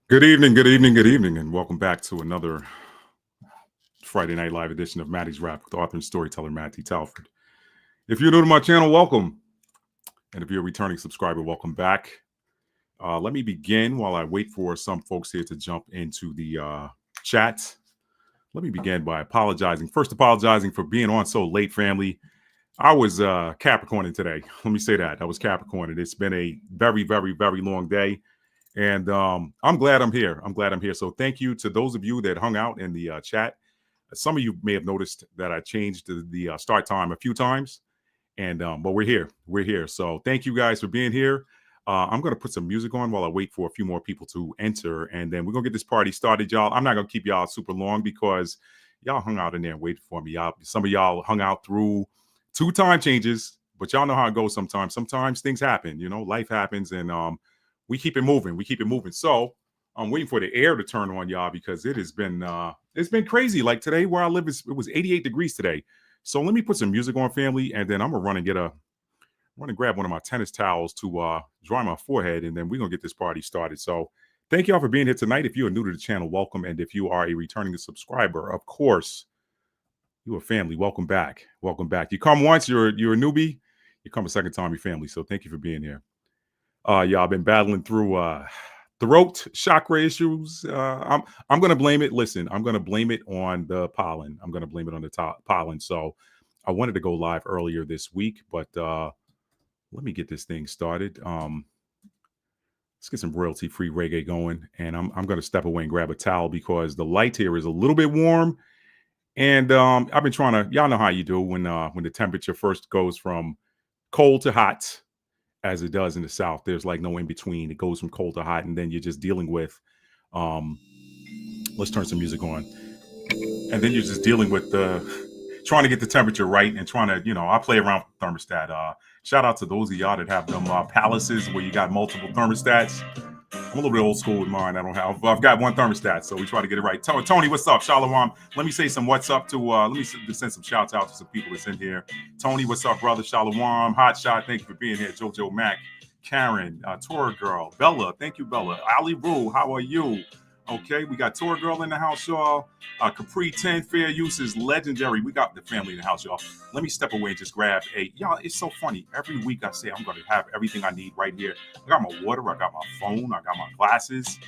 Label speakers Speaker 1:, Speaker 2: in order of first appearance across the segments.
Speaker 1: Good evening, good evening, good evening, and welcome back to another Friday night live edition of Maddie's Rap with author and storyteller Matty Talford. If you're new to my channel, welcome. And if you're a returning subscriber, welcome back. Let me begin while I wait for some folks here to jump into the chat. Let me begin by apologizing. First, apologizing for being on so late, family. I was Capricorning today. Let me say that. I was Capricorning. It's been a very, very, very long day. And I'm glad I'm here. I'm glad I'm here. So thank you to those of you that hung out in the chat. Some of you may have noticed that I changed the start time a few times. And but we're here. We're here. So thank you guys for being here. I'm going to put some music on while I wait for a few more people to enter. And then we're going to get this party started, y'all. I'm not going to keep y'all super long because y'all hung out in there and waited for me. Some of y'all hung out through 2 time changes, but y'all know how it goes sometimes. Sometimes things happen, life happens, and we keep it moving. We keep it moving. So I'm waiting for the air to turn on, y'all, because it's been crazy. Like today where I live, it was 88 degrees today. So let me put some music on, family, and then I'm gonna run and grab one of my tennis towels to dry my forehead, and then we're gonna get this party started. So thank y'all for being here tonight. If you are new to the channel, welcome. And if you are a returning subscriber, of course, you are family. Welcome back. Welcome back. You come once, you're a newbie. You come a second time, you're family. So thank you for being here. Y'all been battling through throat chakra issues. I'm gonna blame it. Listen, I'm gonna blame it on the pollen. I'm gonna blame it on the pollen. So I wanted to go live earlier this week, but let me get this thing started. Let's get some royalty-free reggae going, and I'm gonna step away and grab a towel because the light here is a little bit warm, and I've been trying to. Y'all know how you do when the temperature first goes from cold to hot, as it does in the South. There's like no in between. It goes from cold to hot, and then you're just dealing with let's turn some music on, and then you're just dealing with trying to get the temperature right and trying to, I play around with thermostat. Shout out to those of y'all that have them palaces where you got multiple thermostats. I'm a little bit old school with mine. I've got one thermostat, so we try to get it right. Tony, what's up? Shalom. Let me say some what's up to, let me send some shouts out to some people that's in here. Tony, what's up, brother? Shalom. Hot Shot, thank you for being here. Jojo Mac, Karen, Tora Girl, Bella, thank you, Bella. Ali Roo, how are you? Okay, we got Tora Girl in the house, y'all. Capri 10, fair use is legendary. We got the family in the house, y'all. Let me step away and just grab y'all, it's so funny. Every week I say I'm going to have everything I need right here. I got my water, I got my phone, I got my glasses.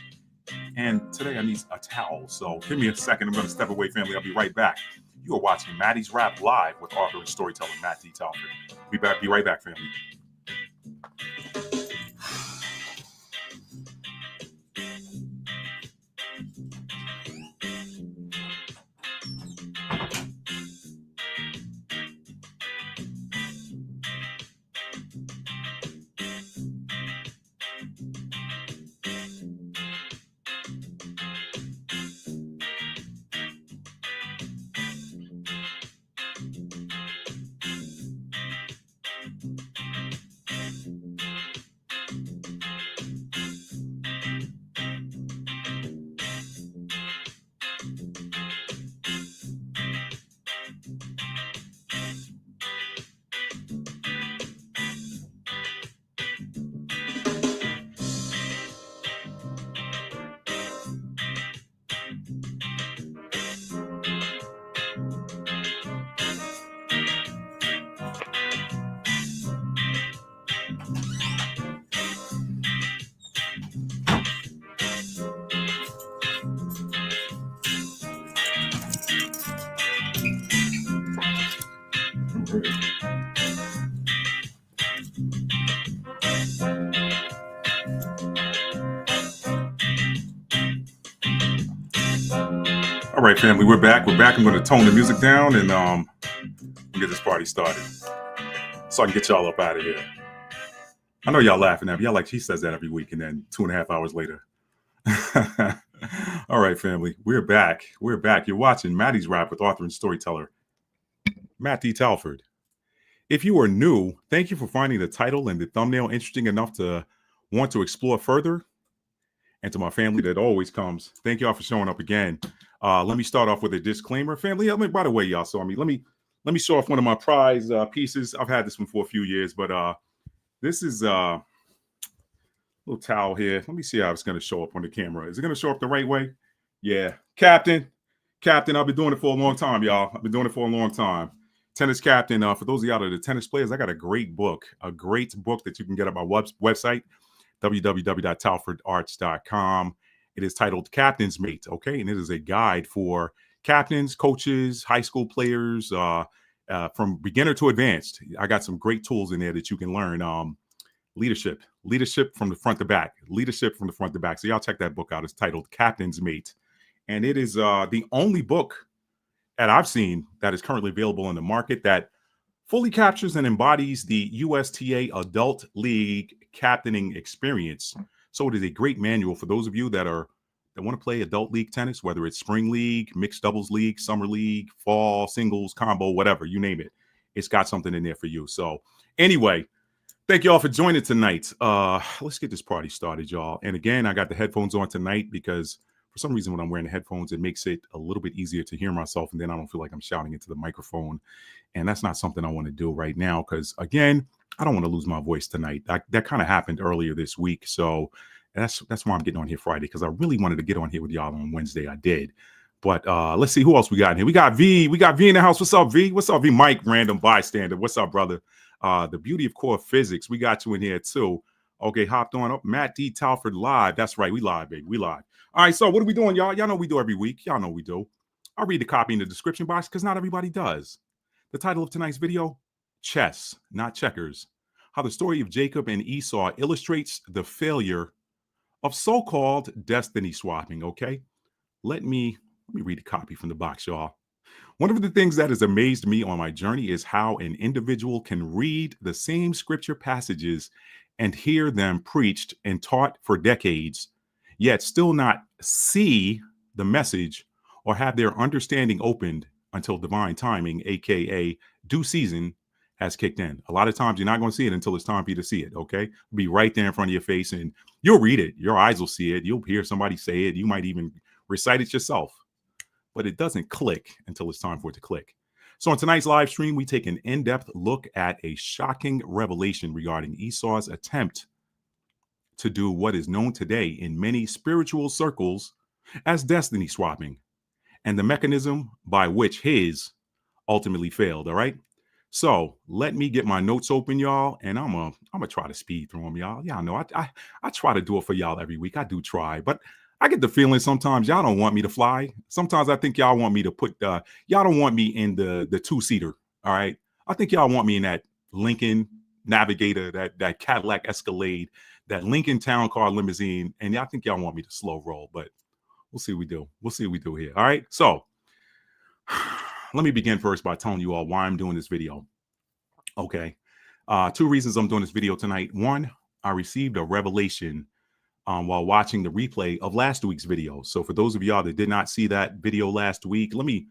Speaker 1: And today I need a towel. So give me a second. I'm going to step away, family. I'll be right back. You are watching Maddie's Rap live with author and storyteller Matt D. Talford. Be right back, family. All right, family, we're back. I'm going to tone the music down and get this party started so I can get y'all up out of here. I know y'all laughing at me. Y'all like, she says that every week, and then 2.5 hours later. All right, family, we're back. We're back. You're watching Maddie's Rap with author and storyteller Matt D. Talford. If you are new, thank you for finding the title and the thumbnail interesting enough to want to explore further. And to my family that always comes, thank y'all for showing up again. Let me start off with a disclaimer, family. By the way, y'all saw me. Let me show off one of my prize pieces. I've had this one for a few years, but this is let little towel here. Let me see how it's going to show up on the camera. Is it going to show up the right way? Yeah. Captain, I've been doing it for a long time, y'all. I've been doing it for a long time. Tennis captain. For those of y'all that are the tennis players, I got a great book that you can get at my website, www.talfordarts.com. It is titled Captain's Mate, okay? And it is a guide for captains, coaches, high school players, from beginner to advanced. I got some great tools in there that you can learn. Leadership from the front to back. So y'all check that book out. It's titled Captain's Mate. And it is the only book that I've seen that is currently available in the market that fully captures and embodies the USTA Adult League captaining experience. So it is a great manual for those of you that want to play adult league tennis, whether it's spring league, mixed doubles league, summer league, fall, singles, combo, whatever, you name it. It's got something in there for you. So anyway, thank you all for joining tonight. Let's get this party started, y'all. And again, I got the headphones on tonight because for some reason when I'm wearing the headphones, it makes it a little bit easier to hear myself. And then I don't feel like I'm shouting into the microphone. And that's not something I want to do right now because, again, I don't want to lose my voice tonight. That kind of happened earlier this week. So that's why I'm getting on here Friday, because I really wanted to get on here with y'all on Wednesday. I did. But let's see who else we got in here. We got V. We got V in the house. What's up, V? What's up, V? Mike, random bystander. What's up, brother? The beauty of core physics. We got you in here, too. Okay, hopped on up. Matt D. Talford live. That's right. We live, baby. We live. All right, so what are we doing, y'all? Y'all know we do every week. Y'all know we do. I'll read the copy in the description box because not everybody does. The title of tonight's video, Chess, Not Checkers. How the story of Jacob and Esau illustrates the failure of so-called destiny swapping, okay? Let me read the copy from the box, y'all. One of the things that has amazed me on my journey is how an individual can read the same scripture passages and hear them preached and taught for decades, yet still not see the message or have their understanding opened until divine timing, aka due season, has kicked in. A lot of times you're not going to see it until it's time for you to see it, okay? It'll be right there in front of your face and you'll read it. Your eyes will see it. You'll hear somebody say it. You might even recite it yourself. But it doesn't click until it's time for it to click. So on tonight's live stream, we take an in-depth look at a shocking revelation regarding Esau's attempt to do what is known today in many spiritual circles as destiny swapping, and the mechanism by which his ultimately failed, all right? So let me get my notes open, y'all, and I'm gonna try to speed through them, y'all. Y'all know I try to do it for y'all every week. I do try, but I get the feeling sometimes y'all don't want me to fly. Sometimes I think y'all want me to put y'all don't want me in the two-seater. All right. I think y'all want me in that Lincoln Navigator, that Cadillac Escalade, that Lincoln Town Car limousine. And I think y'all want me to slow roll, but we'll see what we do. We'll see what we do here. All right. So let me begin first by telling you all why I'm doing this video. Okay. Two reasons I'm doing this video tonight. One, I received a revelation while watching the replay of last week's video. So for those of y'all that did not see that video last week, let me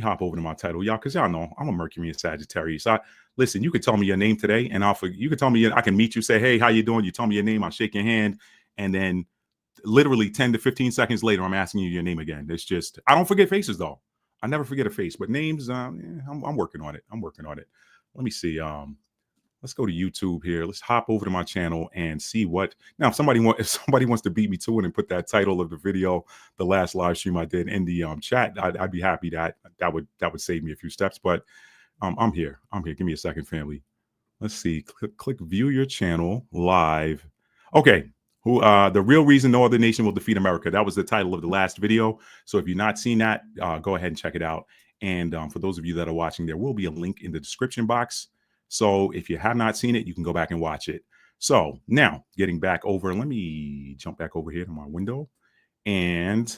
Speaker 1: hop over to my title, y'all, because y'all know I'm a Mercury and Sagittarius. Listen, you could tell me your name today, and you could tell me, I can meet you, say, hey, how you doing? You tell me your name, I'll shake your hand, and then literally 10 to 15 seconds later, I'm asking you your name again. It's just, I don't forget faces though. I never forget a face, but names, I'm working on it. Let me see. Let's go to YouTube here. Let's hop over to my channel and see what. Now, if somebody wants to beat me to it and put that title of the video, the last live stream I did, in the chat, I'd be happy. That would save me a few steps. But I'm here. Give me a second, family. Let's see. Click view your channel live. Okay. The real reason no other nation will defeat America. That was the title of the last video. So if you've not seen that, go ahead and check it out. And for those of you that are watching, there will be a link in the description box. So if you have not seen it, you can go back and watch it. So now getting back over, let me jump back over here to my window. And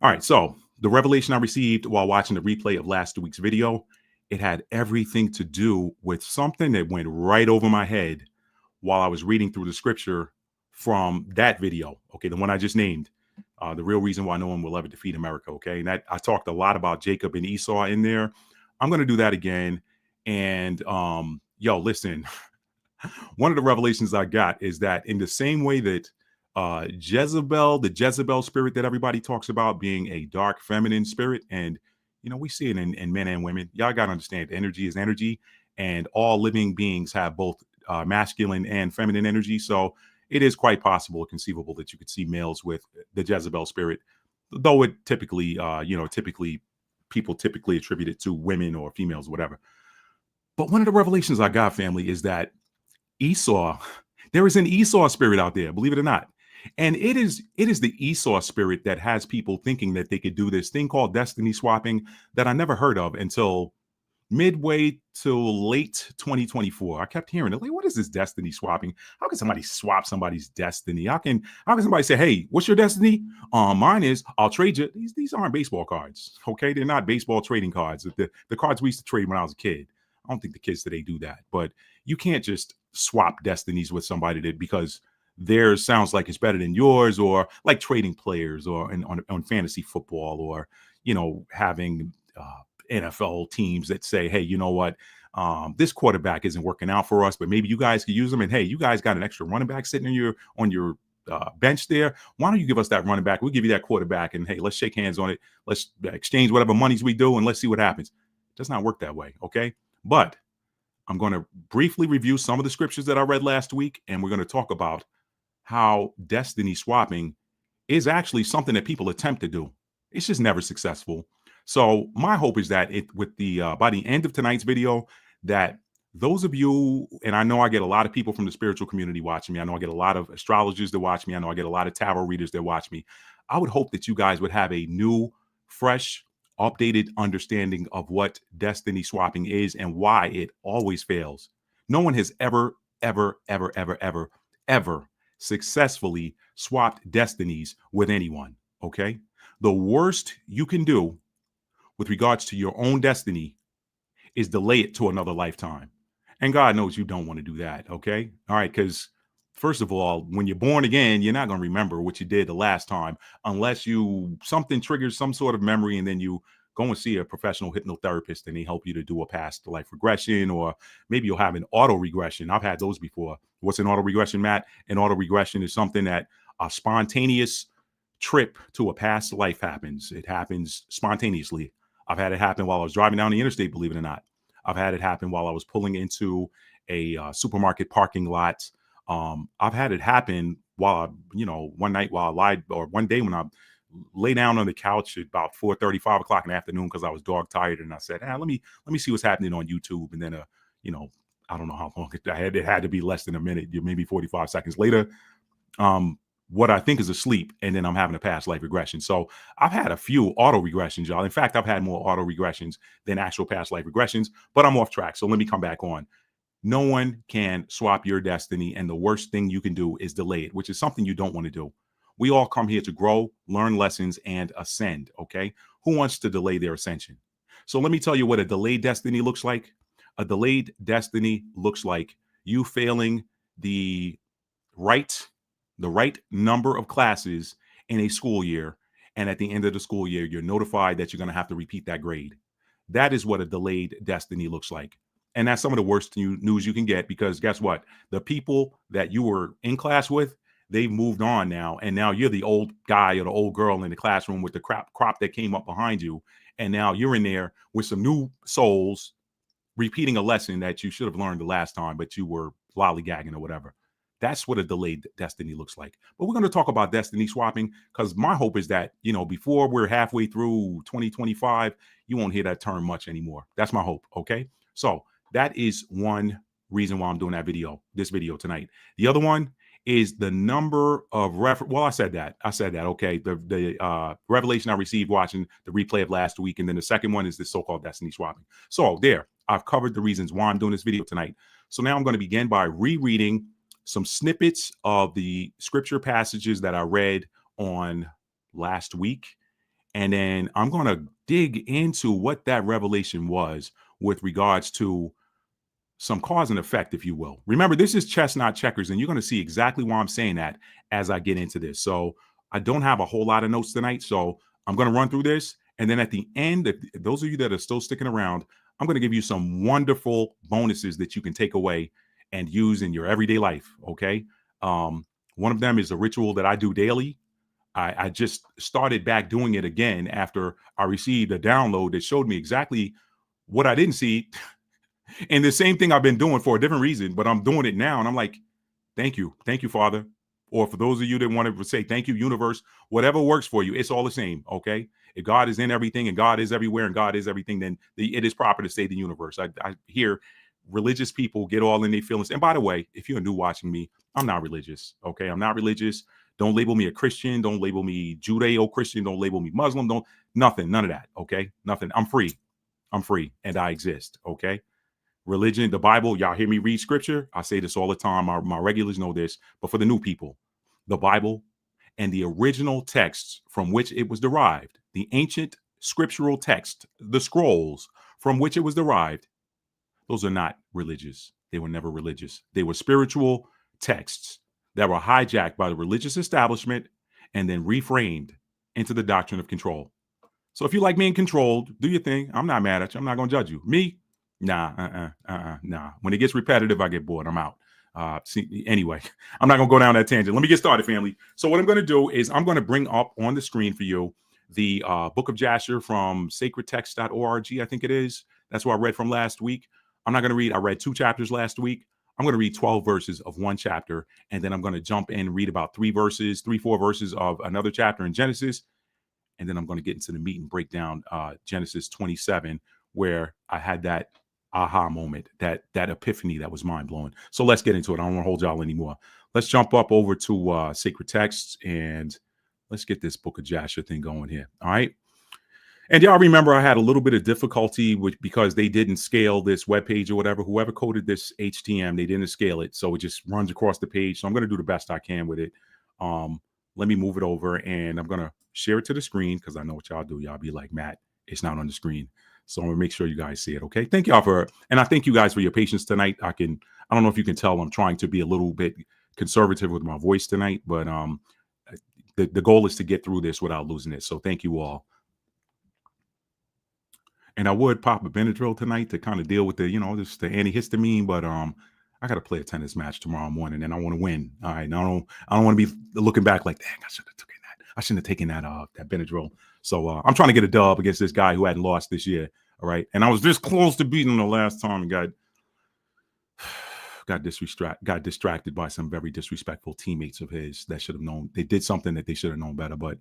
Speaker 1: all right, so the revelation I received while watching the replay of last week's video, it had everything to do with something that went right over my head while I was reading through the scripture from that video. Okay, the one I just named, the real reason why no one will ever defeat America. Okay, and that I talked a lot about Jacob and Esau in there. I'm going to do that again. And yo, listen, one of the revelations I got is that in the same way that Jezebel, the Jezebel spirit that everybody talks about being a dark feminine spirit, and we see it in men and women. Y'all got to understand, energy is energy, and all living beings have both masculine and feminine energy. So it is quite possible, conceivable, that you could see males with the Jezebel spirit, though it typically, people typically attribute it to women or females, whatever. But one of the revelations I got, family, is that Esau, there is an Esau spirit out there, believe it or not. And it is the Esau spirit that has people thinking that they could do this thing called destiny swapping that I never heard of until midway to late 2024. I kept hearing it. Like, what is this destiny swapping? How can somebody swap somebody's destiny? How can somebody say, hey, what's your destiny? Mine is I'll trade you. These aren't baseball cards. Okay. They're not baseball trading cards. The cards we used to trade when I was a kid. I don't think the kids today do that. But you can't just swap destinies with somebody because theirs sounds like it's better than yours, or like trading players, or on fantasy football, or having NFL teams that say, hey, you know what? This quarterback isn't working out for us, but maybe you guys could use them. And hey, you guys got an extra running back sitting on your bench there. Why don't you give us that running back? We'll give you that quarterback, and hey, let's shake hands on it. Let's exchange whatever monies we do, and let's see what happens. It does not work that way, okay? But I'm going to briefly review some of the scriptures that I read last week, and we're going to talk about how destiny swapping is actually something that people attempt to do. It's just never successful. So my hope is that by the end of tonight's video, that those of you, and I know I get a lot of people from the spiritual community watching me. I know I get a lot of astrologers that watch me. I know I get a lot of tarot readers that watch me. I would hope that you guys would have a new, fresh, updated understanding of what destiny swapping is and why it always fails. No one has ever successfully swapped destinies with anyone. Okay. The worst you can do with regards to your own destiny is delay it to another lifetime. And God knows you don't want to do that. Okay. All right. Because first of all, when you're born again, you're not going to remember what you did the last time unless something triggers some sort of memory, and then you go and see a professional hypnotherapist and they help you to do a past life regression, or maybe you'll have an auto regression. I've had those before. What's an auto regression, Matt? An auto regression is something that a spontaneous trip to a past life happens. It happens spontaneously. I've had it happen while I was driving down the interstate, believe it or not. I've had it happen while I was pulling into a supermarket parking lot. I've had it happen while one day when I lay down on the couch at about 4:30, 5 o'clock in the afternoon because I was dog tired, and I said, let me see what's happening on YouTube. And then I don't know how long it had to be less than a minute, maybe 45 seconds later. What I think is asleep, and then I'm having a past life regression. So I've had a few auto regressions, y'all. In fact, I've had more auto regressions than actual past life regressions, but I'm off track. So let me come back on. No one can swap your destiny, and the worst thing you can do is delay it, which is something you don't want to do. We all come here to grow, learn lessons, and ascend, okay? Who wants to delay their ascension? So let me tell you what a delayed destiny looks like. A delayed destiny looks like you failing the right number of classes in a school year, and at the end of the school year, you're notified that you're going to have to repeat that grade. That is what a delayed destiny looks like. And that's some of the worst news you can get, because guess what? The people that you were in class with, they've moved on now, and now you're the old guy or the old girl in the classroom with the crop that came up behind you, and now you're in there with some new souls repeating a lesson that you should have learned the last time, but you were lollygagging or whatever. That's what a delayed destiny looks like. But we're going to talk about destiny swapping, because my hope is that, before we're halfway through 2025, you won't hear that term much anymore. That's my hope. Okay. So that is one reason why I'm doing this video tonight. The other one is the number of I said that. Okay. The revelation I received watching the replay of last week. And then the second one is this so-called destiny swapping. So I've covered the reasons why I'm doing this video tonight. So now I'm going to begin by rereading some snippets of the scripture passages that I read on last week. And then I'm going to dig into what that revelation was with regards to some cause and effect, if you will. Remember, this is chess, not checkers, and you're going to see exactly why I'm saying that as I get into this. So I don't have a whole lot of notes tonight, so I'm going to run through this. And then at the end, those of you that are still sticking around, I'm going to give you some wonderful bonuses that you can take away and use in your everyday life. Okay. One of them is a ritual that I do daily. I just started back doing it again after I received a download that showed me exactly what I didn't see. And the same thing I've been doing for a different reason, but I'm doing it now. And I'm like, thank you, Father. or for those of you that want to say thank you, universe, whatever works for you, it's all the same. Okay. If God is in everything and God is everywhere and God is everything, then it is proper to say the universe. I hear religious people get all in their feelings. And by the way, if you're new watching me, I'm not religious. Okay. I'm not religious. Don't label me a Christian. Don't label me Judeo-Christian. Don't label me Muslim. Nothing. None of that. Okay. Nothing. I'm free. I'm free and I exist. Okay. Religion, the Bible, y'all hear me read scripture. I say this all the time. My regulars know this, but for the new people, the Bible and the original texts from which it was derived, the ancient scriptural text, the scrolls from which it was derived, those are not religious. They were never religious. They were spiritual texts that were hijacked by the religious establishment and then reframed into the doctrine of control. So if you like being controlled, do your thing. I'm not mad at you. I'm not going to judge you. Me, nah. When it gets repetitive, I get bored. I'm out. Anyway, I'm not going to go down that tangent. Let me get started, family. So what I'm going to do is I'm going to bring up on the screen for you the Book of Jasher from sacredtext.org, I think it is. That's what I read from last week. I'm not going to read. I read 2 chapters last week. I'm going to read 12 verses of one chapter, and then I'm going to jump in and read about 4 verses of another chapter in Genesis. And then I'm going to get into the meat and break down Genesis 27, where I had that aha moment, that epiphany that was mind-blowing. So let's get into it. I don't want to hold y'all anymore. Let's jump up over to Sacred Texts, and let's get this Book of Jasher thing going here. All right. And y'all remember I had a little bit of difficulty because they didn't scale this webpage or whatever. Whoever coded this HTML, they didn't scale it. So it just runs across the page. So I'm going to do the best I can with it. Let me move it over, and I'm going to share it to the screen because I know what y'all do. Y'all be like, Matt, it's not on the screen. So I'm going to make sure you guys see it. Okay. Thank y'all and I thank you guys for your patience tonight. I don't know if you can tell I'm trying to be a little bit conservative with my voice tonight, but the goal is to get through this without losing it. So thank you all. And I would pop a Benadryl tonight to kind of deal with the antihistamine, but I got to play a tennis match tomorrow morning, and I want to win. All right, I don't want to be looking back like, dang, I should have taken that. I shouldn't have taken that Benadryl. So I'm trying to get a dub against this guy who hadn't lost this year. All right, and I was this close to beating him the last time and got distracted by some very disrespectful teammates of his that should have known. They did something that they should have known better, but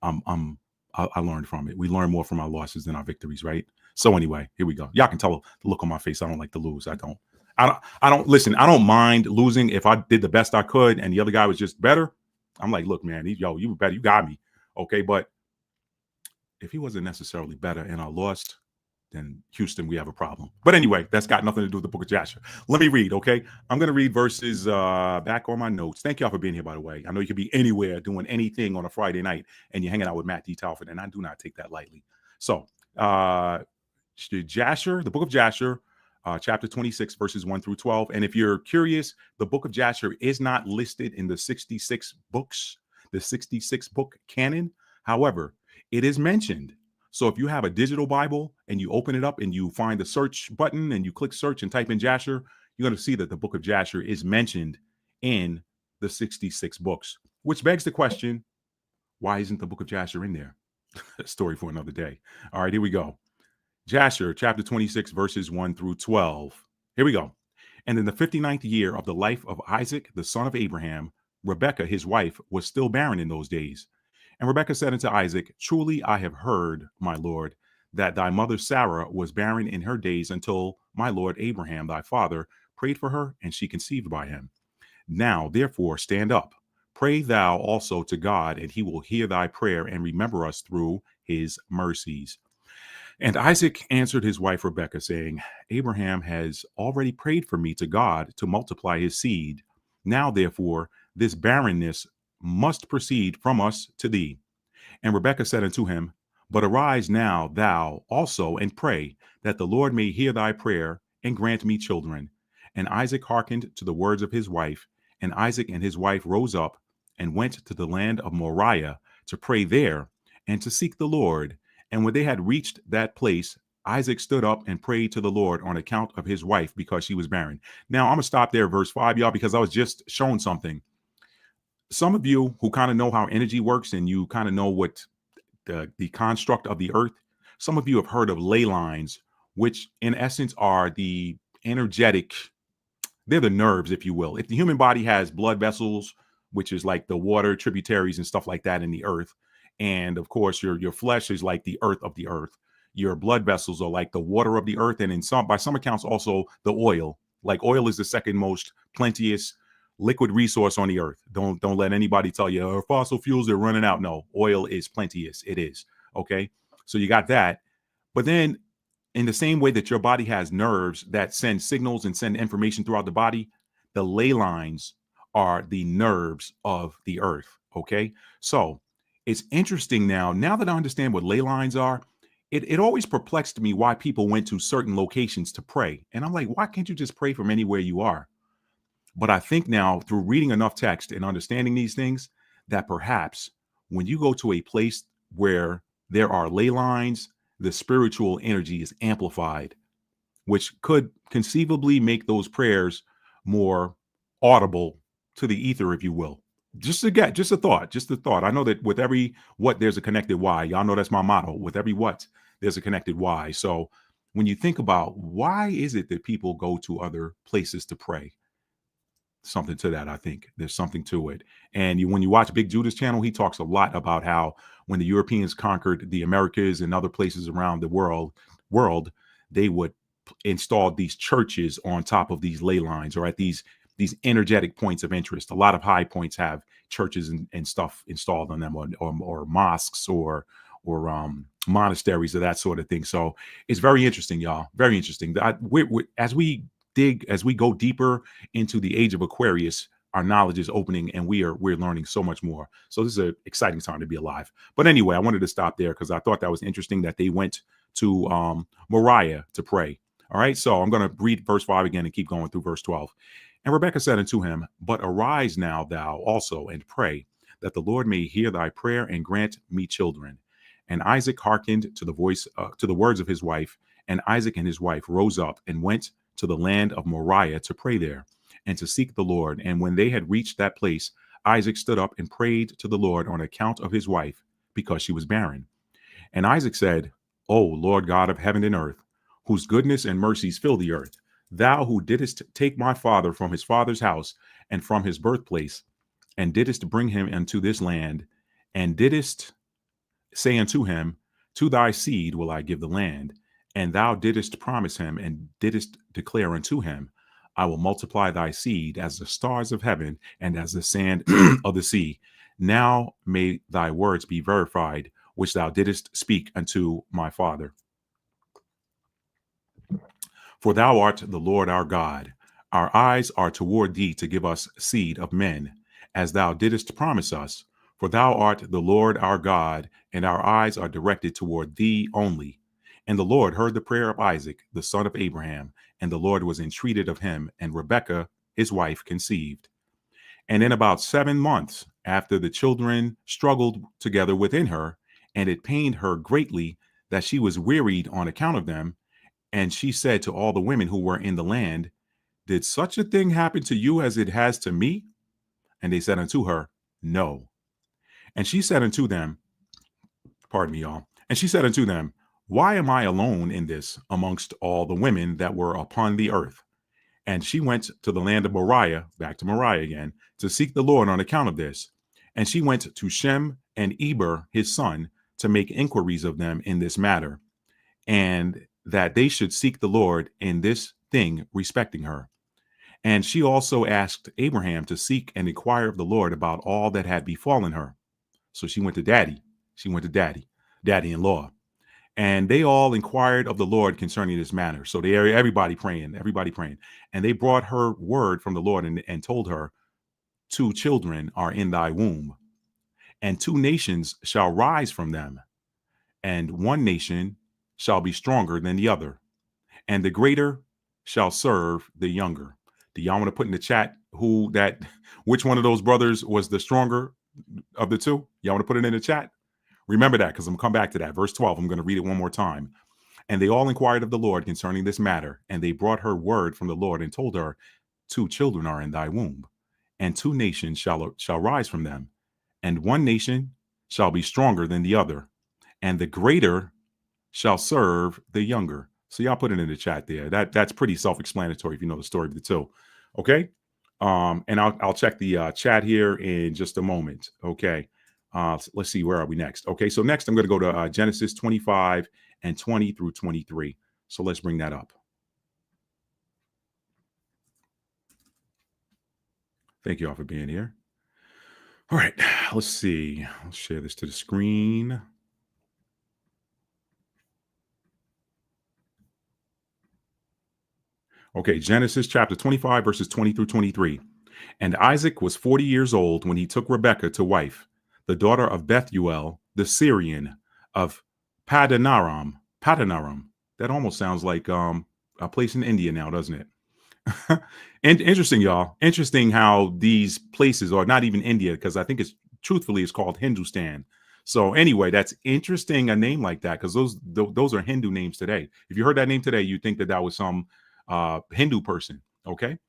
Speaker 1: I learned from it. We learn more from our losses than our victories, right? So anyway, here we go. Y'all can tell the look on my face. I don't like to lose. I don't listen. I don't mind losing if I did the best I could and the other guy was just better. I'm like, look, man, you were better. You got me. Okay. But if he wasn't necessarily better and I lost, then Houston, we have a problem. But anyway, that's got nothing to do with the Book of Jasher. Let me read, okay? I'm going to read verses back on my notes. Thank y'all for being here, by the way. I know you could be anywhere doing anything on a Friday night, and you're hanging out with Matt D. Talford, and I do not take that lightly. So, Jasher, the Book of Jasher, chapter 26, verses 1 through 12. And if you're curious, the Book of Jasher is not listed in the 66 books, the 66 book canon. However, it is mentioned. So if you have a digital Bible and you open it up and you find the search button and you click search and type in Jasher, you're going to see that the Book of Jasher is mentioned in the 66 books, which begs the question, why isn't the Book of Jasher in there? Story for another day. All right, here we go. Jasher, chapter 26, verses 1 through 12. Here we go. And in the 59th year of the life of Isaac, the son of Abraham, Rebekah, his wife, was still barren in those days. And Rebekah said unto Isaac, truly I have heard, my lord, that thy mother Sarah was barren in her days until my lord Abraham, thy father, prayed for her, and she conceived by him. Now, therefore, stand up. Pray thou also to God, and he will hear thy prayer and remember us through his mercies. And Isaac answered his wife Rebekah, saying, Abraham has already prayed for me to God to multiply his seed. Now, therefore, this barrenness must proceed from us to thee. And Rebekah said unto him, but arise now thou also and pray, that the Lord may hear thy prayer and grant me children. And Isaac hearkened to the words of his wife. And Isaac and his wife rose up and went to the land of Moriah to pray there and to seek the Lord. And when they had reached that place, Isaac stood up and prayed to the Lord on account of his wife because she was barren. Now, I'm going to stop there, verse 5, y'all, because I was just shown something. Some of you who kind of know how energy works and you kind of know what the construct of the earth, some of you have heard of ley lines, which in essence are the energetic, they're the nerves, if you will. If the human body has blood vessels, which is like the water tributaries and stuff like that in the earth. And of course, your flesh is like the earth of the earth. Your blood vessels are like the water of the earth, and by some accounts also the oil. Like oil is the second most plenteous liquid resource on the earth. Don't let anybody tell you fossil fuels are running out. No, oil is plenteous. It is. Okay, so you got that. But then in the same way that your body has nerves that send signals and send information throughout the body, the ley lines are the nerves of the earth. Okay, so it's interesting now that I understand what ley lines are. It always perplexed me why people went to certain locations to pray, and I'm like, why can't you just pray from anywhere you are? But I think now, through reading enough text and understanding these things, that perhaps when you go to a place where there are ley lines, the spiritual energy is amplified, which could conceivably make those prayers more audible to the ether, if you will. Just a thought. I know that with every what, there's a connected why. Y'all know that's my motto. With every what, there's a connected why. So when you think about why is it that people go to other places to pray, something to that. I think there's something to it. And when you watch Big Judah's channel, he talks a lot about how when the Europeans conquered the Americas and other places around the world, they would install these churches on top of these ley lines or at these energetic points of interest. A lot of high points have churches and stuff installed on them, or mosques or monasteries or that sort of thing. So it's very interesting, y'all. Very interesting. As we go deeper into the age of Aquarius, our knowledge is opening and we're learning so much more. So this is an exciting time to be alive. But anyway, I wanted to stop there because I thought that was interesting that they went to Moriah to pray. All right, so I'm going to read verse 5 again and keep going through verse 12. And Rebekah said unto him, But arise now thou also and pray, that the Lord may hear thy prayer and grant me children. And Isaac hearkened to the voice, to the words of his wife. And Isaac and his wife rose up and went to the land of Moriah to pray there and to seek the Lord. And when they had reached that place, Isaac stood up and prayed to the Lord on account of his wife, because she was barren. And Isaac said, O Lord God of heaven and earth, whose goodness and mercies fill the earth, thou who didst take my father from his father's house and from his birthplace, and didst bring him into this land, and didst say unto him, To thy seed will I give the land. And thou didst promise him and didst declare unto him, I will multiply thy seed as the stars of heaven and as the sand of the sea. Now may thy words be verified, which thou didst speak unto my father. For thou art the Lord our God. Our eyes are toward thee to give us seed of men, as thou didst promise us. For thou art the Lord our God, and our eyes are directed toward thee only. And the Lord heard the prayer of Isaac, the son of Abraham, and the Lord was entreated of him, and Rebekah, his wife, conceived. And in about 7 months after, the children struggled together within her, and it pained her greatly that she was wearied on account of them. And she said to all the women who were in the land, Did such a thing happen to you as it has to me? And they said unto her, No. And she said unto them, pardon me, y'all. And she said unto them, Why am I alone in this amongst all the women that were upon the earth? And she went to the land of Moriah, back to Moriah again, to seek the Lord on account of this. And she went to Shem and Eber, his son, to make inquiries of them in this matter, and that they should seek the Lord in this thing respecting her. And she also asked Abraham to seek and inquire of the Lord about all that had befallen her. So she went to daddy. She went to daddy-in-law. And they all inquired of the Lord concerning this matter. So everybody praying. And they brought her word from the Lord and told her, 2 children are in thy womb, and 2 nations shall rise from them, and one nation shall be stronger than the other, and the greater shall serve the younger. Do y'all want to put in the chat which one of those brothers was the stronger of the 2? Y'all want to put it in the chat? Remember that, because I'm going to come back to that. Verse 12, I'm going to read it one more time. And they all inquired of the Lord concerning this matter, and they brought her word from the Lord and told her, 2 children are in thy womb, and 2 nations shall rise from them, and one nation shall be stronger than the other, and the greater shall serve the younger. So y'all put it in the chat there. That's pretty self-explanatory if you know the story of the 2. Okay? And I'll check the chat here in just a moment. Okay. Let's see, where are we next? Okay, so next I'm going to go to Genesis 25 and 20 through 23. So let's bring that up. Thank you all for being here. All right, let's see. I'll share this to the screen. Okay, Genesis chapter 25, verses 20 through 23. And Isaac was 40 years old when he took Rebekah to wife, the daughter of Bethuel, the Syrian of Padanaram. Padanaram. That almost sounds like a place in India now, doesn't it? And interesting, y'all. Interesting how these places are not even India, because I think it's called Hindustan. So anyway, that's interesting, a name like that, because those are Hindu names today. If you heard that name today, you think that was some Hindu person. Okay.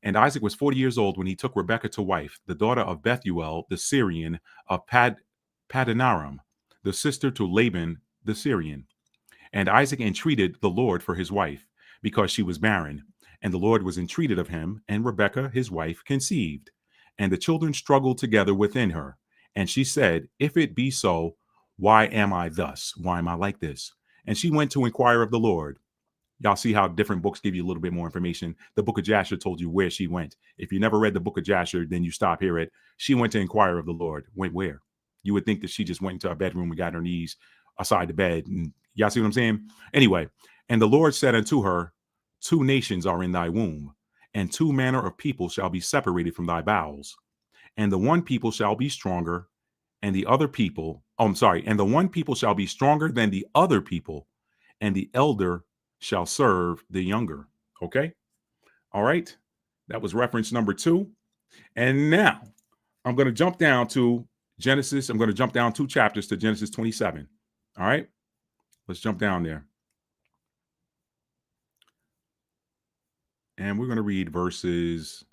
Speaker 1: And Isaac was 40 years old when he took Rebekah to wife, the daughter of Bethuel, the Syrian of Padanaram, the sister to Laban, the Syrian. And Isaac entreated the Lord for his wife, because she was barren. And the Lord was entreated of him, and Rebekah, his wife, conceived. And the children struggled together within her. And she said, if it be so, why am I thus? Why am I like this? And she went to inquire of the Lord. Y'all see how different books give you a little bit more information. The book of Jasher told you where she went. If you never read the book of Jasher, then you stop here at, she went to inquire of the Lord. Went where? You would think that she just went into her bedroom and got her knees aside the bed. And y'all see what I'm saying? Anyway, and the Lord said unto her, 2 nations are in thy womb, and 2 manner of people shall be separated from thy bowels. And the one people shall be stronger, and the other people, and the one people shall be stronger than the other people, and the elder shall serve the younger. Okay. All right. That was reference number 2. And now I'm going to jump down to Genesis. I'm going to jump down 2 chapters to Genesis 27. All right. Let's jump down there. And we're going to read verses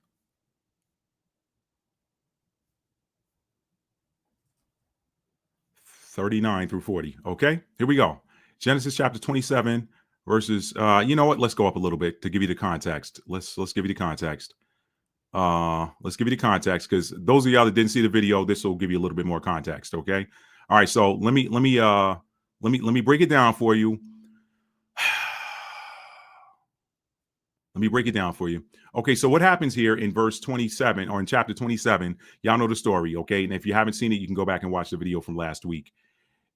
Speaker 1: 39 through 40. Okay. Here we go. Genesis chapter 27 verses. You know what? Let's go up a little bit to give you the context. Let's give you the context. Let's give you the context, because those of y'all that didn't see the video, this will give you a little bit more context. Okay. All right. So let me break it down for you. Let me break it down for you. Okay, so what happens here in verse 27, or in chapter 27, y'all know the story, okay? And if you haven't seen it, you can go back and watch the video from last week.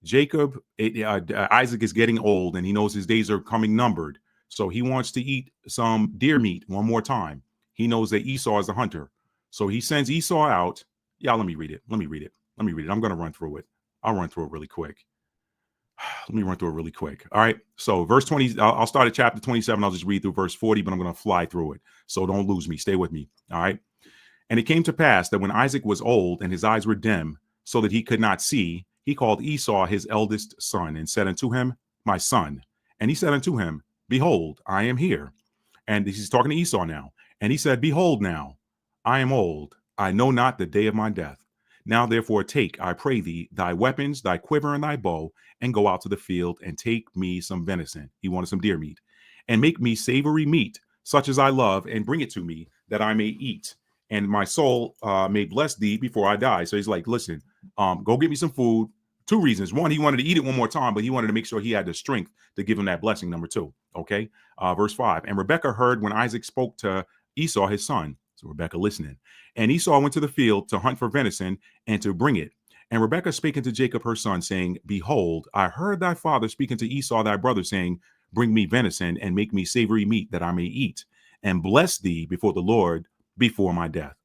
Speaker 1: Isaac is getting old, and he knows his days are coming numbered. So he wants to eat some deer meat one more time. He knows that Esau is a hunter. So he sends Esau out. Y'all, let me read it. I'm going to run through it. I'll run through it really quick. Let me run through it really quick. All right. So verse 20, I'll start at chapter 27. I'll just read through verse 40, but I'm going to fly through it. So don't lose me. Stay with me. All right. And it came to pass that when Isaac was old and his eyes were dim, so that he could not see, he called Esau his eldest son and said unto him, my son. And he said unto him, behold, I am here. And he's talking to Esau now. And he said, behold now, I am old. I know not the day of my death. Now, therefore, take, I pray thee, thy weapons, thy quiver, and thy bow, and go out to the field, and take me some venison. He wanted some deer meat. And make me savory meat, such as I love, and bring it to me, that I may eat. And my soul may bless thee before I die. So he's like, listen, go get me some food. 2 reasons. 1, he wanted to eat it one more time, but he wanted to make sure he had the strength to give him that blessing. Number 2. Okay. Verse 5. And Rebekah heard when Isaac spoke to Esau, his son. So Rebekah listening. And Esau went to the field to hunt for venison and to bring it. And Rebekah spake unto Jacob her son, saying, behold, I heard thy father speaking to Esau thy brother, saying, bring me venison and make me savory meat, that I may eat, and bless thee before the Lord before my death.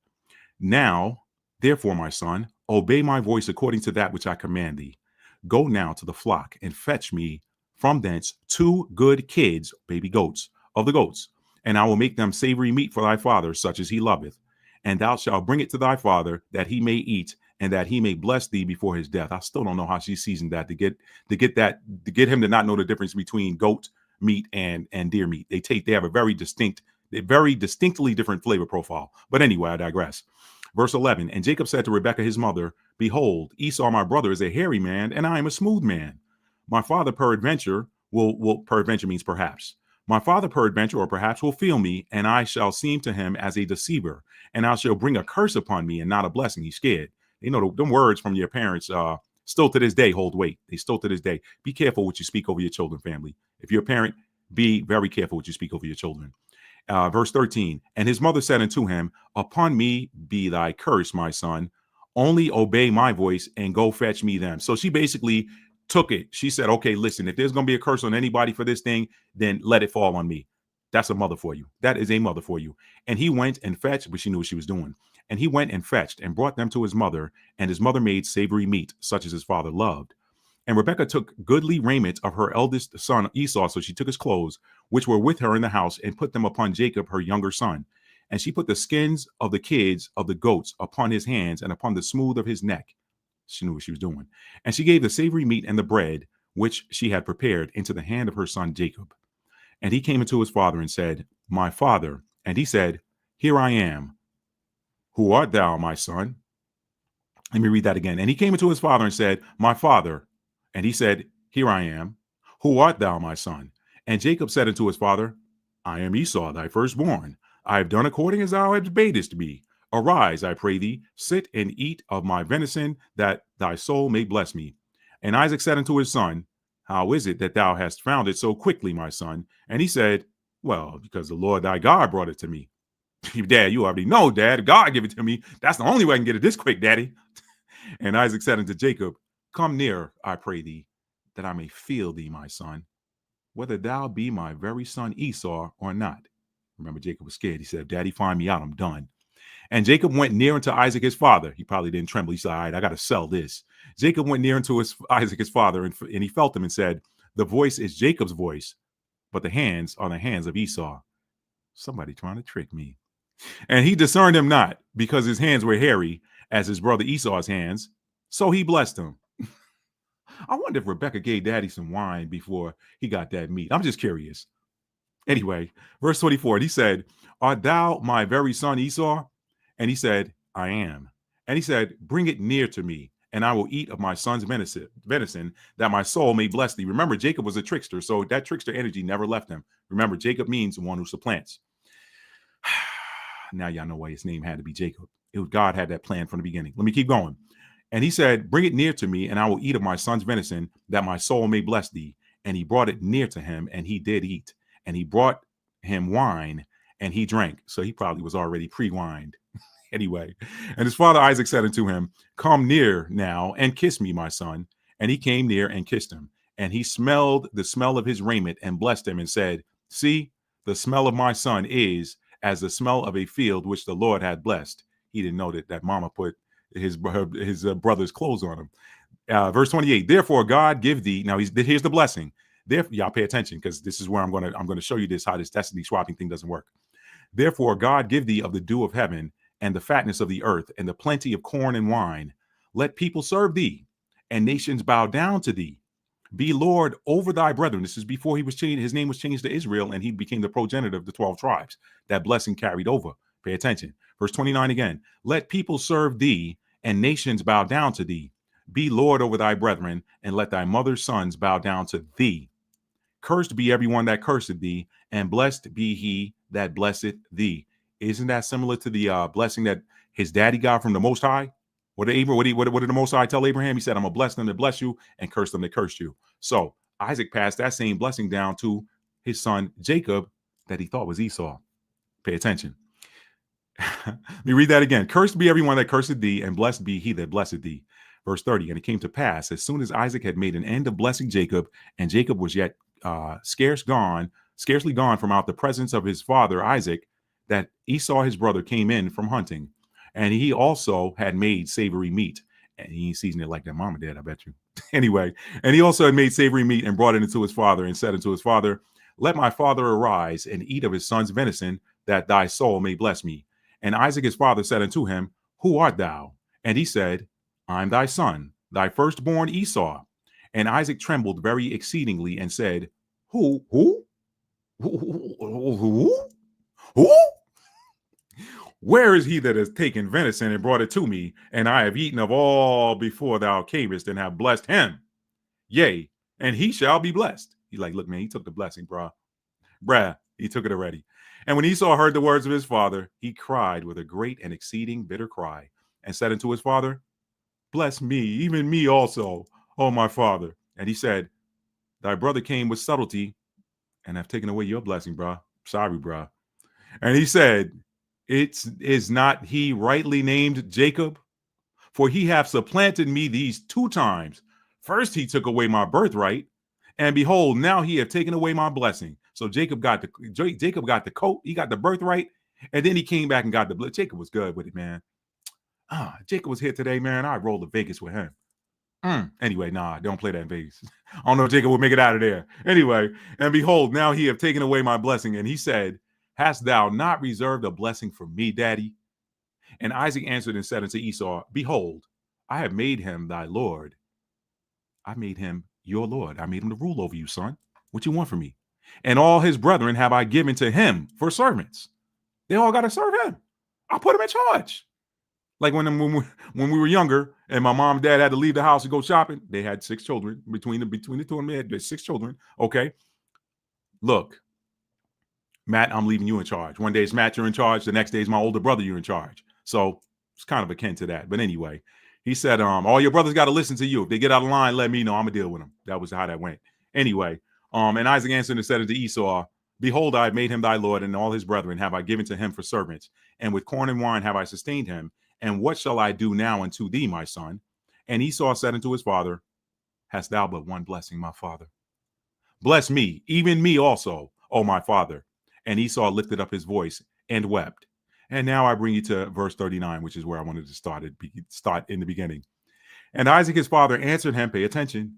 Speaker 1: Now, therefore, my son, obey my voice according to that which I command thee. Go now to the flock and fetch me from thence 2 good kids, baby goats, of the goats, and I will make them savory meat for thy father, such as he loveth. And thou shalt bring it to thy father, that he may eat, and that he may bless thee before his death. I still don't know how she seasoned that to get him to not know the difference between goat meat and deer meat. They have a very distinctly different flavor profile. But anyway, I digress. Verse 11, and Jacob said to Rebekah his mother, behold, Esau my brother is a hairy man, and I am a smooth man. My father peradventure peradventure means perhaps. My father peradventure, or perhaps, will feel me, and I shall seem to him as a deceiver, and I shall bring a curse upon me and not a blessing. He's scared. You know, them words from your parents still to this day hold weight. They still to this day. Be careful what you speak over your children, family. If you're a parent, be very careful what you speak over your children. Verse 13, and his mother said unto him, upon me be thy curse, my son. Only obey my voice and go fetch me them. So she basically took it. She said, okay, listen, if there's going to be a curse on anybody for this thing, then let it fall on me. That's a mother for you. That is a mother for you. And he went and fetched, but she knew what she was doing. And he went and fetched and brought them to his mother, and his mother made savory meat, such as his father loved. And Rebekah took goodly raiment of her eldest son Esau, so she took his clothes, which were with her in the house, and put them upon Jacob, her younger son. And she put the skins of the kids of the goats upon his hands and upon the smooth of his neck. She knew what she was doing. And she gave the savory meat and the bread, which she had prepared, into the hand of her son Jacob. And he came unto his father and said, my father. And he said, here I am. Who art thou, my son? Let me read that again. And he came unto his father and said, my father. And he said, here I am. Who art thou, my son? And Jacob said unto his father, I am Esau, thy firstborn. I have done according as thou hast badest me. Arise, I pray thee, sit and eat of my venison, that thy soul may bless me. And Isaac said unto his son, how is it that thou hast found it so quickly, my son? And he said, well, because the Lord thy God brought it to me. Dad, you already know, Dad, God gave it to me. That's the only way I can get it this quick, Daddy. And Isaac said unto Jacob, come near, I pray thee, that I may feel thee, my son, whether thou be my very son Esau or not. Remember, Jacob was scared. He said, Daddy, find me out. I'm done. And Jacob went near unto Isaac his father. He probably didn't tremble. He said, all right, I got to sell this. Jacob went near unto Isaac his father, and he felt him and said, the voice is Jacob's voice, but the hands are the hands of Esau. Somebody trying to trick me. And he discerned him not, because his hands were hairy as his brother Esau's hands. So he blessed him. I wonder if Rebekah gave Daddy some wine before he got that meat. I'm just curious. Anyway, verse 24, and he said, art thou my very son Esau? And he said, I am. And he said, bring it near to me, and I will eat of my son's venison, that my soul may bless thee. Remember, Jacob was a trickster, so that trickster energy never left him. Remember, Jacob means the one who supplants. Now y'all know why his name had to be Jacob. God had that plan from the beginning. Let me keep going. And he said, bring it near to me, and I will eat of my son's venison, that my soul may bless thee. And he brought it near to him, and he did eat. And he brought him wine, and he drank. So he probably was already pre-wined. Anyway, and his father Isaac said unto him, come near now, and kiss me, my son. And he came near and kissed him. And he smelled the smell of his raiment, and blessed him, and said, see, the smell of my son is as the smell of a field which the Lord had blessed. He didn't know that mama put his brother's clothes on him. Verse 28, therefore God give thee, now here's the blessing. Therefore, y'all pay attention, because this is where I'm going to show you how this destiny swapping thing doesn't work. Therefore God give thee of the dew of heaven, and the fatness of the earth, and the plenty of corn and wine. Let people serve thee, and nations bow down to thee. Be Lord over thy brethren. This is before he was changed. His name was changed to Israel, and he became the progenitor of the 12 tribes. That blessing carried over. Pay attention. Verse 29 again. Let people serve thee, and nations bow down to thee. Be Lord over thy brethren, and let thy mother's sons bow down to thee. Cursed be everyone that curseth thee, and blessed be he that blesseth thee. Isn't that similar to the blessing that his daddy got from the Most High? What did the Most High tell Abraham? He said, I'm going to bless them that bless you and curse them that curse you. So Isaac passed that same blessing down to his son Jacob that he thought was Esau. Pay attention. Let me read that again. Cursed be everyone that curseth thee, and blessed be he that blesseth thee. Verse 30, and it came to pass, as soon as Isaac had made an end of blessing Jacob, and Jacob was yet scarcely gone from out the presence of his father Isaac, that Esau his brother came in from hunting, and he also had made savory meat. And he seasoned it like that mama did, I bet you. Anyway, and he also had made savory meat and brought it into his father, and said unto his father, let my father arise and eat of his son's venison, that thy soul may bless me. And Isaac his father said unto him, who art thou? And he said, I'm thy son, thy firstborn Esau. And Isaac trembled very exceedingly, and said, Who? Where is he that has taken venison and brought it to me? And I have eaten of all before thou camest, and have blessed him. Yea, and he shall be blessed. He's like, look, man, he took the blessing, bro. Bruh, he took it already. And when Esau heard the words of his father, he cried with a great and exceeding bitter cry, and said unto his father, bless me, even me also, O my father. And he said, thy brother came with subtlety, and have taken away your blessing, bruh. Sorry, bruh. And he said, it is not he rightly named Jacob? For he hath supplanted me these 2 times. First he took away my birthright, and behold, now he hath taken away my blessing. So Jacob got the coat, he got the birthright, and then he came back and got the blood. Jacob was good with it, man. Jacob was here today, man. I rolled to Vegas with him. Anyway, nah, don't play that in Vegas. I don't know if Jacob will make it out of there. Anyway, and behold, now he have taken away my blessing. And he said, hast thou not reserved a blessing for me, daddy? And Isaac answered and said unto Esau, behold, I have made him thy Lord. I made him your Lord. I made him to rule over you, son. What you want from me? And all his brethren have I given to him for servants. They all got to serve him. I put him in charge. Like when we were younger and my mom and dad had to leave the house to go shopping, they had 6 children. Between the 2 of them, they had 6 children. Okay. Look, Matt, I'm leaving you in charge. One day it's Matt, you're in charge. The next day is my older brother, you're in charge. So it's kind of akin to that. But anyway, he said, all your brothers got to listen to you. If they get out of line, let me know. I'm going to deal with them. That was how that went. Anyway, and Isaac answered and said unto Esau, behold, I have made him thy Lord, and all his brethren have I given to him for servants. And with corn and wine have I sustained him. And what shall I do now unto thee, my son? And Esau said unto his father, hast thou but one blessing, my father? Bless me, even me also, O my father. And Esau lifted up his voice and wept. And now I bring you to verse 39, which is where I wanted to start in the beginning. And Isaac his father answered him, pay attention.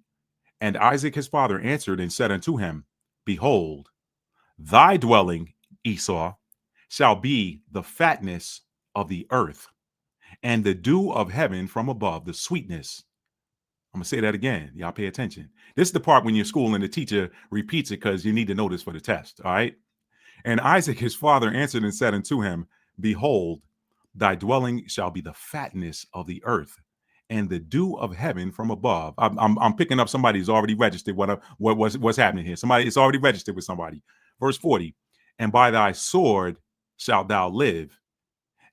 Speaker 1: And Isaac his father answered and said unto him, behold, thy dwelling, Esau, shall be the fatness of the earth, and the dew of heaven from above, the sweetness. I'm going to say that again. Y'all pay attention. This is the part when you're school and the teacher repeats it because you need to know this for the test. All right. And Isaac his father answered and said unto him, behold, thy dwelling shall be the fatness of the earth, and the dew of heaven from above. I'm picking up somebody who's already registered what's happening here. Somebody is already registered with somebody. Verse 40, and by thy sword shalt thou live,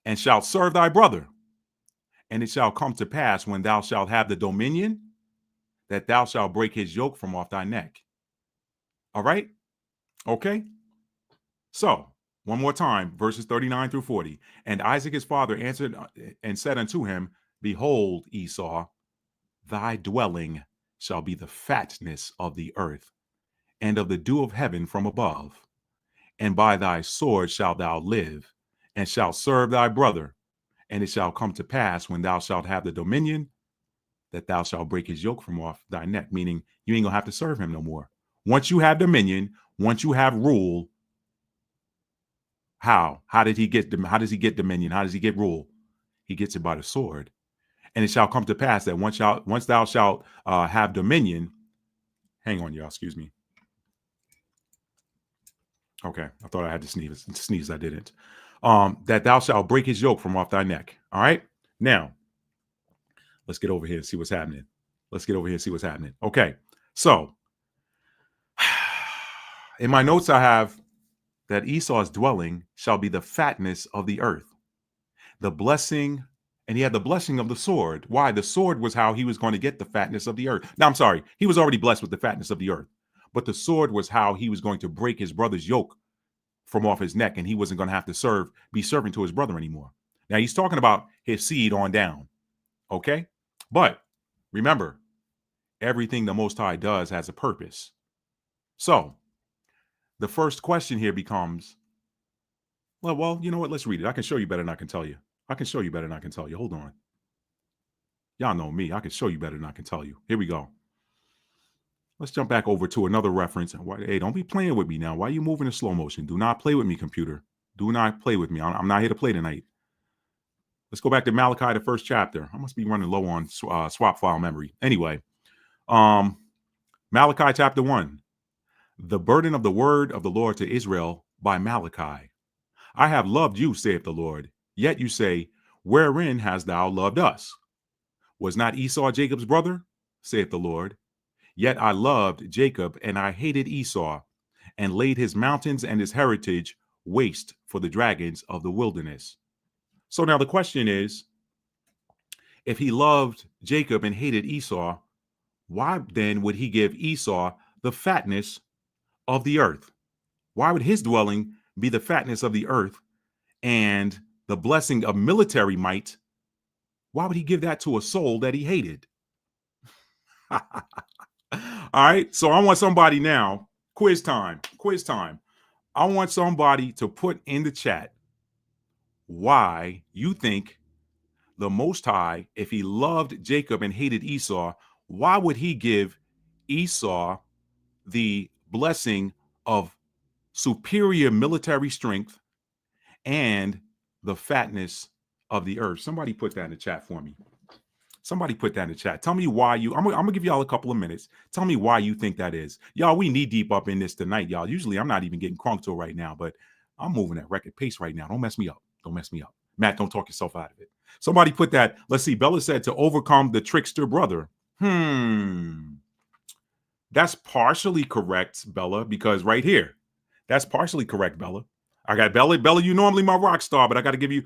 Speaker 1: and shalt serve thy brother. And it shall come to pass when thou shalt have the dominion that thou shalt break his yoke from off thy neck. All right? Okay? So, one more time, verses 39 through 40. And Isaac his father answered and said unto him, behold, Esau, thy dwelling shall be the fatness of the earth, and of the dew of heaven from above. And by thy sword shalt thou live, and shalt serve thy brother. And it shall come to pass when thou shalt have the dominion that thou shalt break his yoke from off thy neck, meaning you ain't gonna have to serve him no more. Once you have dominion, once you have rule, how does he get dominion? How does he get rule? He gets it by the sword. And it shall come to pass that once thou shalt have dominion, hang on, y'all, excuse me. Okay, I thought I had to sneeze. I didn't. That thou shalt break his yoke from off thy neck. All right. Now, let's get over here and see what's happening. Okay. So, in my notes, I have that Esau's dwelling shall be the fatness of the earth. The blessing, and he had the blessing of the sword. Why? The sword was how he was going to get the fatness of the earth. Now, I'm sorry. He was already blessed with the fatness of the earth. But the sword was how he was going to break his brother's yoke from off his neck, and he wasn't going to have to be serving to his brother anymore. Now, he's talking about his seed on down. Okay? But remember, everything the Most High does has a purpose. So, the first question here becomes, well, you know what? Let's read it. I can show you better than I can tell you. Hold on. Y'all know me. I can show you better than I can tell you. Here we go. Let's jump back over to another reference. Hey, don't be playing with me now. Why are you moving in slow motion? Do not play with me, computer. Do not play with me. I'm not here to play tonight. Let's go back to Malachi, the first chapter. I must be running low on swap file memory. Anyway, Malachi chapter 1. The burden of the word of the Lord to Israel by Malachi. I have loved you, saith the Lord. Yet you say, wherein hast thou loved us? Was not Esau Jacob's brother? Saith the Lord. Yet I loved Jacob, and I hated Esau, and laid his mountains and his heritage waste for the dragons of the wilderness. So now the question is, if he loved Jacob and hated Esau, why then would he give Esau the fatness of the earth? Why would his dwelling be the fatness of the earth and the blessing of military might? Why would he give that to a soul that he hated? All right. So I want somebody now, quiz time. I want somebody to put in the chat why you think the Most High, if he loved Jacob and hated Esau, why would he give Esau the blessing of superior military strength and the fatness of the earth? Somebody put that in the chat for me. Somebody put that in the chat. Tell me why you, I'm gonna give y'all a couple of minutes. Tell me why you think that is. Y'all, we knee deep up in this tonight, y'all. Usually I'm not even getting crunk till right now, but I'm moving at record pace right now. Don't mess me up. Matt, don't talk yourself out of it. Somebody put that. Let's see. Bella said to overcome the trickster brother. That's partially correct, Bella, because right here, that's partially correct, Bella. I got Bella. Bella, you normally my rock star, but I got to give you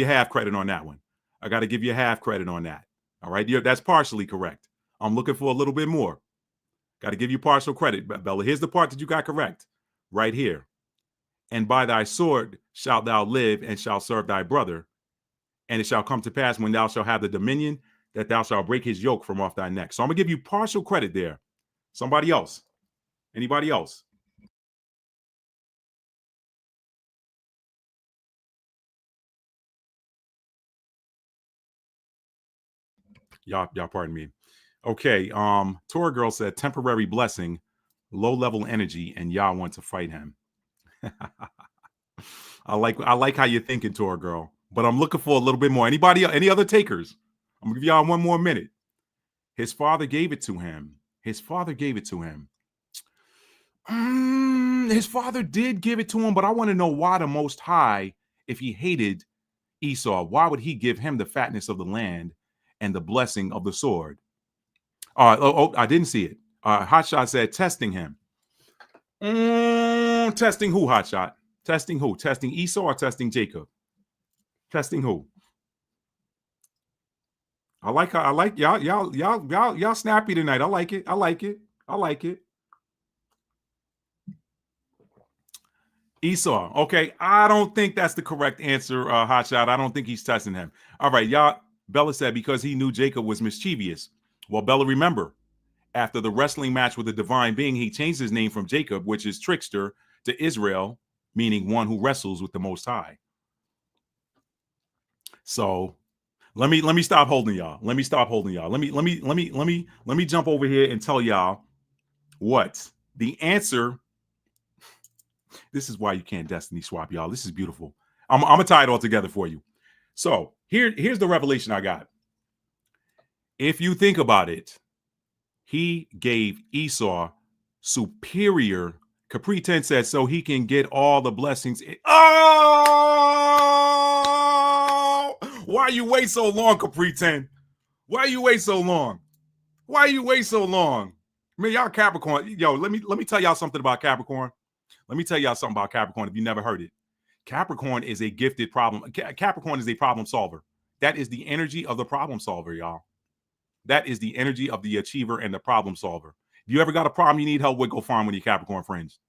Speaker 1: half credit on that one. I got to give you half credit on that. All right, that's partially correct. I'm looking for a little bit more. Got to give you partial credit, Bella. Here's the part that you got correct, right here. And by thy sword shalt thou live, and shalt serve thy brother. And it shall come to pass when thou shalt have the dominion, that thou shalt break his yoke from off thy neck. So I'm gonna give you partial credit there. Somebody else? Anybody else? Y'all pardon me. Okay. Tora Girl said temporary blessing, low level energy, and y'all want to fight him. I like how you're thinking, Tora Girl, but I'm looking for a little bit more. Anybody, any other takers? I'm gonna give y'all one more minute. His father gave it to him. His father gave it to him. His father did give it to him, but I want to know why the Most High, if he hated Esau, why would he give him the fatness of the land and the blessing of the sword? I didn't see it. Hotshot said testing him. Testing who, Hotshot? Testing who? Testing Esau or testing Jacob? Testing who? I like y'all snappy tonight. I like it. Esau. Okay, I don't think that's the correct answer, Hotshot. I don't think he's testing him. All right, y'all. Bella said because he knew Jacob was mischievous. Well, Bella, remember, after the wrestling match with the divine being, he changed his name from Jacob, which is trickster, to Israel, meaning one who wrestles with the Most High. So let me stop holding y'all. Let me jump over here and tell y'all what the answer. This is why you can't destiny swap, y'all. This is beautiful. I'm gonna tie it all together for you. So here's the revelation I got. If you think about it, he gave Esau superior. Capri 10 said so he can get all the blessings. Oh, why you wait so long, Capri 10? Why you wait so long? Man, y'all Capricorn. Yo, let me tell y'all something about Capricorn. If you never heard it. Capricorn is a gifted problem. Capricorn is a problem solver. That is the energy of the problem solver, y'all. That is the energy of the achiever and the problem solver. If you ever got a problem you need help with, go farm with your Capricorn friends.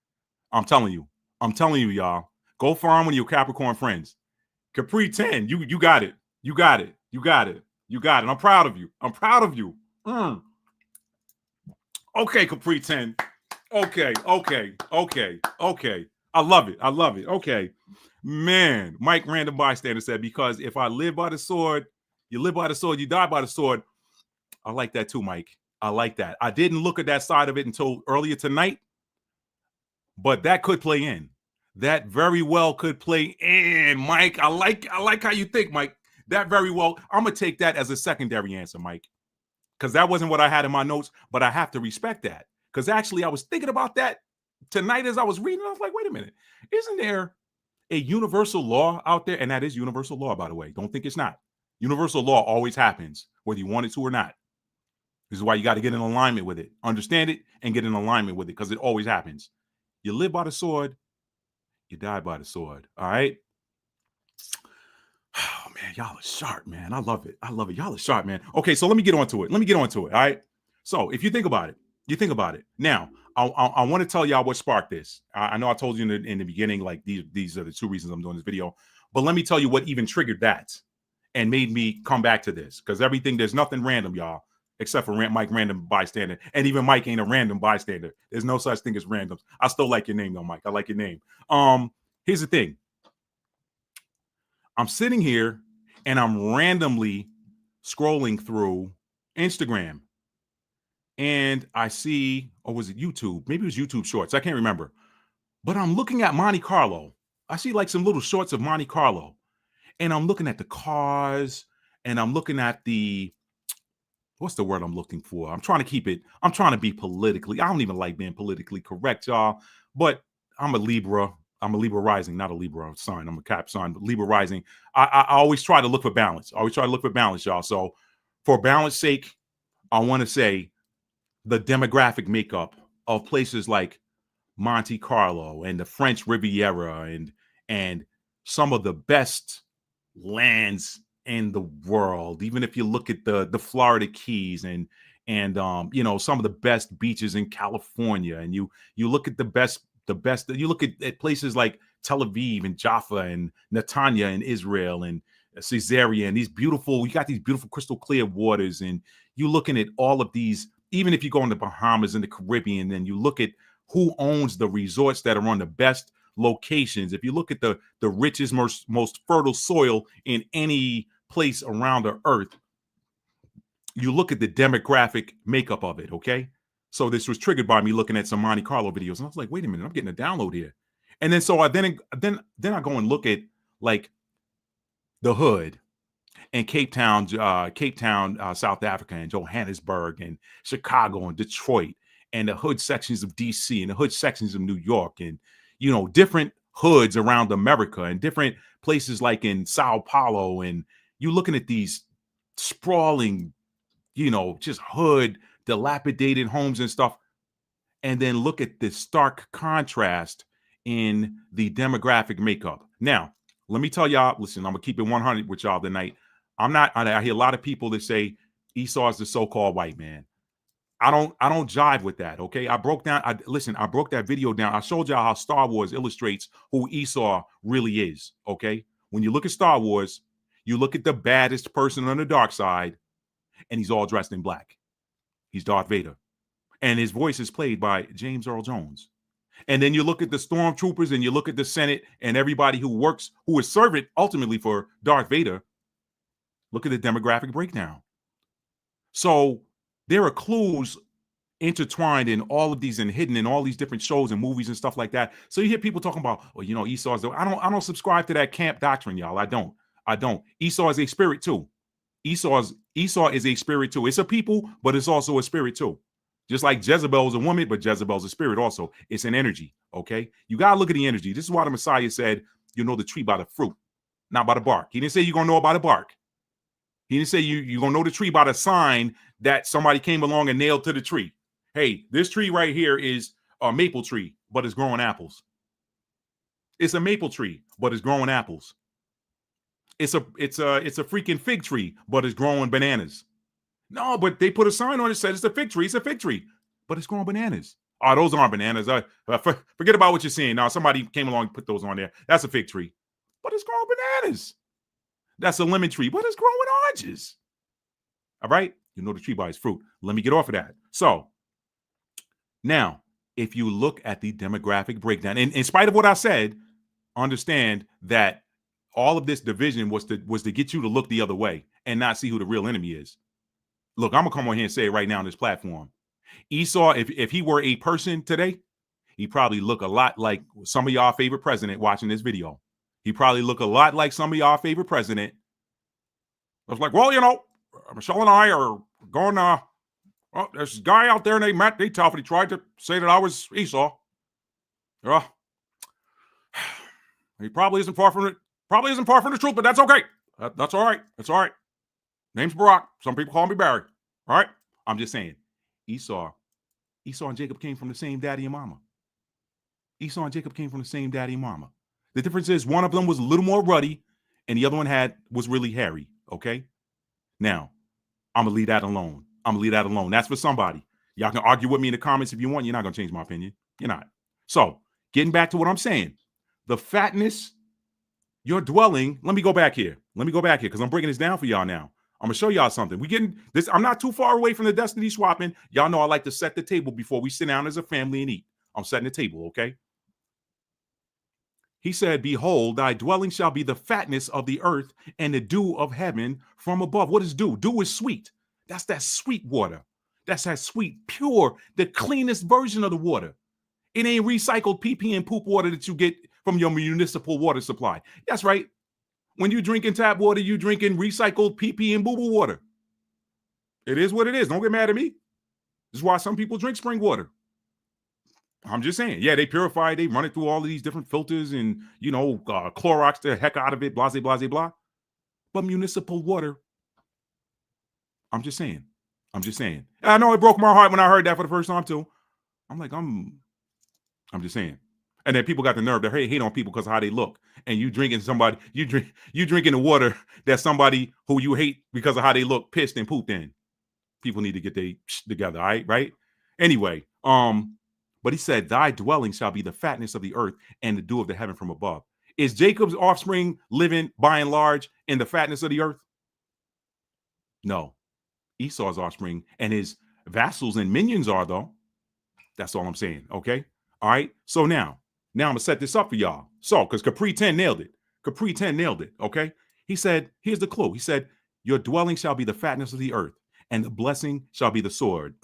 Speaker 1: I'm telling you, y'all. Go farm with your Capricorn friends. Capri 10, you got it. You got it. I'm proud of you. Okay, Capri 10. Okay. I love it. Okay. Man, Mike Random Bystander said, because if I live by the sword, you live by the sword, you die by the sword. I like that too, Mike. I like that. I didn't look at that side of it until earlier tonight, but that could play in. That very well could play in, Mike. I like how you think, Mike. That very well. I'm going to take that as a secondary answer, Mike, because that wasn't what I had in my notes, but I have to respect that. Because actually, I was thinking about that tonight as I was reading. I was like, wait a minute. Isn't there a universal law out there? And that is universal law, by the way. Don't think it's not. Universal law always happens, whether you want it to or not. This is why you got to get in alignment with it. Understand it and get in alignment with it, because it always happens. You live by the sword, you die by the sword. All right. Oh man, y'all are sharp, man. I love it. I love it. Y'all are sharp, man. Okay, so let me get onto it. All right. So if you think about it, Now, I want to tell y'all what sparked this. I know I told you in the beginning, like these are the two reasons I'm doing this video. But let me tell you what even triggered that and made me come back to this. Because there's nothing random, y'all, except for Mike Random Bystander. And even Mike ain't a random bystander. There's no such thing as randoms. I still like your name though, Mike. I like your name. Here's the thing. I'm sitting here and I'm randomly scrolling through Instagram and I see, or was it YouTube? Maybe it was YouTube Shorts. I can't remember. But I'm looking at Monte Carlo. I see like some little shorts of Monte Carlo. And I'm looking at the cars and I'm looking at what's the word I'm looking for? I'm trying to be politically. I don't even like being politically correct, y'all. But I'm a Libra. I'm a Libra rising, not a Libra sign. I'm a Cap sign, but Libra rising. I always try to look for balance. Y'all. So for balance sake, I want to say the demographic makeup of places like Monte Carlo and the French Riviera and some of the best lands in the world. Even if you look at the Florida Keys and some of the best beaches in California, and you look at the best you look at places like Tel Aviv and Jaffa and Netanya in Israel and Caesarea, and you got these beautiful crystal clear waters, and you looking at all of these. Even if you go in the Bahamas and the Caribbean, and you look at who owns the resorts that are on the best locations. If you look at the richest, most fertile soil in any place around the earth, you look at the demographic makeup of it, okay? So this was triggered by me looking at some Monte Carlo videos, and I was like, wait a minute, I'm getting a download here. And then so I I go and look at like the hood and Cape Town, South Africa, and Johannesburg, and Chicago, and Detroit, and the hood sections of DC, and the hood sections of New York, and different hoods around America, and different places like in Sao Paulo, and you looking at these sprawling, just hood, dilapidated homes and stuff, and then look at the stark contrast in the demographic makeup. Now, let me tell y'all, listen, I'm gonna keep it 100 with y'all tonight. I hear a lot of people that say Esau is the so-called white man. I don't jive with that. Okay. I broke that video down. I showed y'all how Star Wars illustrates who Esau really is. Okay. When you look at Star Wars, you look at the baddest person on the dark side, and he's all dressed in black. He's Darth Vader. And his voice is played by James Earl Jones. And then you look at the stormtroopers and you look at the Senate and everybody who is servant ultimately for Darth Vader. Look at the demographic breakdown. So there are clues intertwined in all of these and hidden in all these different shows and movies and stuff like that. So you hear people talking about, Esau's I don't subscribe to that camp doctrine, y'all. I don't. Esau is a spirit too. Esau is a spirit too. It's a people, but it's also a spirit too. Just like Jezebel is a woman, but Jezebel's a spirit also. It's an energy, okay? You got to look at the energy. This is why the Messiah said, you know the tree by the fruit, not by the bark. He didn't say you're going to know about the bark. He didn't say you're going to know the tree by the sign that somebody came along and nailed to the tree. Hey, this tree right here is a maple tree, but it's growing apples. It's a maple tree, but it's growing apples. It's a freaking fig tree, but it's growing bananas. No, but they put a sign on it that said it's a fig tree. It's a fig tree, but it's growing bananas. Oh, those aren't bananas. Forget about what you're seeing. Now, somebody came along and put those on there. That's a fig tree, but it's growing bananas. That's a lemon tree, but it's growing oranges. All right? You know the tree by its fruit. Let me get off of that. So, now, if you look at the demographic breakdown, and in spite of what I said, understand that all of this division was to get you to look the other way and not see who the real enemy is. Look, I'm gonna come on here and say it right now on this platform. Esau, if he were a person today, he probably look a lot like some of y'all favorite president watching this video. He probably look a lot like some of y'all favorite president. I was like, well, Michelle and I are going. There's this guy out there named Matt Detail, and he tried to say that I was Esau. He probably isn't far from it. Probably isn't far from the truth, but that's okay. That's all right. That's all right. Name's Barack. Some people call me Barry. All right? I'm just saying, Esau and Jacob came from the same daddy and mama. Esau and Jacob came from the same daddy and mama. The difference is one of them was a little more ruddy and the other one was really hairy. Okay. Now, I'm going to leave that alone. That's for somebody. Y'all can argue with me in the comments if you want. You're not going to change my opinion. You're not. So, getting back to what I'm saying, the fatness, your dwelling. Let me go back here because I'm breaking this down for y'all now. I'm going to show y'all something. We getting this. I'm not too far away from the destiny swapping. Y'all know I like to set the table before we sit down as a family and eat. I'm setting the table, okay? He said, behold, thy dwelling shall be the fatness of the earth and the dew of heaven from above. What is dew? Dew is sweet. That's that sweet water. That's that sweet, pure, the cleanest version of the water. It ain't recycled pee and poop water that you get from your municipal water supply. That's right. When you drinking tap water, you drinking recycled pee and boo-boo water. It is what it is. Don't get mad at me. This is why some people drink spring water. I'm just saying, yeah, they purify it, they run it through all of these different filters and, Clorox the heck out of it, blah, blah, blah, blah. But municipal water, I'm just saying. I know it broke my heart when I heard that for the first time too. I'm like, I'm just saying. And then people got the nerve to hate on people because of how they look. And you drinking drinking the water that somebody who you hate because of how they look pissed and pooped in. People need to get their together, all right? Anyway, but he said, thy dwelling shall be the fatness of the earth and the dew of the heaven from above. Is Jacob's offspring living by and large in the fatness of the earth? No. Esau's offspring and his vassals and minions are, though. That's all I'm saying, okay? All right? So now I'm going to set this up for y'all. So, because Capri 10 nailed it, okay? He said, here's the clue. He said, your dwelling shall be the fatness of the earth and the blessing shall be the sword.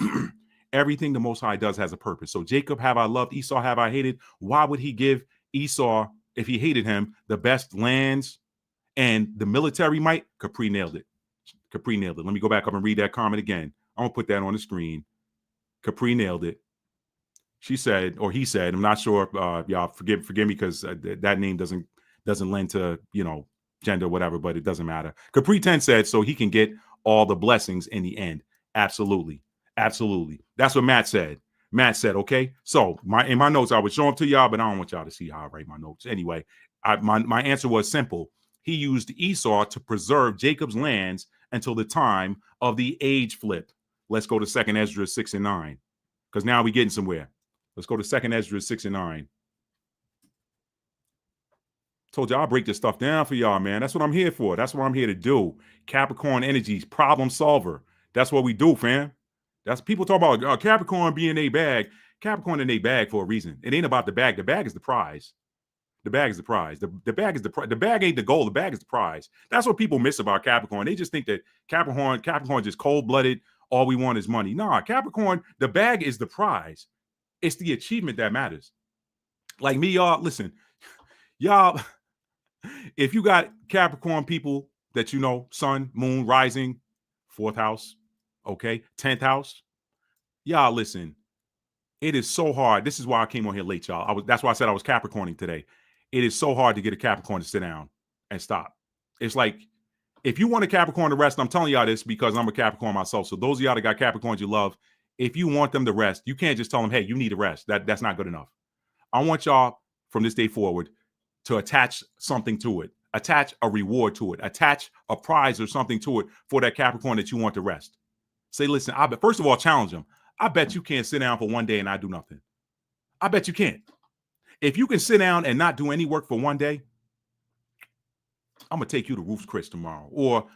Speaker 1: Everything the Most High does has a purpose. So Jacob have I loved, Esau have I hated. Why would he give Esau, if he hated him, the best lands and the military might? Capri nailed it. Let me go back up and read that comment again. I'm going to put that on the screen. Capri nailed it. She said, or he said, I'm not sure. Y'all forgive me because that name doesn't lend to, gender or whatever, but it doesn't matter. Capri 10 said, so he can get all the blessings in the end. Absolutely. That's what Matt said. Okay. So in my notes, I would show them to y'all, but I don't want y'all to see how I write my notes. Anyway, my answer was simple. He used Esau to preserve Jacob's lands until the time of the age flip. Let's go to 2nd Ezra 6 and 9, because now we're getting somewhere. Let's go to 2nd Ezra 6 and 9. Told you I'll break this stuff down for y'all, man. That's what I'm here for. That's what I'm here to do. Capricorn energies, problem solver. That's what we do, fam. That's people talk about Capricorn being a bag. Capricorn in a bag for a reason. It ain't about the bag. The bag is the prize. The bag is the prize. The bag is the prize. The bag ain't the goal. The bag is the prize. That's what people miss about Capricorn. They just think that Capricorn just cold-blooded. All we want is money. Nah, Capricorn, the bag is the prize. It's the achievement that matters. Like me, y'all, listen, y'all, if you got Capricorn people that you know, sun, moon, rising, 4th house, okay, 10th house, y'all listen, it is so hard. This is why I came on here late, y'all. That's why I said I was Capricorning today. It is so hard to get a Capricorn to sit down and stop. It's like, if you want a Capricorn to rest, I'm telling y'all this because I'm a Capricorn myself. So those of y'all that got Capricorns you love, if you want them to rest, you can't just tell them, hey, you need to rest. That's not good enough. I want y'all from this day forward to attach something to it, attach a reward to it, attach a prize or something to it for that Capricorn that you want to rest. Say, listen, first of all, challenge them. I bet you can't sit down for one day and not do nothing. I bet you can't. If you can sit down and not do any work for one day, I'm going to take you to Ruth's Chris tomorrow, or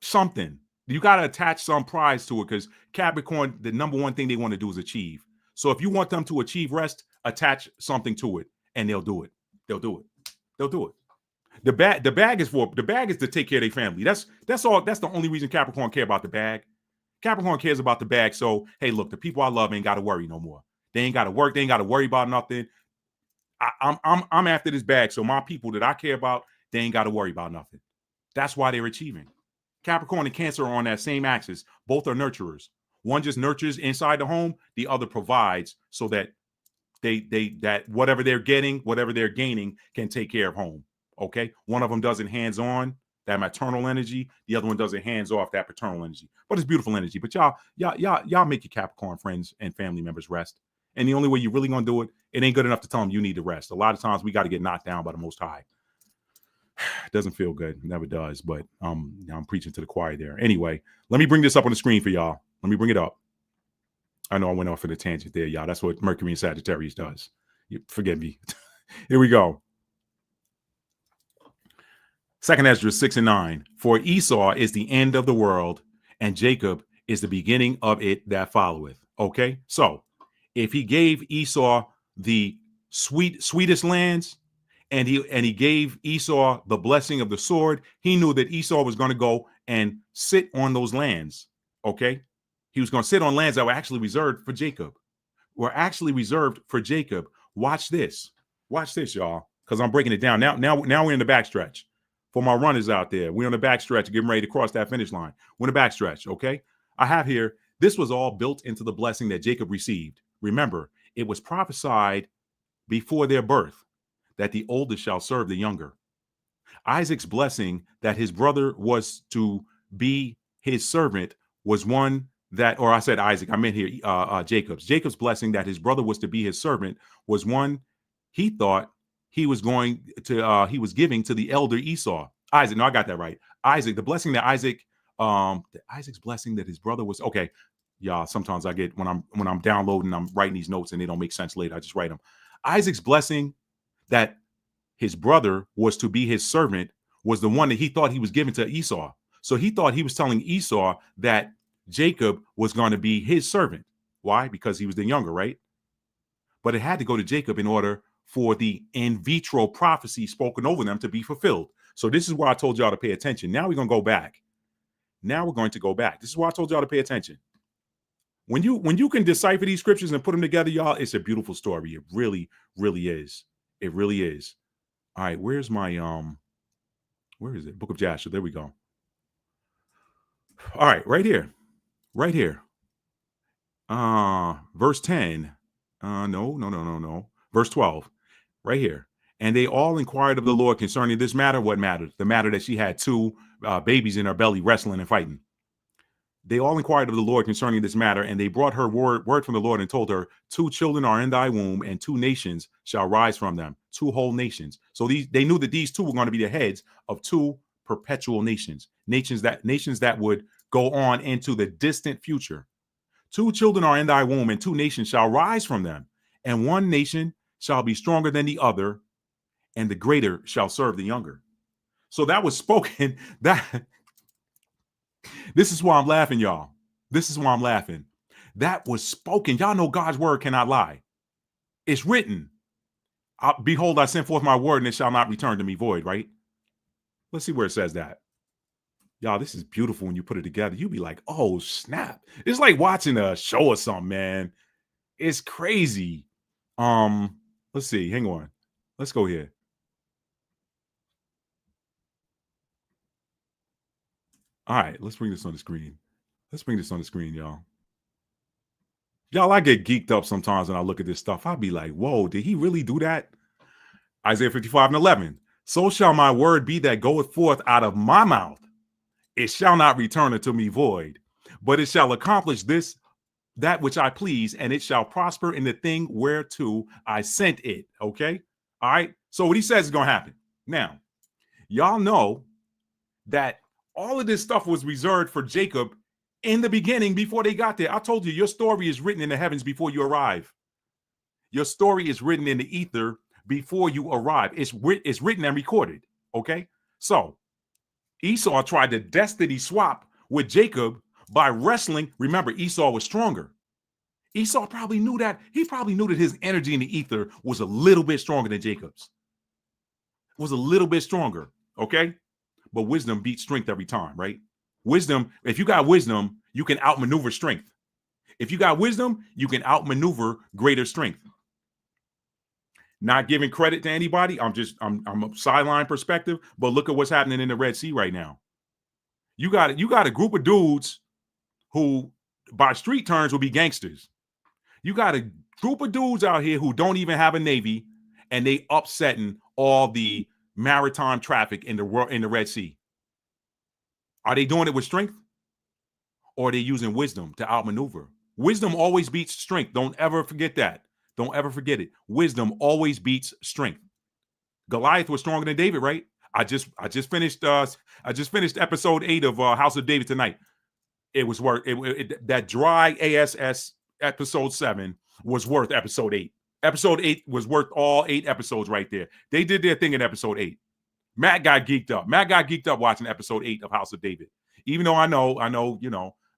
Speaker 1: something. You got to attach some prize to it because Capricorn, the number one thing they want to do is achieve. So if you want them to achieve rest, attach something to it and they'll do it. They'll do it. The bag is to take care of their family. That's all. That's the only reason Capricorn care about the bag. Capricorn cares about the bag. So, hey, look, the people I love ain't got to worry no more. They ain't got to work. They ain't got to worry about nothing. I'm after this bag. So my people that I care about, they ain't got to worry about nothing. That's why they're achieving. Capricorn and Cancer are on that same axis. Both are nurturers. One just nurtures inside the home. The other provides so that that whatever they're getting, whatever they're gaining can take care of home. Okay. One of them does it hands-on, that maternal energy. The other one does it hands-off, that paternal energy. But it's beautiful energy. But y'all make your Capricorn friends and family members rest. And the only way you're really going to do it, it ain't good enough to tell them you need to rest. A lot of times we got to get knocked down by the Most High. It doesn't feel good. It never does. But I'm preaching to the choir there. Anyway, let me bring this up on the screen for y'all. Let me bring it up. I know I went off on a tangent there, y'all. That's what Mercury and Sagittarius does. Forgive me. Here we go. 2nd Ezra 6:9. For Esau is the end of the world, and Jacob is the beginning of it that followeth. Okay, so if he gave Esau the sweetest lands, and he gave Esau the blessing of the sword, he knew that Esau was going to go and sit on those lands. Okay, he was going to sit on lands that were actually reserved for Jacob. Watch this, y'all, because I'm breaking it down now. We're in the backstretch. For my runners out there, we're on the backstretch, getting ready to cross that finish line. We're in the backstretch. Okay, I have here. This was all built into the blessing that Jacob received. Remember, it was prophesied before their birth that the older shall serve the younger. Isaac's blessing that his brother was to be his servant was one that, or I said Isaac, I meant here Jacob's blessing that his brother was to be his servant was one he thought he was going to he was giving to the elder Esau. Isaac, no, I got that right. Isaac, the blessing that Isaac's blessing that his brother was, okay. Y'all, sometimes I get when I'm downloading, I'm writing these notes and they don't make sense later. I just write them. Isaac's blessing that his brother was to be his servant was the one that he thought he was giving to Esau. So he thought he was telling Esau that Jacob was going to be his servant. Why? Because he was the younger, right? But it had to go to Jacob in order for the in vitro prophecy spoken over them to be fulfilled. So this is why I told y'all to pay attention. Now we're going to go back. This is why I told y'all to pay attention. When you can decipher these scriptures and put them together, y'all, it's a beautiful story. It really, really is. It really is. All right, where's my where is it? Book of Jasher. There we go. All right, right here. Verse 10. No. Verse 12. Right here. And they all inquired of the Lord concerning this matter. What mattered? The matter that she had two babies in her belly wrestling and fighting. They all inquired of the Lord concerning this matter, and they brought her word from the Lord and told her, 2 children are in thy womb, and 2 nations shall rise from them, 2 whole nations. So they knew that these 2 were going to be the heads of 2 perpetual nations that would go on into the distant future. 2 children are in thy womb, and 2 nations shall rise from them, and 1 nation shall be stronger than the other, and the greater shall serve the younger. So that was spoken. This is why I'm laughing, y'all. This is why I'm laughing. That was spoken. Y'all know God's word cannot lie. It's written. Behold, I send forth my word, and it shall not return to me void, right? Let's see where it says that. Y'all, this is beautiful when you put it together. You be like, oh, snap. It's like watching a show or something, man. It's crazy. Let's see. Hang on. Let's go here. All right, let's bring this on the screen. Y'all. Y'all, I get geeked up sometimes when I look at this stuff. I'll be like, whoa, did he really do that? Isaiah 55:11. So shall my word be that goeth forth out of my mouth. It shall not return unto me void, but it shall accomplish that which I please, and it shall prosper in the thing whereto I sent it. Okay? All right. So what he says is going to happen. Now, y'all know that all of this stuff was reserved for Jacob in the beginning before they got there. I told you, your story is written in the heavens before you arrive. Your story is written in the ether before you arrive. It's written and recorded. Okay? So Esau tried to destiny swap with Jacob by wrestling. Remember, Esau was stronger. Esau probably knew that. He probably knew that his energy in the ether was a little bit stronger than Jacob's. Was a little bit stronger. Okay? But wisdom beats strength every time, right? Wisdom, if you got wisdom, you can outmaneuver strength. If you got wisdom, you can outmaneuver greater strength. Not giving credit to anybody. I'm a sideline perspective, but look at what's happening in the Red Sea right now. You got a group of dudes who, by street terms, will be gangsters. You got a group of dudes out here who don't even have a navy, and they upsetting all the maritime traffic in the Red Sea. Are they doing it with strength, or are they using wisdom to outmaneuver? Wisdom always beats strength. Don't ever forget that. Don't ever forget it. Wisdom always beats strength. Goliath was stronger than David, right? I just finished episode 8 of House of David tonight. It was worth that dry ASS episode 7 was worth episode 8. Episode 8 was worth all 8 episodes right there. They did their thing in episode 8. Matt got geeked up. Matt got geeked up watching episode 8 of House of David. Even though I know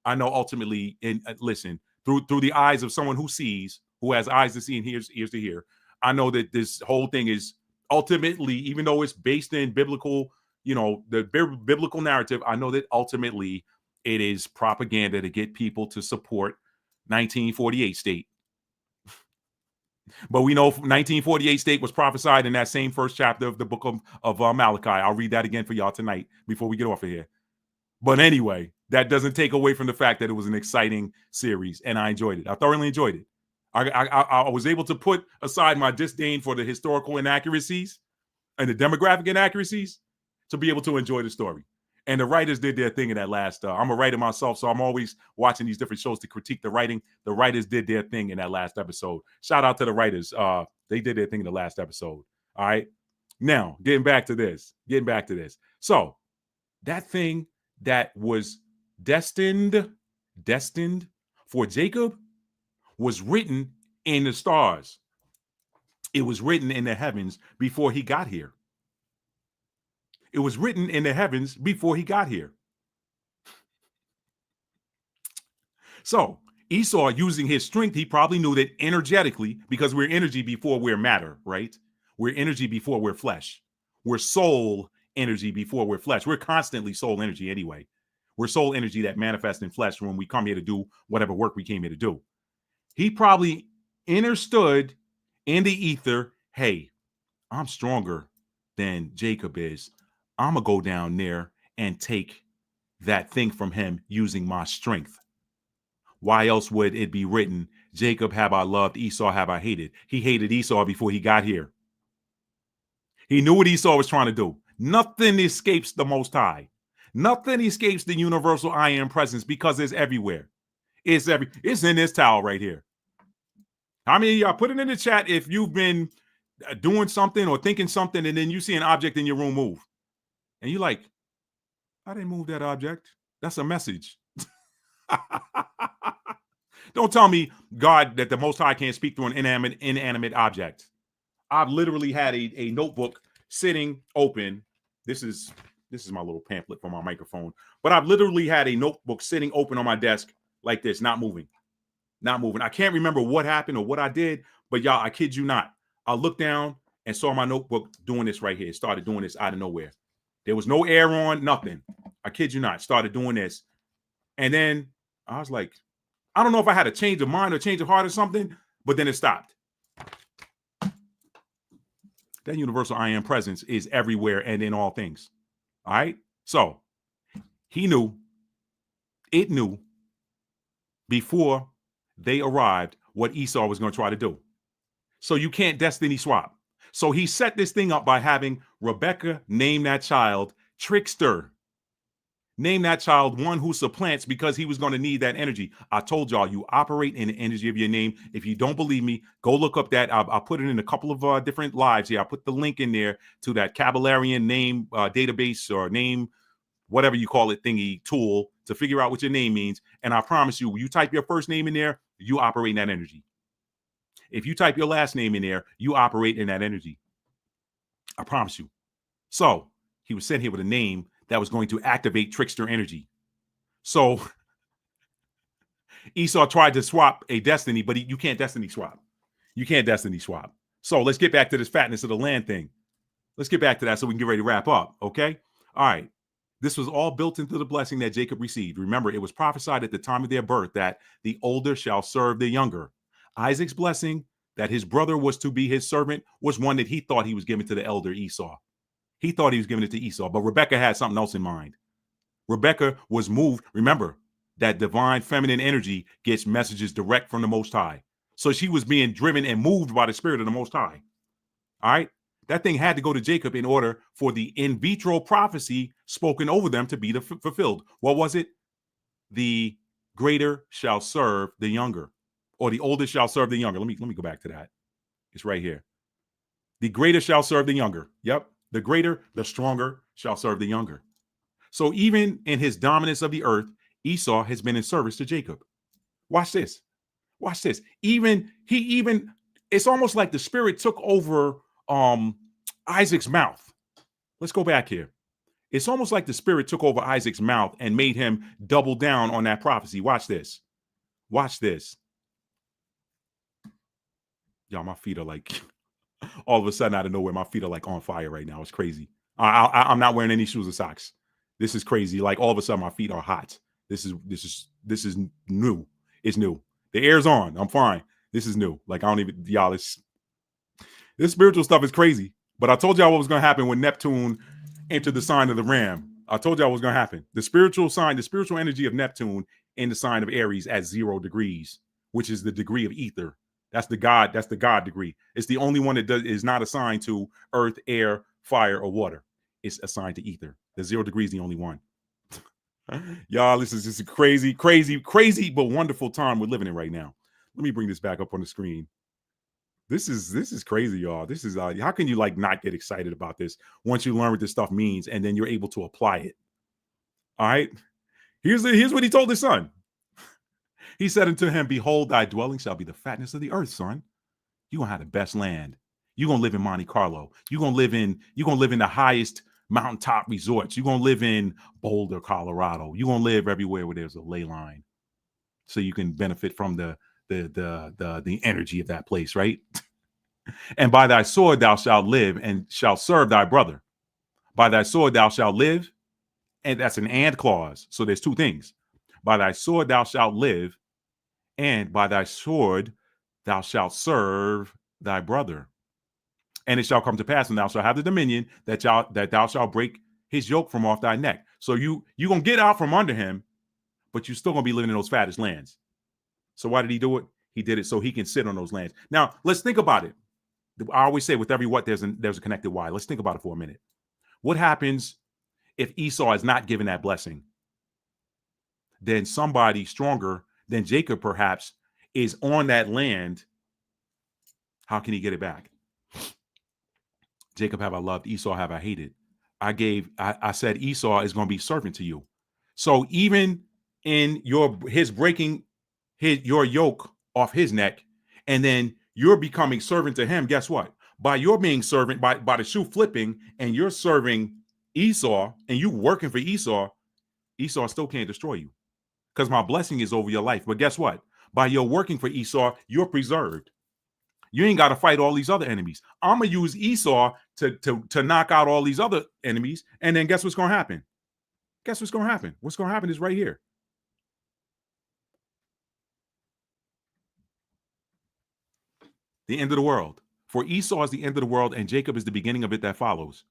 Speaker 1: ultimately, and listen, through the eyes of someone who sees, who has eyes to see and ears to hear, I know that this whole thing is ultimately, even though it's based in biblical, the biblical narrative, I know that ultimately it is propaganda to get people to support 1948 state. But we know 1948 state was prophesied in that same first chapter of the book of Malachi. I'll read that again for y'all tonight before we get off of here. But anyway, that doesn't take away from the fact that it was an exciting series, and I enjoyed it. I thoroughly enjoyed it. I was able to put aside my disdain for the historical inaccuracies and the demographic inaccuracies to be able to enjoy the story. And the writers did their thing in that last. I'm a writer myself, so I'm always watching these different shows to critique the writing. The writers did their thing in that last episode. Shout out to the writers. They did their thing in the last episode. All right. Now, getting back to this. So that thing that was destined for Jacob was written in the stars. It was written in the heavens before he got here. It was written in the heavens before he got here. So Esau, using his strength, he probably knew that energetically, because we're energy before we're matter, right? We're energy before we're flesh. We're soul energy before we're flesh. We're constantly soul energy anyway. We're soul energy that manifests in flesh when we come here to do whatever work we came here to do. He probably understood in the ether, hey, I'm stronger than Jacob is. I'm going to go down there and take that thing from him using my strength. Why else would it be written, Jacob have I loved, Esau have I hated? He hated Esau before he got here. He knew what Esau was trying to do. Nothing escapes the Most High. Nothing escapes the universal I am presence because it's everywhere. It's in this towel right here. I mean, y'all put it in the chat if you've been doing something or thinking something and then you see an object in your room move. And you're like, I didn't move that object. That's a message. Don't tell me, God, that the Most High can't speak through an inanimate object. I've literally had a notebook sitting open. This is my little pamphlet for my microphone. But I've literally had a notebook sitting open on my desk like this, not moving. I can't remember what happened or what I did, but y'all, I kid you not. I looked down and saw my notebook doing this right here. It started doing this out of nowhere. There was no air on, nothing. I kid you not. Started doing this. And then I was like, I don't know if I had a change of mind or change of heart or something, but then it stopped. That universal I am presence is everywhere and in all things. All right. So it knew before they arrived what Esau was going to try to do. So you can't destiny swap. So he set this thing up by having Rebecca name that child Trickster. Name that child one who supplants because he was going to need that energy. I told y'all, you operate in the energy of your name. If you don't believe me, go look up that. I'll put it in a couple of different lives here. I'll put the link in there to that Caballerian name database or name, whatever you call it, thingy tool to figure out what your name means. And I promise you, when you type your first name in there, you operate in that energy. If you type your last name in there, you operate in that energy. I promise you. So he was sent here with a name that was going to activate trickster energy. So Esau tried to swap a destiny, but you can't destiny swap. So let's get back to this fatness of the land thing. Let's get back to that so we can get ready to wrap up. Okay. All right. This was all built into the blessing that Jacob received. Remember, it was prophesied at the time of their birth that the older shall serve the younger. Isaac's blessing that his brother was to be his servant was one that he thought he was giving to the elder Esau. He thought he was giving it to Esau, but Rebecca had something else in mind. Rebecca was moved. Remember, that divine feminine energy gets messages direct from the Most High. So she was being driven and moved by the Spirit of the Most High. All right. That thing had to go to Jacob in order for the in vitro prophecy spoken over them to be fulfilled. What was it? The greater shall serve the younger, or the older shall serve the younger. Let me go back to that. It's right here. The greater shall serve the younger. Yep. The greater, the stronger shall serve the younger. So even in his dominance of the earth, Esau has been in service to Jacob. Watch this. Watch this. It's almost like the spirit took over Isaac's mouth. Let's go back here. It's almost like the spirit took over Isaac's mouth and made him double down on that prophecy. Watch this. Watch this. Y'all, my feet are like, all of a sudden out of nowhere, my feet are like on fire right now. It's crazy. I'm not wearing any shoes or socks. This is crazy. Like all of a sudden my feet are hot. This is new. It's new. The air's on. I'm fine. This is new. Like I don't even, y'all, this spiritual stuff is crazy. But I told y'all what was going to happen when Neptune entered the sign of the Ram. I told y'all what was going to happen. The spiritual sign, the spiritual energy of Neptune in the sign of Aries at 0 degrees, which is the degree of ether. That's the God degree. It's the only one that is not assigned to earth, air, fire, or water. It's assigned to ether. The 0 degree is the only one. Y'all, this is just a crazy, but wonderful time we're living in right now. Let me bring this back up on the screen. This is crazy, y'all. This is how can you like not get excited about this once you learn what this stuff means and then you're able to apply it. All right. Here's what he told his son. He said unto him, behold, thy dwelling shall be the fatness of the earth, son. You're gonna have the best land. You're gonna live in Monte Carlo. You're gonna live in the highest mountaintop resorts. You're gonna live in Boulder, Colorado. You're gonna live everywhere where there's a ley line. So you can benefit from the energy of that place, right? And by thy sword thou shalt live and shalt serve thy brother. By thy sword thou shalt live, and that's an and clause. So there's two things. By thy sword thou shalt live, and by thy sword thou shalt serve thy brother. And it shall come to pass, and thou shalt have the dominion that thou shalt break his yoke from off thy neck. So you gonna get out from under him, but you're still gonna be living in those fattest lands. So why did he do it? He did it so he can sit on those lands. Now let's think about it. I always say with every what there's a connected why. Let's think about it for a minute. What happens if Esau is not given that blessing? Then somebody stronger than Jacob perhaps is on that land. How can he get it back? Jacob have I loved, Esau have I hated. I said Esau is going to be servant to you. So even in his breaking your yoke off his neck, and then you're becoming servant to him, guess what? By your being servant, by the shoe flipping, and you're serving Esau, and you working for Esau still can't destroy you. Because my blessing is over your life. But guess what? By your working for Esau, you're preserved. You ain't got to fight all these other enemies. I'm going to use Esau to knock out all these other enemies. And then guess what's going to happen? Guess what's going to happen? What's going to happen is right here. The end of the world. For Esau is the end of the world, and Jacob is the beginning of it that follows.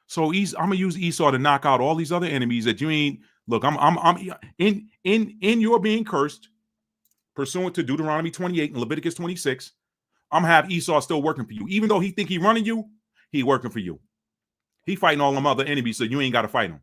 Speaker 1: So I'm going to use Esau to knock out all these other enemies that you ain't. Look, I'm in your being cursed, pursuant to Deuteronomy 28 and Leviticus 26. I'm gonna have Esau still working for you, even though he think he running you. He working for you. He fighting all them other enemies, so you ain't got to fight him.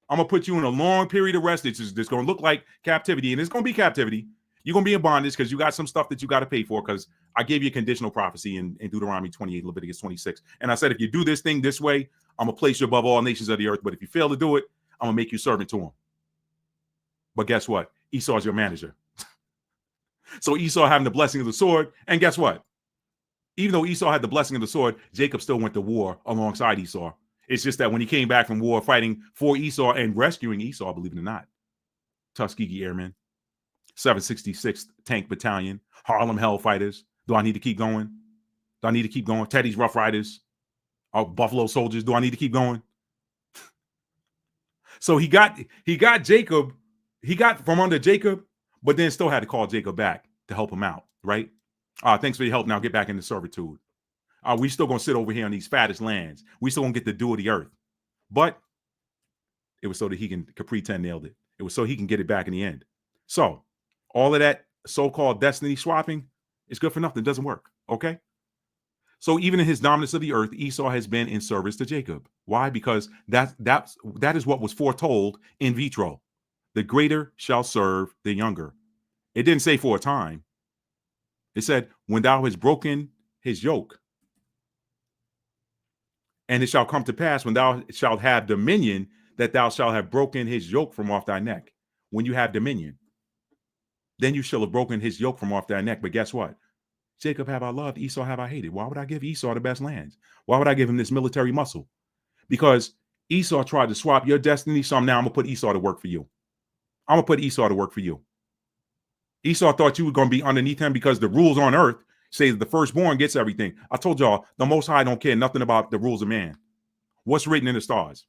Speaker 1: I'm gonna put you in a long period of rest. It's gonna look like captivity, and it's gonna be captivity. You're gonna be in bondage because you got some stuff that you got to pay for. Because I gave you a conditional prophecy in Deuteronomy 28, Leviticus 26, and I said if you do this thing this way, I'm gonna place you above all nations of the earth. But if you fail to do it, I'm gonna make you servant to him. But guess what? Esau's your manager. So Esau having the blessing of the sword, and guess what? Even though Esau had the blessing of the sword, Jacob still went to war alongside Esau. It's just that when he came back from war, fighting for Esau and rescuing Esau, believe it or not, Tuskegee Airmen, 766th Tank Battalion, Harlem Hellfighters. Do I need to keep going? Do I need to keep going? Teddy's Rough Riders, Buffalo Soldiers. Do I need to keep going? So he got Jacob. He got from under Jacob, but then still had to call Jacob back to help him out, right? Thanks for your help. Now get back into servitude. We still gonna sit over here on these fattest lands. We still gonna get the dew of the earth. But it was so that he can Capri 10 nailed it. It was so he can get it back in the end. So all of that so-called destiny swapping is good for nothing. It doesn't work. Okay. So even in his dominance of the earth, Esau has been in service to Jacob. Why? Because that is what was foretold in vitro. the greater shall serve the younger. It didn't say for a time. It said, when thou hast broken his yoke. And it shall come to pass when thou shalt have dominion, that thou shalt have broken his yoke from off thy neck. When you have dominion, then you shall have broken his yoke from off thy neck. But guess what? Jacob have I loved, Esau have I hated. Why would I give Esau the best lands? Why would I give him this military muscle? Because Esau tried to swap your destiny. So now I'm going to put Esau to work for you. I'm going to put Esau to work for you. Esau thought you were going to be underneath him because the rules on earth say that the firstborn gets everything. I told y'all, the Most High don't care nothing about the rules of man. What's written in the stars?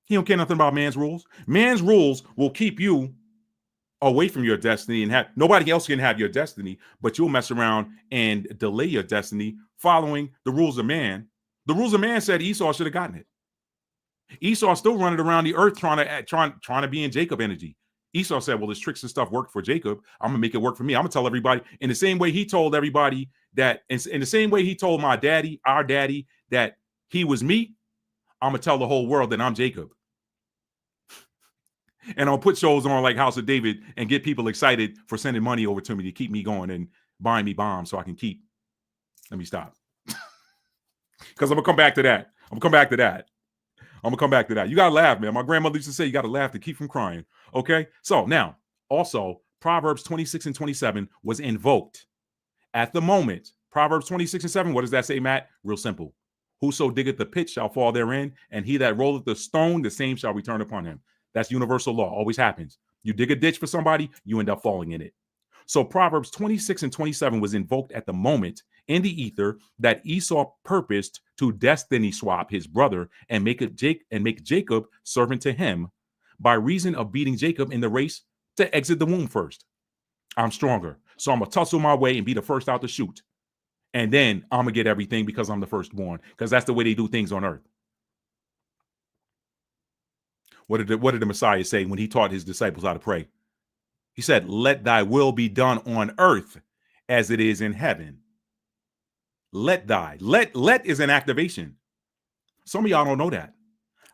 Speaker 1: He don't care nothing about man's rules. Man's rules will keep you away from your destiny, and nobody else can have your destiny, but you'll mess around and delay your destiny following the rules of man. The rules of man said Esau should have gotten it. Esau still running around the earth trying to be in Jacob energy. Esau said, well, this tricks and stuff worked for Jacob. I'm going to make it work for me. I'm going to tell everybody in the same way he told everybody that, in the same way he told my daddy, our daddy, that he was me. I'm going to tell the whole world that I'm Jacob. And I'll put shows on like House of David and get people excited for sending money over to me to keep me going and buying me bombs so I can keep. Let me stop. Because I'm going to come back to that. I'm going to come back to that. You got to laugh, man. My grandmother used to say you got to laugh to keep from crying. Okay. So now also Proverbs 26 and 27 was invoked at the moment. Proverbs 26 and 7. What does that say, Matt? Real simple. Whoso diggeth the pit shall fall therein, and he that rolleth the stone, the same shall return upon him. That's universal law. Always happens. You dig a ditch for somebody, you end up falling in it. So Proverbs 26 and 27 was invoked at the moment in the ether that Esau purposed to destiny swap his brother and make Jacob servant to him by reason of beating Jacob in the race to exit the womb first. I'm stronger, so I'm going to tussle my way and be the first out to shoot. And then I'm going to get everything because I'm the firstborn, because that's the way they do things on earth. What did the Messiah say when he taught his disciples how to pray? He said, let thy will be done on earth as it is in heaven. Let is an activation. Some of y'all don't know that.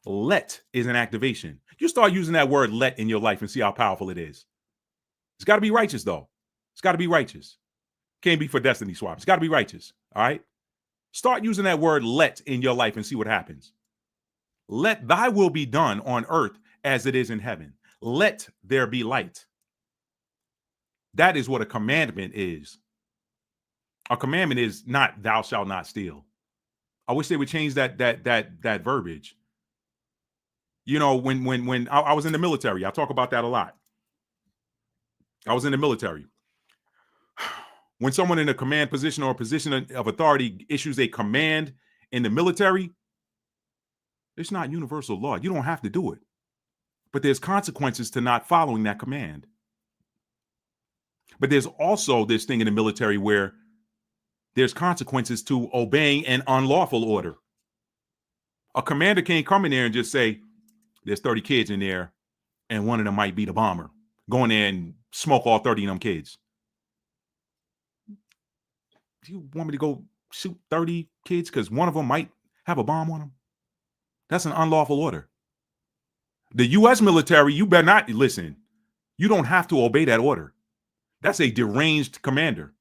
Speaker 1: Let is an activation. You start using that word let in your life and see how powerful it is. It's got to be righteous, though. It's got to be righteous. Can't be for destiny swap. It's got to be righteous. All right. Start using that word let in your life and see what happens. Let thy will be done on earth as it is in heaven. Let there be light. That is what a commandment is. A commandment is not thou shalt not steal. I wish they would change that verbiage. You know, when I was in the military, I talk about that a lot. I was in the military. When someone in a command position or a position of authority issues a command in the military, it's not universal law. You don't have to do it. But there's consequences to not following that command. But there's also this thing in the military where there's consequences to obeying an unlawful order. A commander can't come in there and just say, there's 30 kids in there, and one of them might be the bomber. Go in there and smoke all 30 of them kids. Do you want me to go shoot 30 kids because one of them might have a bomb on them? That's an unlawful order. The U.S. military, you better not listen. You don't have to obey that order. That's a deranged commander.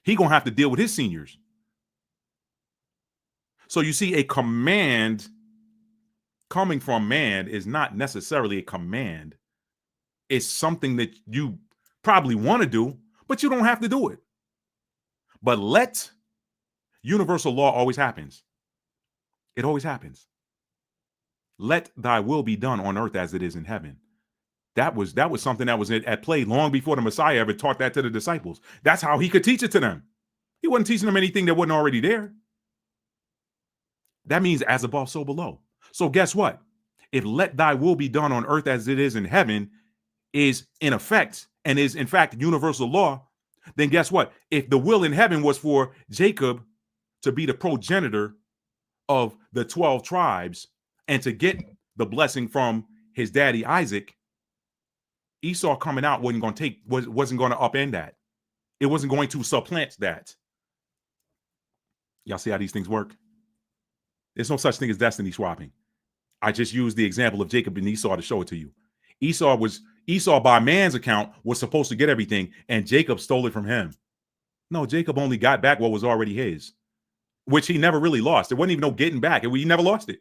Speaker 1: He gonna have to deal with his seniors. So you see, a command coming from man is not necessarily a command. It's something that you probably want to do, but you don't have to do it. But universal law always happens. It always happens. Let thy will be done on earth as it is in heaven. That was something that was at play long before the Messiah ever taught that to the disciples. That's how he could teach it to them. He wasn't teaching them anything that wasn't already there. That means as above, so below. So guess what? If let thy will be done on earth as it is in heaven is in effect and is in fact universal law, then guess what? If the will in heaven was for Jacob to be the progenitor of the 12 tribes and to get the blessing from his daddy Isaac, Esau coming out wasn't going to upend that. It wasn't going to supplant that. Y'all see how these things work? There's no such thing as destiny swapping. I just used the example of Jacob and Esau to show it to you. Esau by man's account was supposed to get everything, and Jacob stole it from him. No, Jacob only got back what was already his, which he never really lost. There wasn't even no getting back. He never lost it.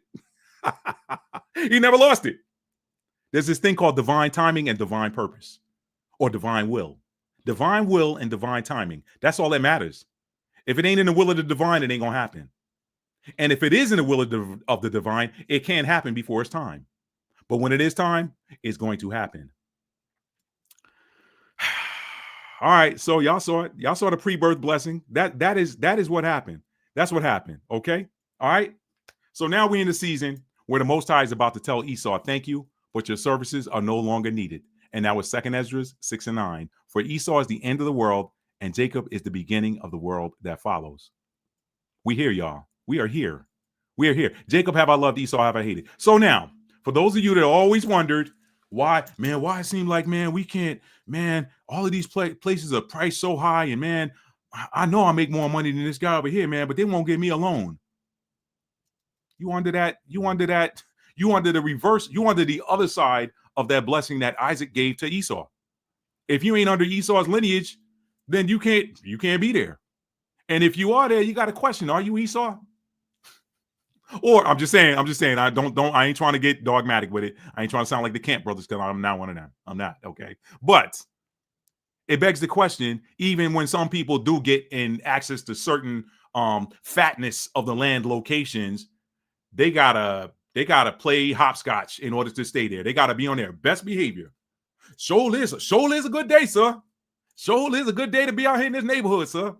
Speaker 1: He never lost it. There's this thing called divine timing and divine purpose, or divine will. Divine will and divine timing. That's all that matters. If it ain't in the will of the divine, it ain't gonna happen. And if it is in the will of the divine, it can't happen before it's time. But when it is time, it's going to happen. All right, so y'all saw it. Y'all saw the pre-birth blessing. That is what happened. That's what happened. Okay. All right. So now we're in the season where the Most High is about to tell Esau, "Thank you, but your services are no longer needed." And that was 2 Ezra 6:9. For Esau is the end of the world, and Jacob is the beginning of the world that follows. We here, y'all. We are here. We are here. Jacob have I loved, Esau have I hated. So now, for those of you that always wondered why it seemed like, we can't, all of these places are priced so high, and I know I make more money than this guy over here, but they won't give me a loan. You under that, you under the reverse, you under the other side of that blessing that Isaac gave to Esau. If you ain't under Esau's lineage, then you can't be there. And if you are there, you got to question, are you Esau? Or I'm just saying, I ain't trying to get dogmatic with it. I ain't trying to sound like the Camp brothers, because I'm not one of them. I'm not, okay? But it begs the question, even when some people do get in access to certain fatness of the land locations, they gotta play hopscotch in order to stay there. They gotta be on their best behavior. Shoal is a good day, sir. Shoal is a good day to be out here in this neighborhood, sir.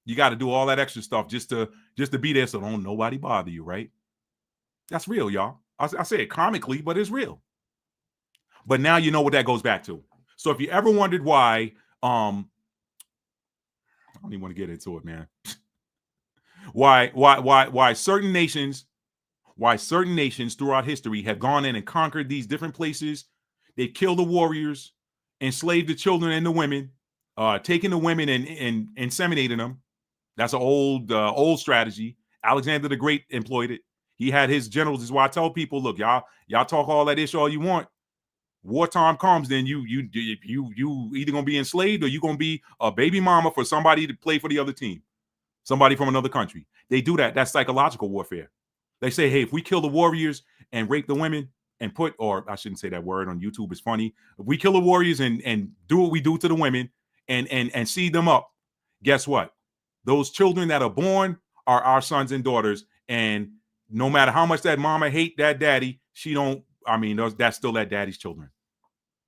Speaker 1: You got to do all that extra stuff just to be there, so don't nobody bother you, right? That's real, y'all. I say it comically, but it's real. But now you know what that goes back to. So if you ever wondered why, I don't even want to get into it, man. why certain nations throughout history have gone in and conquered these different places. They killed the warriors, enslaved the children and the women, taking the women and inseminating them. That's an old strategy. Alexander the Great employed it. He had his generals. This is why I tell people, look, y'all talk all that ish all you want. Wartime comes, then you either gonna be enslaved, or you gonna be a baby mama for somebody to play for the other team, somebody from another country. They do that. That's psychological warfare. They say, hey, if we kill the warriors and rape the women and or I shouldn't say that word on YouTube, it's funny. If we kill the warriors and do what we do to the women and seed them up, guess what? Those children that are born are our sons and daughters. And no matter how much that mama hate that daddy, that's still that daddy's children.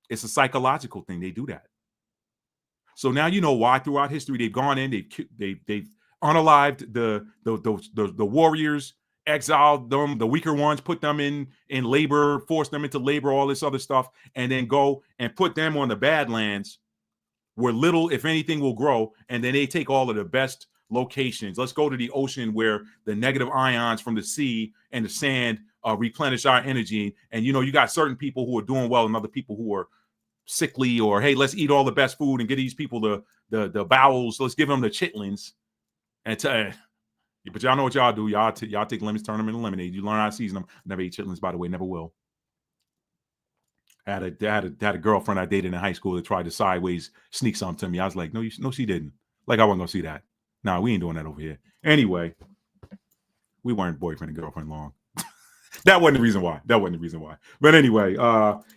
Speaker 1: It's a psychological thing. They do that. So now you know why throughout history they've gone in, they've unalived the warriors, exiled them, the weaker ones, put them in labor, forced them into labor, all this other stuff, and then go and put them on the badlands where little, if anything, will grow. And then they take all of the best locations. Let's go to the ocean where the negative ions from the sea and the sand replenish our energy. And, you got certain people who are doing well and other people who are sickly, or, hey, let's eat all the best food and get these people the bowels. Let's give them the chitlins. But y'all know what y'all do. Y'all take lemons, turn them into lemonade. You learn how to season them. Never ate chitlins, by the way. Never will. Had a girlfriend I dated in high school that tried to sideways sneak something to me. I was like, no, she didn't. Like, I wasn't gonna see that. Nah, we ain't doing that over here. Anyway, we weren't boyfriend and girlfriend long. That wasn't the reason why. But anyway,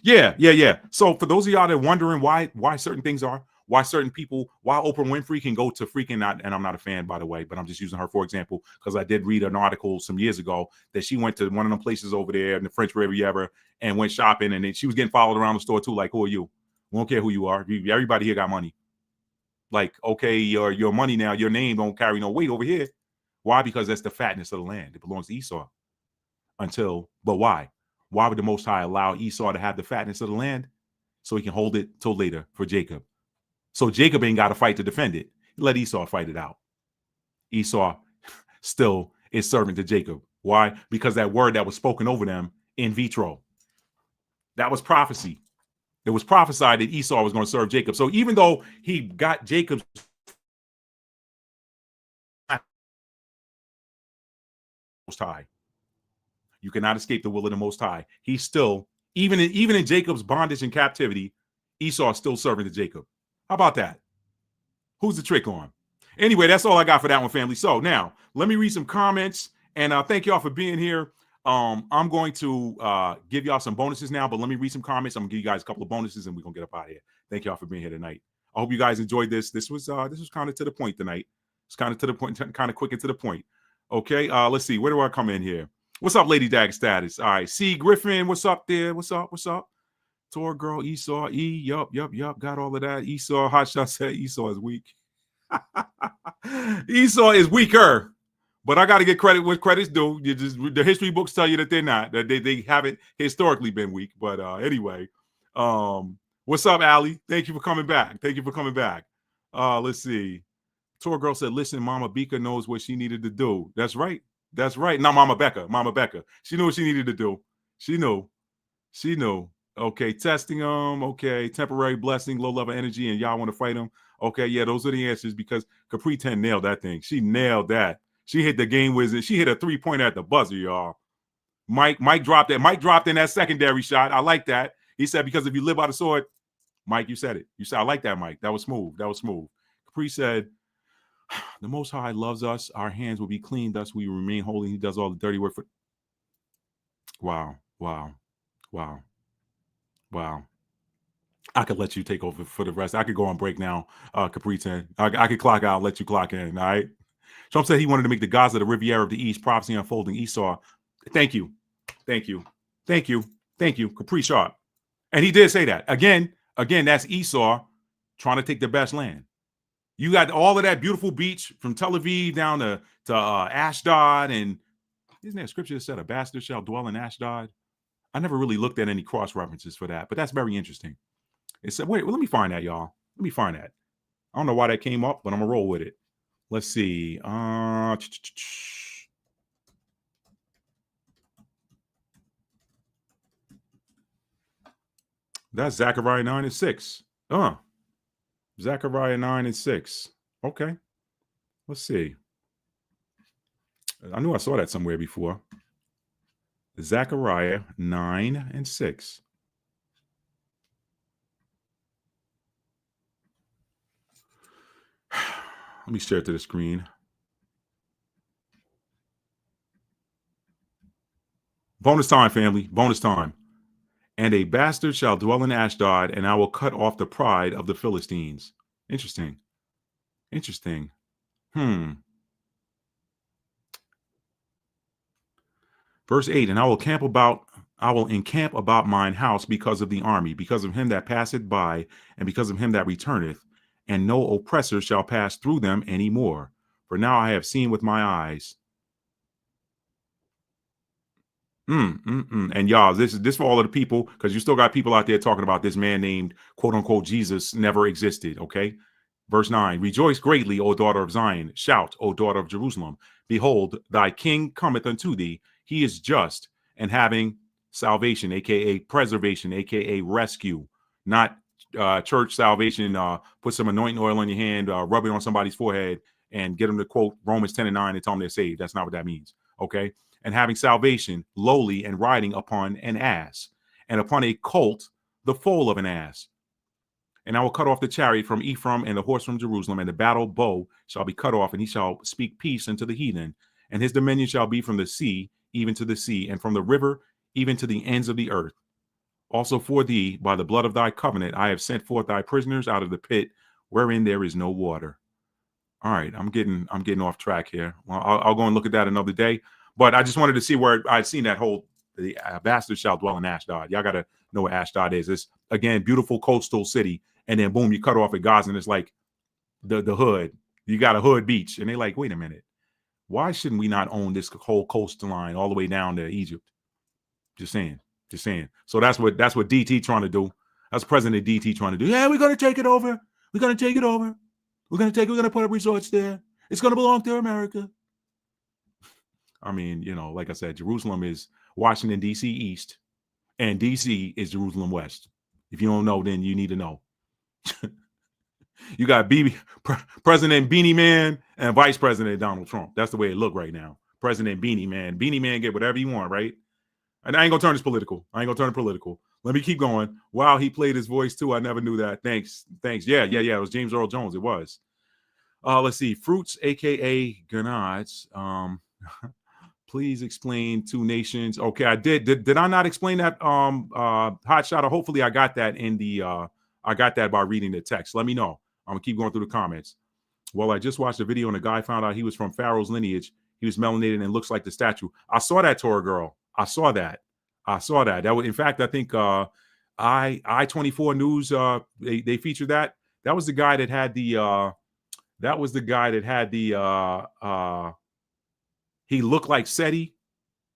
Speaker 1: yeah. So for those of y'all that are wondering why certain things are, why certain people, why Oprah Winfrey can go to freaking out, and I'm not a fan, by the way, but I'm just using her for example, because I did read an article some years ago that she went to one of them places over there in the French Riviera and went shopping, and then she was getting followed around the store too. Like, who are you? We don't care who you are. Everybody here got money. Like, okay, your money now, your name don't carry no weight over here. Why? Because that's the fatness of the land. It belongs to Esau. But why? Why would the Most High allow Esau to have the fatness of the land? So he can hold it till later for Jacob. So Jacob ain't got to fight to defend it. Let Esau fight it out. Esau still is servant to Jacob. Why? Because that word that was spoken over them in vitro. That was prophecy. It was prophesied that Esau was going to serve Jacob. So even though he got Jacob's Most High, you cannot escape the will of the Most High. He's still Even in Jacob's bondage and captivity, Esau is still serving to Jacob. How about that? Who's the trick on? Anyway, that's all I got for that one, family. So now let me read some comments, and thank y'all for being here. I'm going to give y'all some bonuses now, but let me read some comments. I'm gonna give you guys a couple of bonuses, and we're gonna get up out of here. Thank y'all for being here tonight. I hope you guys enjoyed this. This was kind of to the point tonight. It's kind of to the point, kind of quick and to the point. Okay, let's see. Where do I come in here? What's up, Lady Dag Status? All right, C Griffin, what's up there? What's up? What's up? Tor Girl, Esau, E, yup. Got all of that. Esau, Hot Shot said Esau is weak. Esau is weaker, but I got to get credit where credit's due. The history books tell you that they're not. That they haven't historically been weak. But anyway, what's up, Allie? Thank you for coming back. Let's see. Tor Girl said, "Listen, Mama Bika knows what she needed to do." That's right. Not Mama Becca. She knew what she needed to do. She knew. Okay, testing them. Okay, temporary blessing, low level energy, and y'all want to fight them. Okay, yeah, those are the answers because Capri 10 nailed that thing. She nailed that. She hit the game wizard. She hit a 3-pointer at the buzzer, y'all. Mike dropped that. Mike dropped in that secondary shot. I like that. He said, because if you live by the sword, Mike, you said it. You said, I like that, Mike. That was smooth. Capri said, the Most High loves us. Our hands will be clean. Thus we remain holy. He does all the dirty work for. Wow. I could let you take over for the rest. I could go on break now, Capri 10. I could clock out, let you clock in, all right? Trump said he wanted to make the Gaza the Riviera of the East, prophecy unfolding Esau. Thank you, Capri Sharp. And he did say that. Again, that's Esau trying to take the best land. You got all of that beautiful beach from Tel Aviv down to Ashdod, and isn't there a scripture that said a bastard shall dwell in Ashdod? I never really looked at any cross references for that, but that's very interesting. It said, wait, well, let me find that, y'all. Let me find that. I don't know why that came up, but I'm going to roll with it. Let's see. That's Zechariah 9:6. Zechariah 9:6. Okay. Let's see. I knew I saw that somewhere before. Zechariah 9:6. Let me share it to the screen. Bonus time, family. Bonus time. And a bastard shall dwell in Ashdod, and I will cut off the pride of the Philistines. Interesting. Verse 8, and I will encamp about mine house because of the army, because of him that passeth by, and because of him that returneth, and no oppressor shall pass through them any more. For now I have seen with my eyes. And y'all, this is for all of the people, because you still got people out there talking about this man named quote unquote Jesus never existed. Okay. Verse 9, rejoice greatly, O daughter of Zion. Shout, O daughter of Jerusalem. Behold, thy king cometh unto thee. He is just and having salvation, aka preservation, aka rescue, not church salvation. Put some anointing oil on your hand, rub it on somebody's forehead, and get them to quote Romans 10:9 and tell them they're saved. That's not what that means. Okay. And having salvation, lowly, and riding upon an ass, and upon a colt, the foal of an ass. And I will cut off the chariot from Ephraim and the horse from Jerusalem, and the battle bow shall be cut off, and he shall speak peace unto the heathen. And his dominion shall be from the sea even to the sea, and from the river even to the ends of the earth. Also for thee, by the blood of thy covenant, I have sent forth thy prisoners out of the pit wherein there is no water. All right, I'm getting off track here. Well, I'll go and look at that another day. But I just wanted to see where I'd seen that whole the bastard shall dwell in Ashdod. Y'all got to know what Ashdod is. It's, again, beautiful coastal city. And then, boom, you cut off at Gaza, and it's like the hood. You got a hood beach. And they're like, wait a minute. Why shouldn't we not own this whole coastline all the way down to Egypt? Just saying. So that's what DT trying to do. That's President DT trying to do. Yeah, we're going to take it over. We're going to put up resorts there. It's going to belong to America. I mean, like I said, Jerusalem is Washington, D.C. East, and D.C. is Jerusalem West. If you don't know, then you need to know. You got President Beanie Man and Vice President Donald Trump. That's the way it look right now. President Beanie Man. Beanie Man get whatever you want, right? And I ain't gonna turn this political. I ain't gonna turn it political. Let me keep going. Wow, he played his voice too. I never knew that. Thanks. Yeah. It was James Earl Jones. It was. Let's see. Fruits, aka Ganads. Please explain two nations. Okay, I did. Did I not explain that? Hot shot. Or hopefully, I got that in the. I got that by reading the text. Let me know. I'm gonna keep going through the comments. Well, I just watched a video and a guy found out he was from Pharaoh's lineage. He was melanated and looks like the statue. I saw that, Torah girl. I saw that. That was, in fact, I think I-24 News. They featured that. That was the guy that had the. He looked like Seti,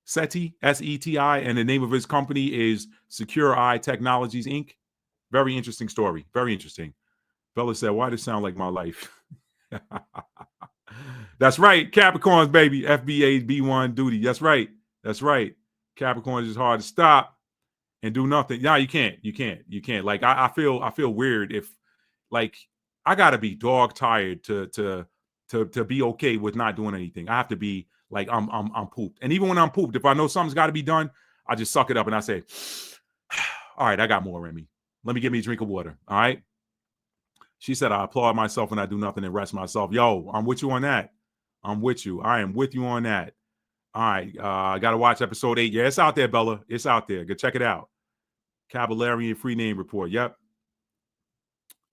Speaker 1: S-E-T-I, and the name of his company is Secure Eye Technologies Inc. Very interesting story. Very interesting. Bella said, "Why does it sound like my life?" That's right, Capricorns, baby. FBA B1 duty. That's right. Capricorns is hard to stop and do nothing. No, you can't. Like I feel weird if, like, I gotta be dog tired to be okay with not doing anything. I have to be like I'm pooped. And even when I'm pooped, if I know something's got to be done, I just suck it up and I say, "All right, I got more in me. Let me get me a drink of water." All right. She said, "I applaud myself and I do nothing and rest myself." Yo, I'm with you on that. I'm with you. I am with you on that. All right. I got to watch episode 8. Yeah, it's out there, Bella. It's out there. Go check it out. Caballerian Free Name Report. Yep.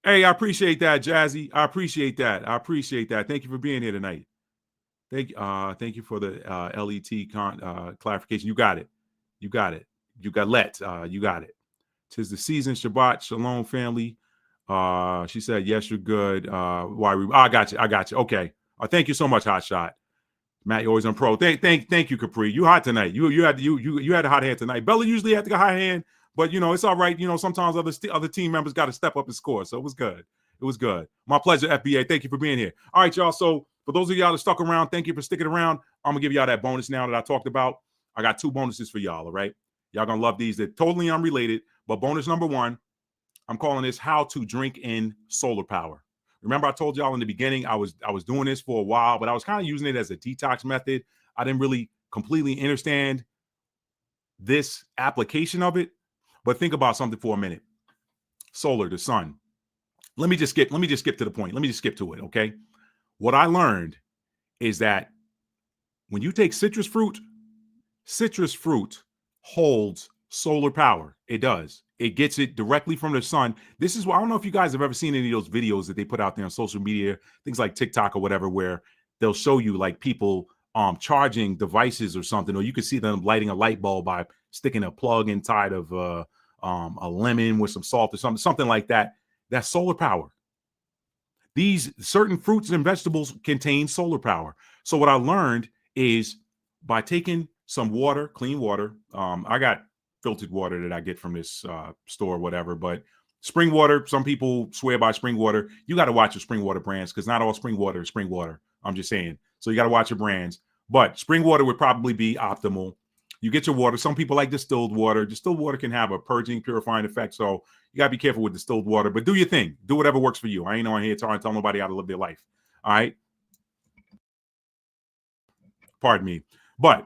Speaker 1: Hey, I appreciate that, Jazzy. I appreciate that. Thank you for being here tonight. Thank you for the LET clarification. You got it. You got it. You got it. 'Tis the season. Shabbat Shalom, family. She said, "Yes, you're good." I got you. Okay. Thank you so much, Hot Shot. Matt, you're always on pro. Thank you, Capri. You hot tonight. You had a hot hand tonight. Bella usually had to go high hand, but it's all right. Sometimes other team members got to step up and score. So it was good. My pleasure, FBA. Thank you for being here. All right, y'all. So for those of y'all that stuck around, thank you for sticking around. I'm gonna give y'all that bonus now that I talked about. I got 2 bonuses for y'all. All right, y'all gonna love these. They're totally unrelated, but bonus number 1, I'm calling this "How to Drink in Solar Power." Remember, I told y'all in the beginning, I was doing this for a while, but I was kind of using it as a detox method. I didn't really completely understand this application of it. But think about something for a minute. Solar, the sun. Let me just skip to the point. Let me just skip to it, okay? What I learned is that when you take citrus fruit holds solar power. It does. It gets it directly from the sun. This is why I don't know if you guys have ever seen any of those videos that they put out there on social media, things like TikTok or whatever, where they'll show you like people charging devices or something, or you can see them lighting a light bulb by sticking a plug inside of a lemon with some salt or something like that. That's solar power. These certain fruits and vegetables contain solar power. So what I learned is by taking some water, clean water. I got filtered water that I get from this store or whatever, but spring water, some people swear by spring water. You got to watch your spring water brands because not all spring water is spring water. I'm just saying. So you got to watch your brands, but spring water would probably be optimal. You get your water. Some people like distilled water. Distilled water can have a purging, purifying effect. So you got to be careful with distilled water, but do your thing. Do whatever works for you. I ain't on here trying to tell nobody how to live their life. All right. Pardon me. But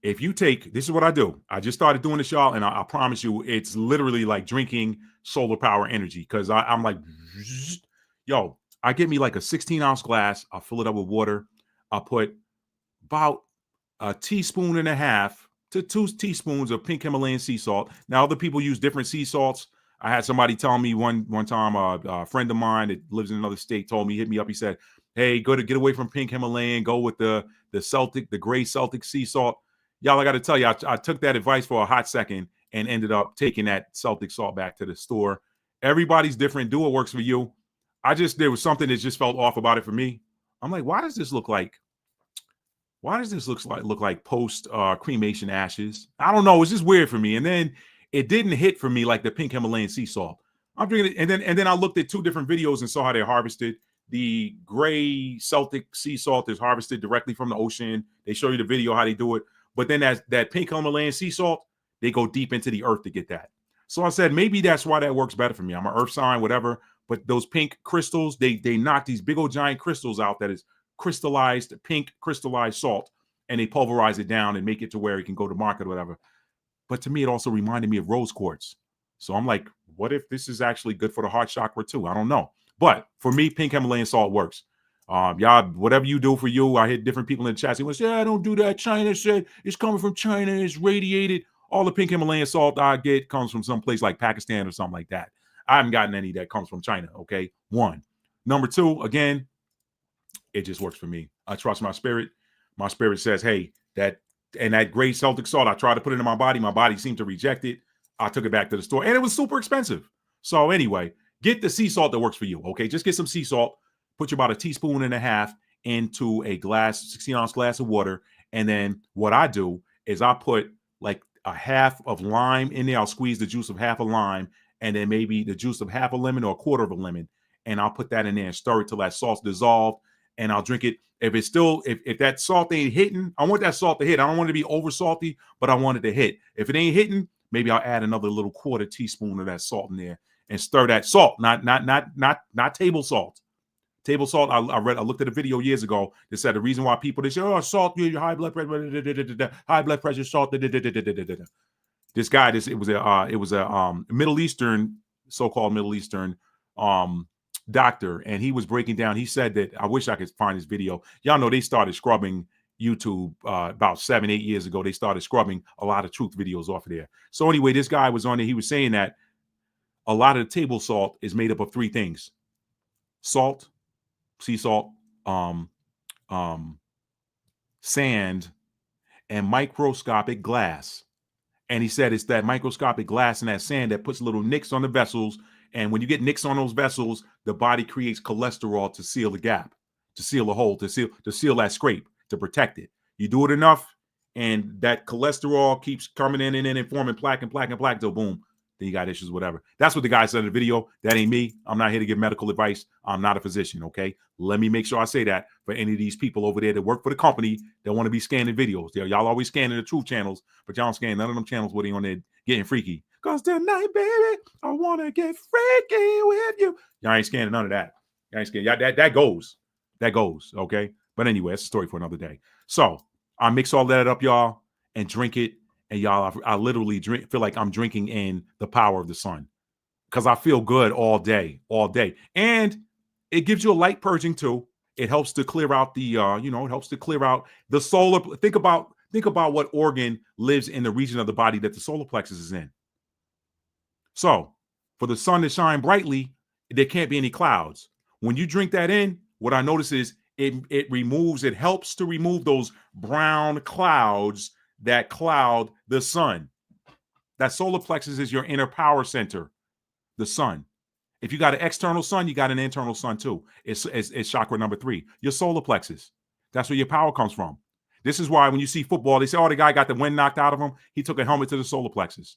Speaker 1: if you take, this is what I do. I just started doing this, y'all, and I promise you, it's literally like drinking solar power energy because I'm like, yo, I get me like a 16-ounce glass. I'll fill it up with water. I'll put about 1.5 teaspoons to 2 teaspoons of pink Himalayan sea salt. Now, other people use different sea salts. I had somebody tell me one time, a friend of mine that lives in another state told me, hit me up. He said, "Hey, go to get away from pink Himalayan. Go with the gray Celtic sea salt." Y'all, I got to tell you, I took that advice for a hot second and ended up taking that Celtic salt back to the store. Everybody's different. Do what works for you. There was something that just felt off about it for me. I'm like, why does this look like post cremation ashes? I don't know. It's just weird for me. And then it didn't hit for me like the pink Himalayan sea salt. I'm drinking it, and then I looked at 2 different videos and saw how they harvested. The gray Celtic sea salt is harvested directly from the ocean. They show you the video how they do it. But then that pink Himalayan sea salt, they go deep into the earth to get that. So I said, maybe that's why that works better for me. I'm an earth sign, whatever. But those pink crystals, they knock these big old giant crystals out that is crystallized, pink crystallized salt. and they pulverize it down and make it to where it can go to market or whatever. But to me, it also reminded me of rose quartz. So I'm like, what if this is actually good for the heart chakra too? I don't know. But for me, pink Himalayan salt works. Y'all, whatever you do for you, I hit different people in the chat. They say, yeah, I don't do that. China said it's coming from China. It's radiated. All the pink Himalayan salt I get comes from some place like Pakistan or something like that. I haven't gotten any that comes from China. Okay. One. Number two, again, it just works for me. I trust my spirit. My spirit says, hey, that great Celtic salt, I tried to put it in my body. My body seemed to reject it. I took it back to the store and it was super expensive. So anyway, get the sea salt that works for you. Okay. Just get some sea salt, put you about 1.5 teaspoons into a 16-ounce glass of water. And then what I do is I put like a half of lime in there. I'll squeeze the juice of half a lime and then maybe the juice of half a lemon or 1/4 of a lemon. And I'll put that in there and stir it till that salt's dissolved. And I'll drink it. If it's still, if that salt ain't hitting, I want that salt to hit. I don't want it to be over salty, but I want it to hit. If it ain't hitting, maybe I'll add another little 1/4 teaspoon of that salt in there and stir that salt, not table salt. Table salt. I looked at a video years ago that said the reason why people they say, oh, salt, your high blood pressure, high blood pressure, salt. This guy, it was a Middle Eastern, so-called Middle Eastern doctor, and he was breaking down. He said that, I wish I could find this video. Y'all know they started scrubbing YouTube about 7-8 years ago. They started scrubbing a lot of truth videos off of there. So anyway, this guy was on there. He was saying that a lot of the table salt is made up of 3 things: salt, sea salt, sand, and microscopic glass. And he said it's that microscopic glass and that sand that puts little nicks on the vessels. And when you get nicks on those vessels, the body creates cholesterol to seal the gap, to seal the hole, to seal that scrape, to protect it. You do it enough, and that cholesterol keeps coming in and forming plaque till boom, then you got issues, whatever. That's what the guy said in the video. That ain't me. I'm not here to give medical advice. I'm not a physician, okay? Let me make sure I say that for any of these people over there that work for the company that want to be scanning videos. Y'all always scanning the truth channels, but y'all don't scan none of them channels where they on there getting freaky. Because tonight, baby, I want to get freaky with you. Y'all ain't scanning none of that. Y'all ain't scanning. Y'all, that goes. That goes, okay? But anyway, it's a story for another day. So I mix all that up, y'all, and drink it. And y'all, I literally feel like I'm drinking in the power of the sun because I feel good all day. And it gives you a light purging too. It helps to clear out the, it helps to clear out the solar. Think about what organ lives in the region of the body that the solar plexus is in. So for the sun to shine brightly, there can't be any clouds. When you drink that in, what I notice is it helps to remove those brown clouds that cloud the sun. That solar plexus is your inner power center, the sun. If you got an external sun, you got an internal sun too. It's chakra number 3, your solar plexus. That's where your power comes from. This is why when you see football, they say, oh, the guy got the wind knocked out of him. He took a helmet to the solar plexus.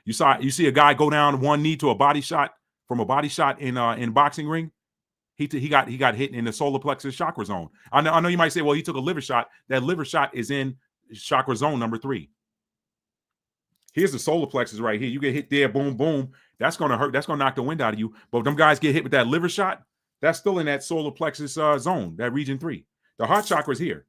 Speaker 1: You see a guy go down one knee to a body shot in boxing ring. He got hit in the solar plexus chakra zone. I know you might say, well, he took a liver shot. That liver shot is in chakra zone number 3. Here's the solar plexus right here. You get hit there, boom, boom. That's going to hurt. That's going to knock the wind out of you. But if them guys get hit with that liver shot, that's still in that solar plexus zone, that region 3. The heart chakra is here.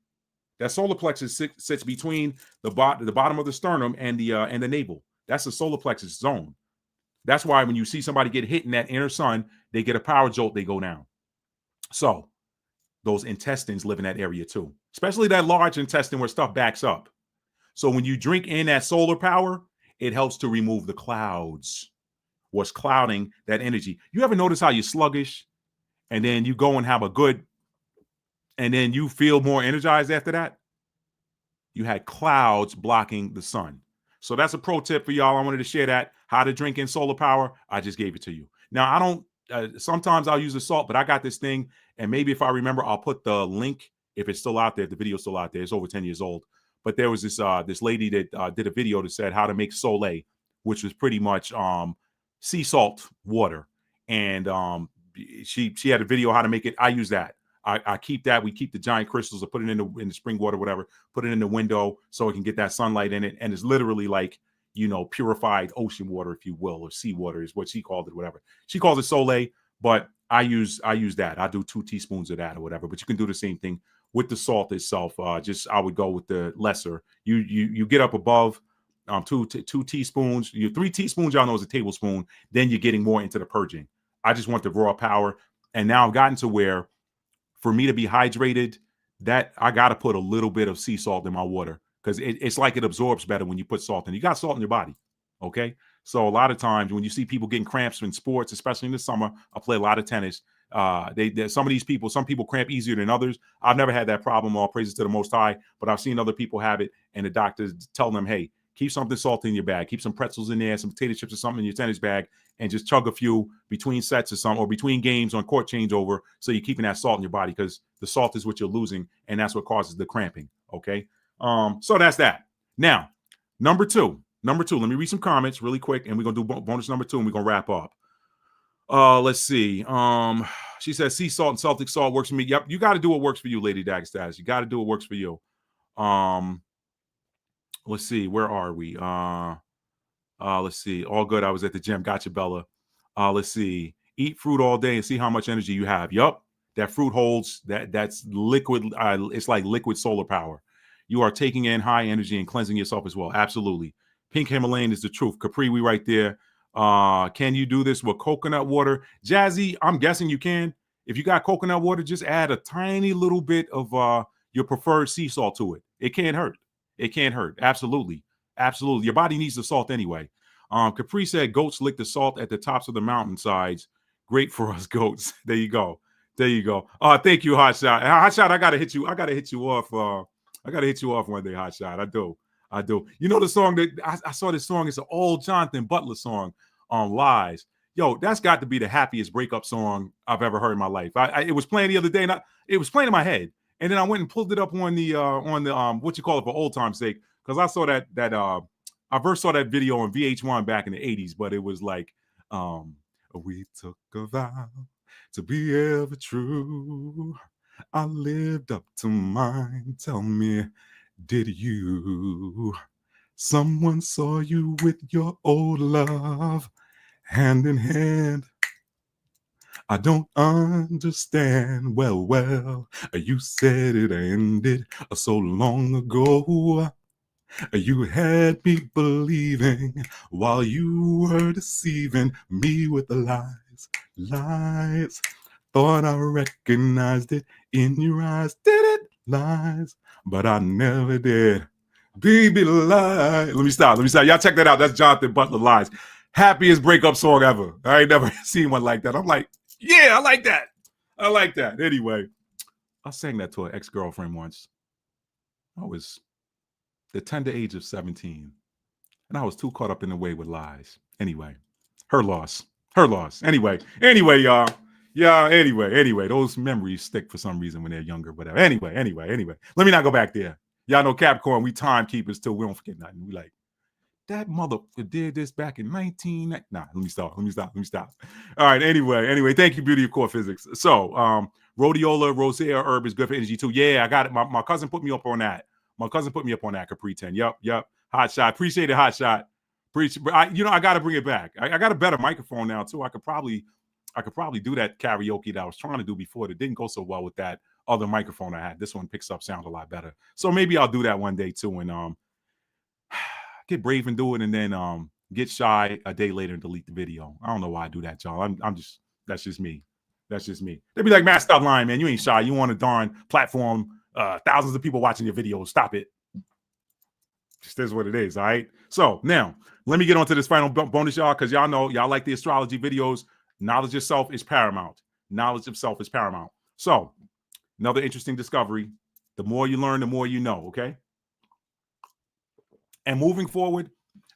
Speaker 1: That solar plexus sits between the bottom of the sternum and the navel. That's the solar plexus zone. That's why when you see somebody get hit in that inner sun, they get a power jolt, they go down. So those intestines live in that area too, especially that large intestine where stuff backs up. So when you drink in that solar power, it helps to remove the clouds, what's clouding that energy. You ever notice how you're sluggish and then you go and have and then you feel more energized after that? You had clouds blocking the sun. So that's a pro tip for y'all. I wanted to share that. How to drink in solar power. I just gave it to you. Now, I don't, sometimes I'll use the salt, but I got this thing. And maybe if I remember, I'll put the link if it's still out there. The video's still out there. It's over 10 years old. But there was this lady that did a video that said how to make Soleil, which was pretty much sea salt water. And she had a video how to make it. I use that. I keep that. We keep the giant crystals. I put it in the spring water, whatever. Put it in the window so it can get that sunlight in it. And it's literally like, purified ocean water, if you will, or sea water is what she called it, whatever. She calls it Soleil, but I use that. I do 2 teaspoons of that or whatever. But you can do the same thing with the salt itself. Just I would go with the lesser. You get up above two teaspoons. 3 teaspoons, y'all know, is a tablespoon. Then you're getting more into the purging. I just want the raw power. And now I've gotten to where for me to be hydrated, that I got to put a little bit of sea salt in my water because it's like it absorbs better when you put salt in. You got salt in your body. Okay. So a lot of times when you see people getting cramps in sports, especially in the summer, I play a lot of tennis. Some people cramp easier than others. I've never had that problem. All praises to the Most High, but I've seen other people have it, and the doctors tell them, "Hey, keep something salty in your bag. Keep some pretzels in there, some potato chips or something in your tennis bag, and just chug a few between sets or something, or between games on court changeover, so you're keeping that salt in your body because the salt is what you're losing, and that's what causes the cramping." Okay, so that's that. Now, number two. Let me read some comments really quick, and we're gonna do bonus number 2, and we're gonna wrap up. Let's see. She says sea salt and Celtic salt works for me. Yep, you got to do what works for you, Lady Dag Status. You got to do what works for you. Let's see. Where are we? Let's see. All good. I was at the gym. Gotcha, Bella. Let's see. Eat fruit all day and see how much energy you have. Yup. That fruit holds that's liquid. It's like liquid solar power. You are taking in high energy and cleansing yourself as well. Absolutely. Pink Himalayan is the truth. Capri, we right there. Can you do this with coconut water? Jazzy, I'm guessing you can. If you got coconut water, just add a tiny little bit of your preferred sea salt to it. It can't hurt. It can't hurt. Absolutely. Absolutely. Your body needs the salt anyway. Capri said goats lick the salt at the tops of the mountainsides. Great for us goats. There you go. There you go. Thank you, Hotshot. Hotshot, I gotta hit you off. I gotta hit you off one day, Hotshot. I do. You know the song that I saw this song, it's an old Jonathan Butler song on Lies. Yo, that's got to be the happiest breakup song I've ever heard in my life. It was playing the other day, and it was playing in my head. And then I went and pulled it up on the what you call it for old time's sake, because I saw that I first saw that video on VH1 back in the 80s, but it was like we took a vow to be ever true. I lived up to mine. Tell me, did you? Someone saw you with your old love, hand in hand. I don't understand. Well, you said it ended so long ago. You had me believing while you were deceiving me with the lies. Thought I recognized it in your eyes. Did it? Lies. But I never did. Baby lie. Let me stop. Y'all check that out. That's Jonathan Butler Lies. Happiest breakup song ever. I ain't never seen one like that. I'm like, yeah, I like that. Anyway, I sang that to an ex-girlfriend once. I was the tender age of 17. And I was too caught up in the way with lies. Anyway, her loss. Anyway, y'all. Yeah, anyway, those memories stick for some reason when they're younger, whatever. Anyway. Let me not go back there. Y'all know Capricorn, we timekeepers till we don't forget nothing. We like, that motherfucker did this back in 19... Nah, let me stop. All right, anyway, thank you, Beauty of Core Physics. So, rhodiola, rosea herb is good for energy too. Yeah, I got it. My cousin put me up on that. Capri 10. Yep. Hot shot. Appreciate it, hot shot. I got to bring it back. I got a better microphone now too. I could probably do that karaoke that I was trying to do before. That didn't go so well with that other microphone I had. This one picks up sound a lot better. So maybe I'll do that one day too, and get brave and do it, and then get shy a day later and delete the video. I don't know why I do that, y'all. That's just me. They'd be like, "Man, stop lying, man. You ain't shy. You on a darn platform. Thousands of people watching your videos. Stop it." Just is what it is. All right. So now let me get on to this final bonus, y'all, because y'all know y'all like the astrology videos. Knowledge of self is paramount. So another interesting discovery. The more you learn, the more you know. Okay. And moving forward,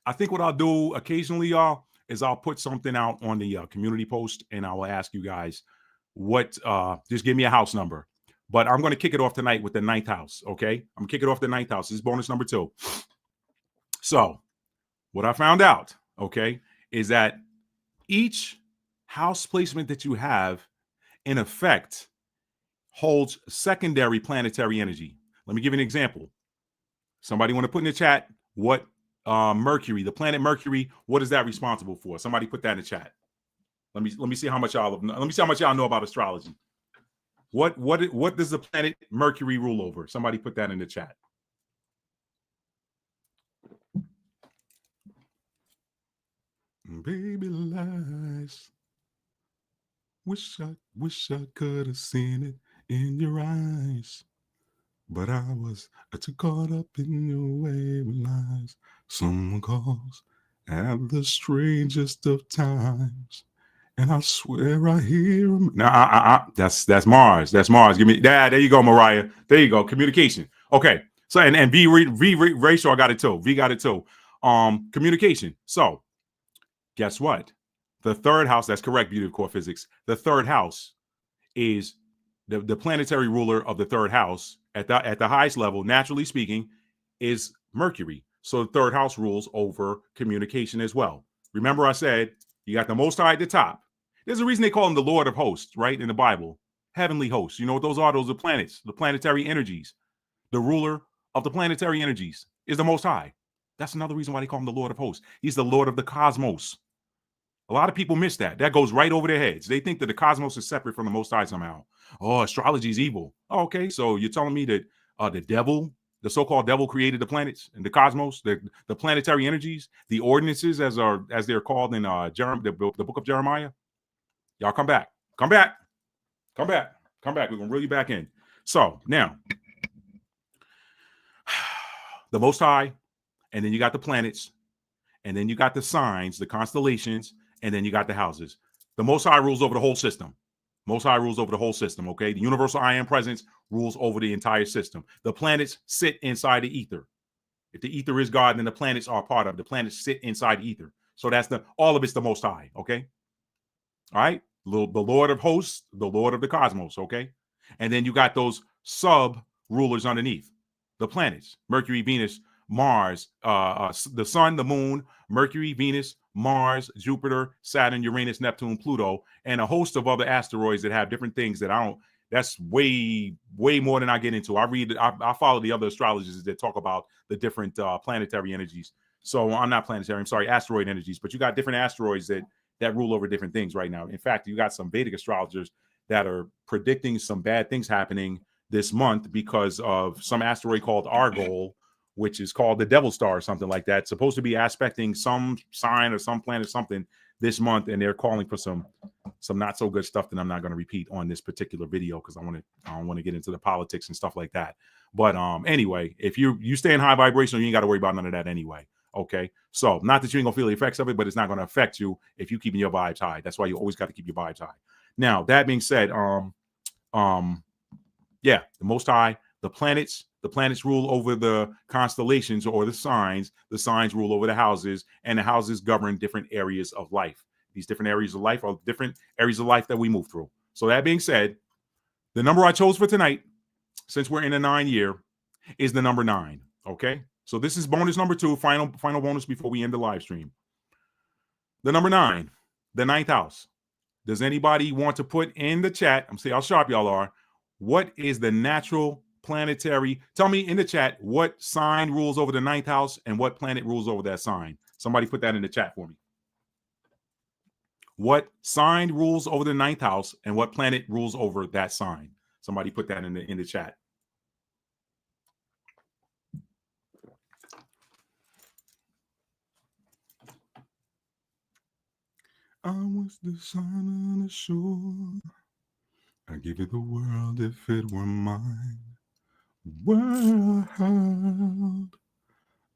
Speaker 1: I think what I'll do occasionally, y'all, is I'll put something out on the community post, and I will ask you guys what, just give me a house number. But I'm going to kick it off tonight with the 9th house, okay? I'm going to kick it off the 9th house. This is bonus number 2. So what I found out, okay, is that each house placement that you have, in effect, holds secondary planetary energy. Let me give you an example. Somebody want to put in the chat what Mercury, the planet Mercury, what is that responsible for? Somebody put that in the chat. Let me see how much y'all know about astrology. What does the planet Mercury rule over? Somebody put that in the chat. Baby lies. Wish I could have seen it in your eyes. But I was too caught up in your way with lies. Someone calls at the strangest of times. And I swear I hear him. Nah, that's Mars. That's Mars. Give me that. There you go, Mariah. There you go. Communication. Okay. So and V Rachel, I got it too. V got it too. Communication. So guess what? The third house. That's correct. Beauty of core physics. The third house is the planetary ruler of the third house at the highest level, naturally speaking, is Mercury. So the third house rules over communication as well. Remember, I said you got the Most High at the top. There's a reason they call him the Lord of Hosts, right? In the Bible, heavenly hosts. You know what those are? Those are planets, the planetary energies. The ruler of the planetary energies is the Most High. That's another reason why they call him the Lord of Hosts. He's the Lord of the cosmos. A lot of people miss that. That goes right over their heads. They think that the cosmos is separate from the Most High somehow. Oh, astrology is evil. Oh, okay, so you're telling me that the devil, the so-called devil, created the planets and the cosmos, the planetary energies, the ordinances, as they're called in the book of Jeremiah. Y'all come back. We're gonna reel you back in. So now, the Most High, and then you got the planets, and then you got the signs, the constellations, and then you got the houses. The Most High rules over the whole system. Most High rules over the whole system, okay? The universal I am presence rules over the entire system. The planets sit inside the ether. If the ether is God, then the planets are part of it. The planets sit inside the ether. So that's all of it's the Most High, okay? All right? The Lord of hosts, the Lord of the cosmos, okay? And then you got those sub-rulers underneath. The planets, Mercury, Venus, Mars, the sun, the moon, Mercury, Venus, Mars, Jupiter, Saturn, Uranus, Neptune, Pluto, and a host of other asteroids that have different things that that's way more than I get into. I follow the other astrologers that talk about the different planetary energies. So I'm not planetary, I'm sorry, asteroid energies, but you got different asteroids that rule over different things right now. In fact, you got some Vedic astrologers that are predicting some bad things happening this month because of some asteroid called Argol, which is called the Devil Star or something like that. It's supposed to be aspecting some sign or some planet, something this month, and they're calling for some not so good stuff that I'm not going to repeat on this particular video because I don't want to get into the politics and stuff like that. But anyway, if you stay in high vibration, you ain't got to worry about none of that anyway. Okay, so not that you ain't gonna feel the effects of it, but it's not going to affect you if you keeping your vibes high. That's why you always got to keep your vibes high. Now that being said, yeah, the Most High, the planets rule over the constellations or the signs rule over the houses, and the houses govern different areas of life. These different areas of life are different areas of life that we move through. So that being said, the number I chose for tonight, since we're in a 9 year, is the number 9. Okay, so this is bonus number 2, final bonus before we end the live stream. The number 9, the 9th house. Does anybody want to put in the chat? I'm saying how sharp y'all are. What is the natural planetary? Tell me in the chat what sign rules over the 9th house and what planet rules over that sign. Somebody put that in the chat for me. What sign rules over the 9th house and what planet rules over that sign? Somebody put that in the chat. I was the sun on the shore. I'd give you the world if it were mine. World,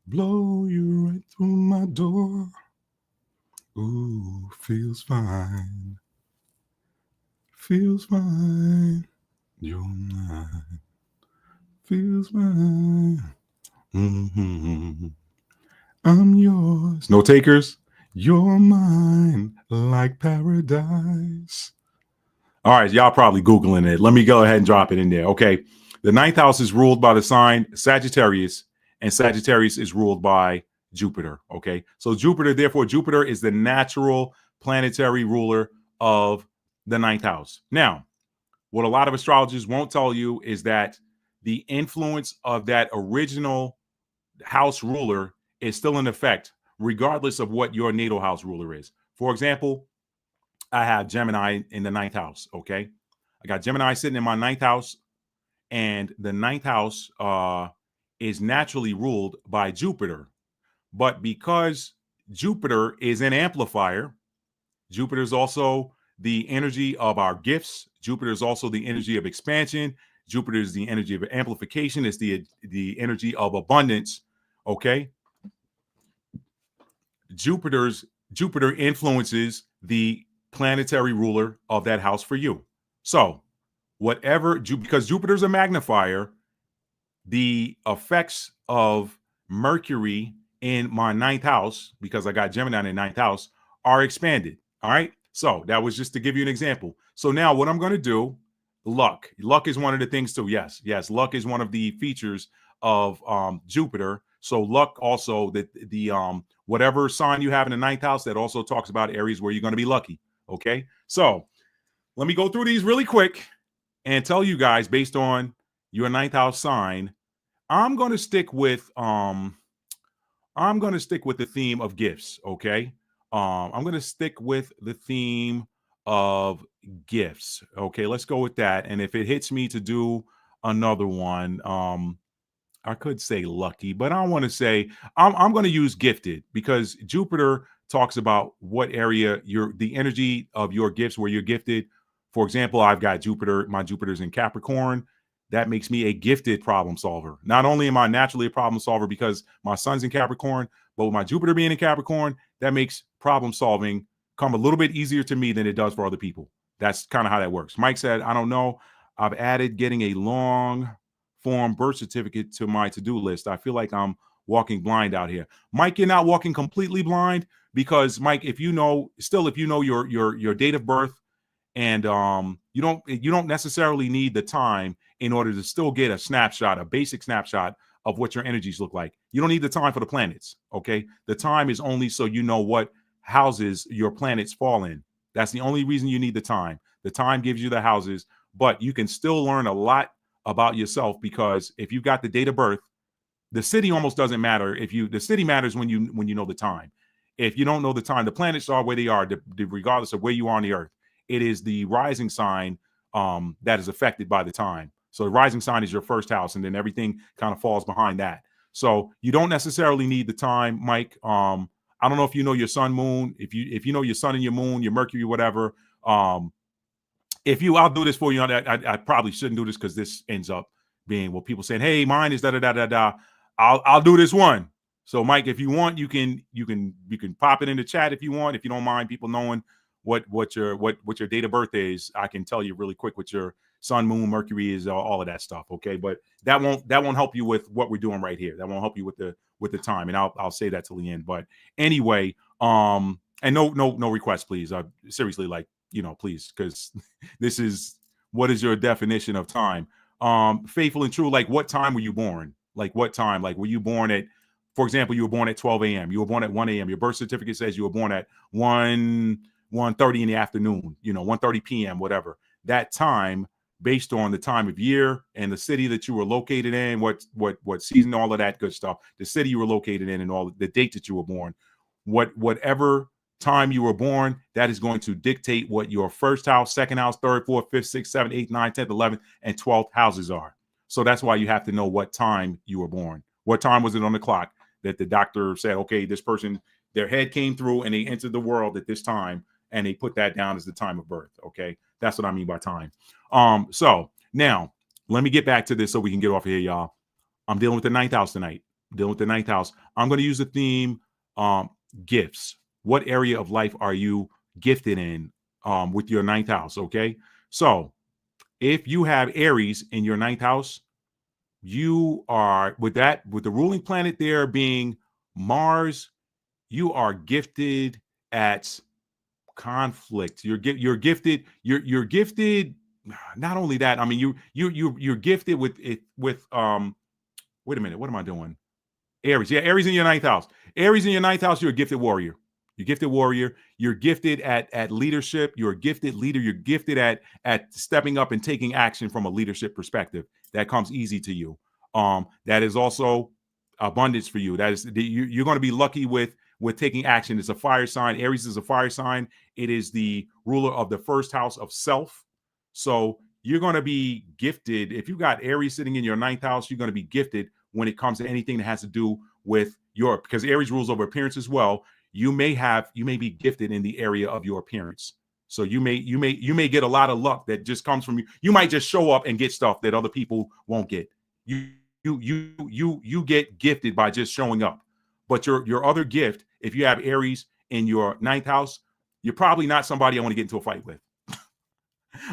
Speaker 1: blow you right through my door. Ooh, feels fine. Feels fine. You're mine. Feels fine. Mm-hmm. I'm yours. No takers? You're mine like paradise. All right, y'all probably Googling it. Let me go ahead and drop it in there. Okay. The 9th house is ruled by the sign Sagittarius, and Sagittarius is ruled by Jupiter. Okay. So Jupiter is the natural planetary ruler of the 9th house. Now, what a lot of astrologers won't tell you is that the influence of that original house ruler is still in effect, regardless of what your natal house ruler is. For example, I have Gemini in the 9th house. Okay. I got Gemini sitting in my ninth house, and the ninth house is naturally ruled by Jupiter. But because Jupiter is an amplifier, Jupiter is also the energy of our gifts. Jupiter is also the energy of expansion. Jupiter is the energy of amplification. It's the energy of abundance. Okay. Jupiter influences the planetary ruler of that house for you. So because Jupiter's a magnifier, the effects of Mercury in my ninth house, because I got Gemini in the ninth house, are expanded. All right. So that was just to give you an example. So now what I'm going to do, luck is one of the things too. Yes. Luck is one of the features of Jupiter. So luck also, the whatever sign you have in the ninth house, that also talks about areas where you're going to be lucky. Okay. So let me go through these really quick and tell you guys, based on your ninth house sign, I'm going to stick with the theme of gifts. Okay. I'm going to stick with the theme of gifts. Okay, let's go with that. And if it hits me to do another one, I could say lucky, but I want to say I'm going to use gifted, because Jupiter talks about what area the energy of your gifts, where you're gifted. For example, I've got Jupiter, my Jupiter's in Capricorn. That makes me a gifted problem solver. Not only am I naturally a problem solver because my sun's in Capricorn, but with my Jupiter being in Capricorn, that makes problem solving come a little bit easier to me than it does for other people. That's kind of how that works. Mike said, I don't know. I've added getting a long form birth certificate to my to-do list. I feel like I'm walking blind out here. Mike, you're not walking completely blind, because Mike, if you know your date of birth, and you don't necessarily need the time in order to still get a basic snapshot of what your energies look like. You don't need the time for the planets. Okay, the time is only so you know what houses your planets fall in. That's the only reason you need the time. The time gives you the houses, but you can still learn a lot about yourself, because if you've got the date of birth, the city almost doesn't matter. The city matters when you know the time. If you don't know the time, the planets are where they are, regardless of where you are on the earth. It is the rising sign that is affected by the time. So the rising sign is your first house, and then everything kind of falls behind that. So you don't necessarily need the time, Mike. I don't know if you know your sun, moon. If you know your sun and your moon, your Mercury, whatever. I'll do this for you. I probably shouldn't do this, because this ends up being people saying, "Hey, mine is da da da da da." I'll do this one. So Mike, if you want, you can pop it in the chat if you want. If you don't mind people knowing what your date of birth is, I can tell you really quick what your sun, moon, Mercury is, all of that stuff. Okay, but that won't help you with what we're doing right here. That won't help you with the time, and I'll say that till the end. But anyway, and no requests, please. Seriously, please, because this is, what is your definition of time? Faithful and true. Like, what time were you born? Like, what time? Like, were you born at, for example, you were born at 12 a.m. You were born at 1 a.m. Your birth certificate says you were born at 1:30 in the afternoon, 1:30 p.m., whatever. That time, based on the time of year and the city that you were located in, what season, all of that good stuff, the city you were located in, and all the date that you were born, whatever time you were born, that is going to dictate what your first house, second house, third, fourth, fifth, sixth, seventh, eighth, ninth, 10th, 11th, and 12th houses are. So that's why you have to know what time you were born. What time was it on the clock that the doctor said, okay, this person, their head came through and they entered the world at this time, and they put that down as the time of birth. Okay, that's what I mean by time. So now let me get back to this so we can get off of here, y'all. I'm dealing with the ninth house tonight. I'm going to use the theme gifts. What area of life are you gifted in with your ninth house? Okay, so if you have Aries in your ninth house, you are, with the ruling planet there being Mars, you are gifted at conflict. You're gifted. You're gifted. Not only that, I mean, you're gifted with wait a minute, what am I doing? Aries. Yeah, Aries in your ninth house. Aries in your ninth house, you're a gifted warrior. You're gifted warrior. You're gifted at leadership. You're a gifted leader. You're gifted at stepping up and taking action from a leadership perspective. That comes easy to you. That is also abundance for you. That is, you're going to be lucky with taking action. It's a fire sign. Aries is a fire sign. It is the ruler of the first house of self. So you're going to be gifted. If you got Aries sitting in your ninth house, you're going to be gifted when it comes to anything that has to do with your, because Aries rules over appearance as well. You may be gifted in the area of your appearance. So you may get a lot of luck that just comes from you. You might just show up and get stuff that other people won't get. You get gifted by just showing up. But your other gift, if you have Aries in your ninth house, you're probably not somebody I want to get into a fight with.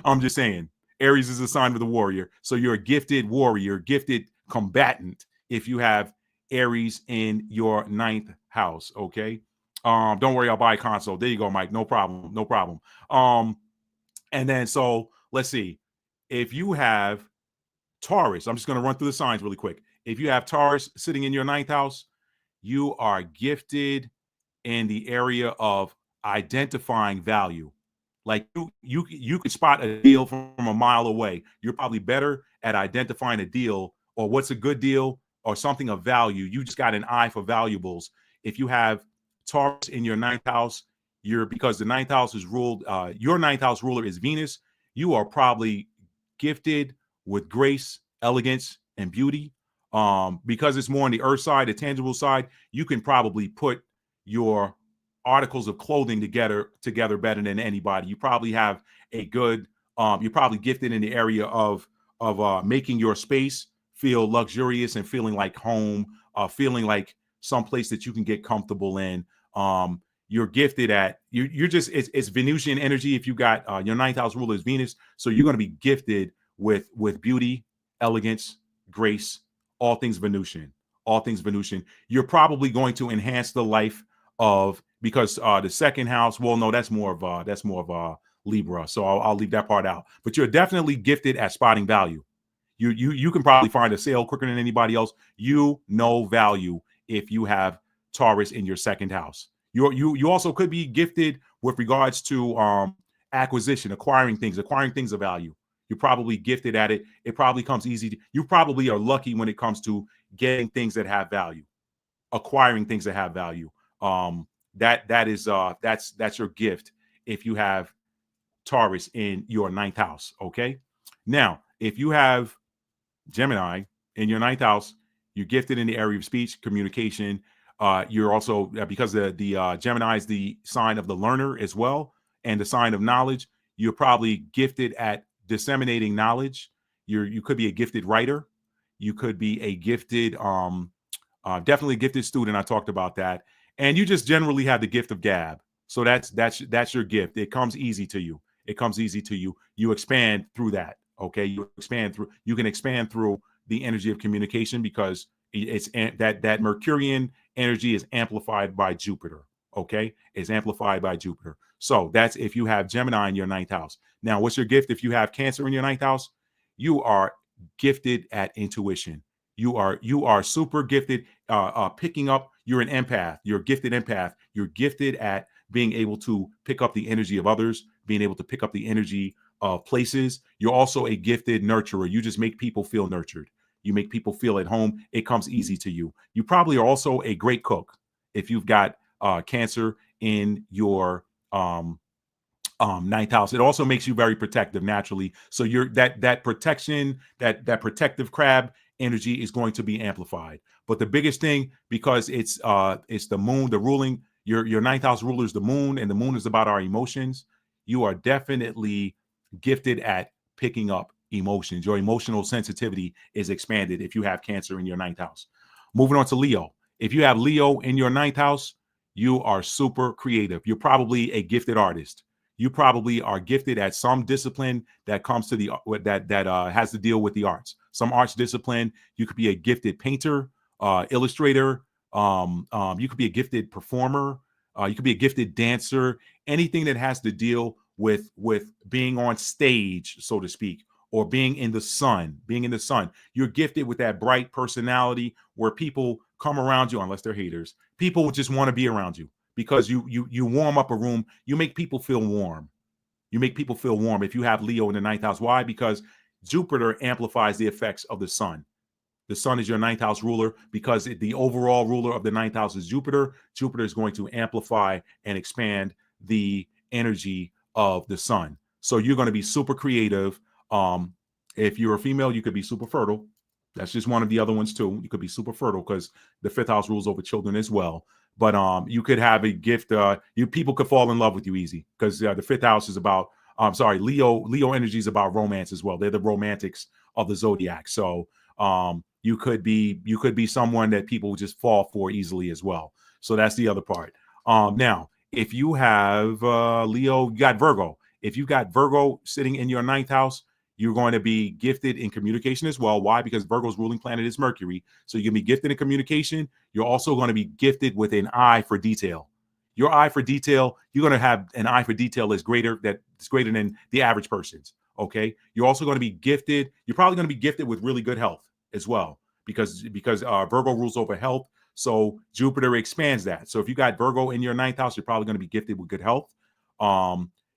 Speaker 1: I'm just saying, Aries is a sign of the warrior. So you're a gifted warrior, gifted combatant if you have Aries in your ninth house. Okay. Don't worry, I'll buy a console. There you go, Mike. No problem. No problem. And then so let's see. If you have Taurus, I'm just going to run through the signs really quick. If you have Taurus sitting in your ninth house, you are gifted in the area of identifying value. Like you could spot a deal from a mile away. You're probably better at identifying a deal or what's a good deal or something of value. You just got an eye for valuables. If you have Taurus in your ninth house, because the ninth house is ruled, your ninth house ruler is Venus. You are probably gifted with grace, elegance, and beauty. Because it's more on the earth side, the tangible side, you can probably put your articles of clothing together better than anybody. You probably have a good, you're probably gifted in the area of making your space feel luxurious and feeling like home, feeling like someplace that you can get comfortable in. You're gifted at, you're just, it's Venusian energy. If you got your ninth house ruler is Venus, so you're going to be gifted with beauty, elegance, grace, all things Venusian. You're probably going to enhance the life of, because the second house, well, no, that's more of Libra. So I'll leave that part out. But you're definitely gifted at spotting value. You can probably find a sale quicker than anybody else. You know value if you have Taurus in your second house. You also could be gifted with regards to acquisition, acquiring things of value. You're probably gifted at it. It probably comes easy. You probably are lucky when it comes to getting things that have value, acquiring things that have value. That's your gift if you have Taurus in your ninth house. Okay. Now, if you have Gemini in your ninth house, you're gifted in the area of speech, communication. You're also, because the Gemini is the sign of the learner as well, and the sign of knowledge. You're probably gifted at disseminating knowledge. You could be a gifted writer. You could be a gifted, definitely a gifted student. I talked about that. And you just generally have the gift of gab. So that's your gift. It comes easy to you. You expand through that. Okay. You can expand through the energy of communication because it's that Mercurian energy is amplified by Jupiter. Okay. It's amplified by Jupiter. So that's if you have Gemini in your ninth house. Now, what's your gift? If you have Cancer in your ninth house, you are gifted at intuition. You are super gifted picking up. You're an empath. You're a gifted empath. You're gifted at being able to pick up the energy of others, being able to pick up the energy of places. You're also a gifted nurturer. You just make people feel nurtured. You make people feel at home. It comes easy to you. You probably are also a great cook if you've got Cancer in your ninth house. It also makes you very protective naturally. So you're that protection, that protective crab energy is going to be amplified. But the biggest thing, because it's the moon, the ruling, your ninth house ruler is the moon, and the moon is about our emotions. You are definitely gifted at picking up emotions. Your emotional sensitivity is expanded if you have Cancer in your ninth house. Moving on to Leo. If you have Leo in your ninth house, you are super creative. You're probably a gifted artist. You probably are gifted at some discipline that comes to that has to deal with the arts. Some arts discipline. You could be a gifted painter, illustrator. You could be a gifted performer. You could be a gifted dancer. Anything that has to deal with being on stage, so to speak, or being in the sun. You're gifted with that bright personality where people come around you, unless they're haters. People just want to be around you because you warm up a room. You make people feel warm. If you have Leo in the ninth house. Why? Because Jupiter amplifies the effects of the sun. The sun is your ninth house ruler because the overall ruler of the ninth house is Jupiter. Jupiter is going to amplify and expand the energy of the sun. So you're going to be super creative. If you're a female, you could be super fertile. That's just one of the other ones too. You could be super fertile because the fifth house rules over children as well. But you could have a gift. People could fall in love with you easy because the fifth house is about. Leo energy is about romance as well. They're the romantics of the zodiac. So you could be someone that people just fall for easily as well. So that's the other part. Now, if you have Leo, you got Virgo. If you got Virgo sitting in your ninth house, you're going to be gifted in communication as well. Why? Because Virgo's ruling planet is Mercury. So you're going to be gifted in communication. You're also going to be gifted with an eye for detail. Your eye for detail, you're going to have an eye for detail that's greater than the average person's. Okay. You're also going to be gifted. You're probably going to be gifted with really good health as well because Virgo rules over health. So Jupiter expands that. So if you got Virgo in your ninth house, you're probably going to be gifted with good health.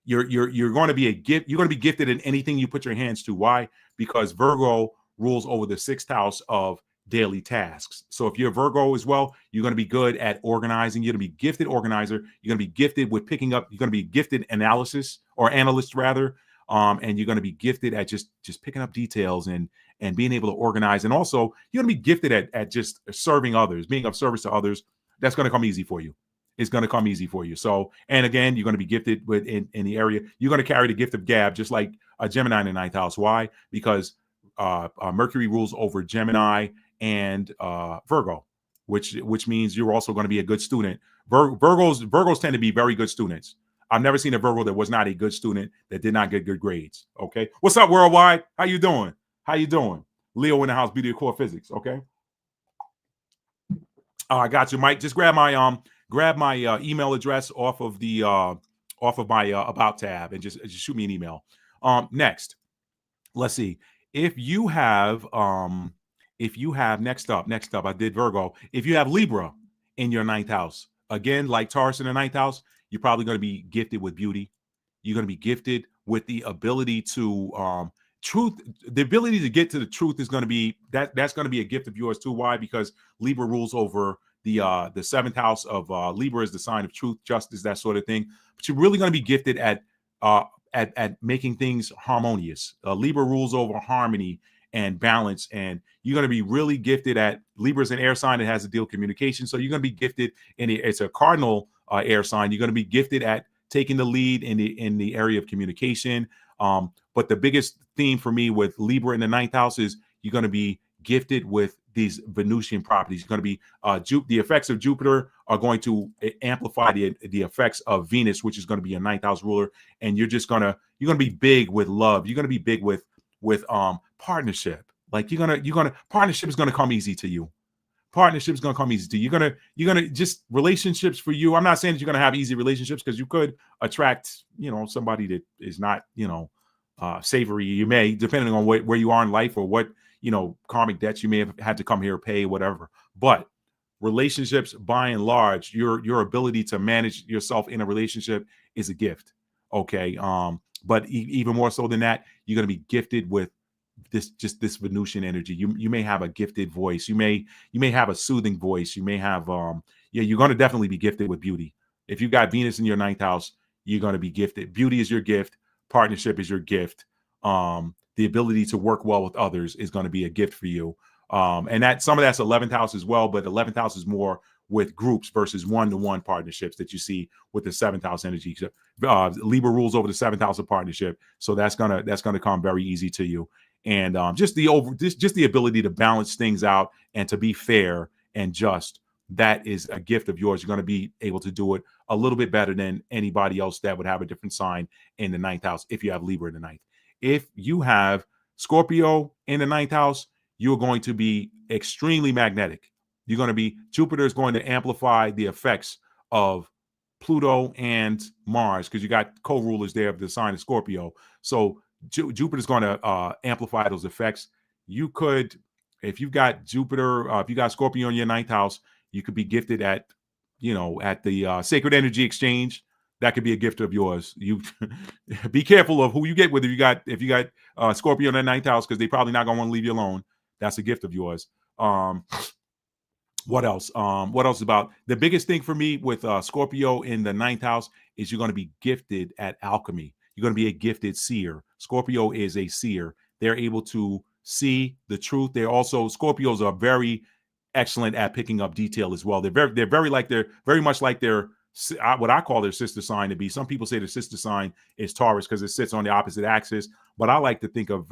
Speaker 1: You're going to be you're going to be gifted in anything you put your hands to. Why? Because Virgo rules over the sixth house of daily tasks. So if you're Virgo as well, you're going to be good at organizing. You're going to be gifted organizer. You're going to be gifted with picking up. You're going to be gifted analyst rather. And you're going to be gifted at just picking up details and being able to organize. And also you're going to be gifted at just serving others, being of service to others. That's going to come easy for you. It's going to come easy for you. So, and again, you're going to be gifted with in the area. You're going to carry the gift of gab, just like a Gemini in the ninth house. Why? Because Mercury rules over Gemini and Virgo, which means you're also going to be a good student. Virgos tend to be very good students. I've never seen a Virgo that was not a good student that did not get good grades. Okay, what's up, worldwide? How you doing? How you doing? Leo in the house, beauty of core physics. Okay. I got you, Mike. Just grab my email address off of my about tab and just shoot me an email. Next, let's see if you have next up, I did Virgo. If you have Libra in your ninth house, again, like Taurus in the ninth house, you're probably going to be gifted with beauty. You're going to be gifted with the ability to truth. The ability to get to the truth is going to be that's going to be a gift of yours too. Why? Because Libra rules over the seventh house of Libra is the sign of truth, justice, that sort of thing. But you're really going to be gifted at making things harmonious. Libra rules over harmony and balance, and you're going to be really gifted at Libra's an air sign that has to deal with communication. So you're going to be gifted it's a cardinal air sign. You're going to be gifted at taking the lead in the area of communication. But the biggest theme for me with Libra in the ninth house is you're going to be gifted with these Venusian properties. You're going to be the effects of Jupiter are going to amplify the effects of Venus, which is going to be a ninth house ruler, and you're going to be big with love. You're going to be big with partnership. Like partnership is going to come easy to you. Partnership is going to come easy to you. You're gonna just relationships for you. I'm not saying that you're going to have easy relationships because you could attract somebody that is not savory. You may, depending on where you are in life or what karmic debts you may have had to come here pay, whatever. But relationships, by and large, your ability to manage yourself in a relationship is a gift. Okay. But even more so than that, you're going to be gifted with this Venusian energy. You may have a gifted voice. You may have a soothing voice. You may have you're going to definitely be gifted with beauty. If you got Venus in your ninth house, you're going to be gifted. Beauty is your gift. Partnership is your gift. The ability to work well with others is going to be a gift for you. And that some of that's 11th house as well, but 11th house is more with groups versus one-to-one partnerships that you see with the 7th house energy. Libra rules over the 7th house of partnership, so that's gonna come very easy to you. And just the ability to balance things out and to be fair and just, that is a gift of yours. You're going to be able to do it a little bit better than anybody else that would have a different sign in the ninth house if you have Libra in the ninth. If you have Scorpio in the ninth house, you're going to be extremely magnetic. Jupiter is going to amplify the effects of Pluto and Mars because you got co-rulers there of the sign of Scorpio. So Jupiter is going to amplify those effects. You could, if you've got Jupiter, if you got Scorpio in your ninth house, you could be gifted at the Sacred Energy Exchange. That could be a gift of yours. You be careful of who you get with. If you got Scorpio in the ninth house, because they probably not going to want to leave you alone. That's a gift of yours. What else? What else about the biggest thing for me with Scorpio in the ninth house is you're going to be gifted at alchemy. You're going to be a gifted seer. Scorpio is a seer. They're able to see the truth. They're also, Scorpios are very excellent at picking up detail as well. They're very much like their what I call their sister sign to be. Some people say their sister sign is Taurus because it sits on the opposite axis, but I like to think of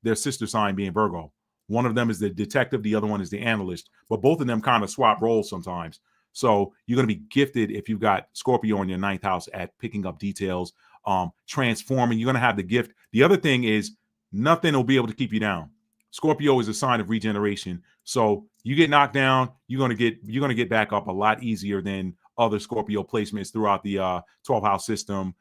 Speaker 1: their sister sign being Virgo. One of them is the detective, the other one is the analyst, but both of them kind of swap roles sometimes. So you're going to be gifted if you've got Scorpio in your ninth house at picking up details, transforming. You're going to have the gift. The other thing is nothing will be able to keep you down. Scorpio is a sign of regeneration. So you get knocked down, you're going to get back up a lot easier than other Scorpio placements throughout the 12 house system.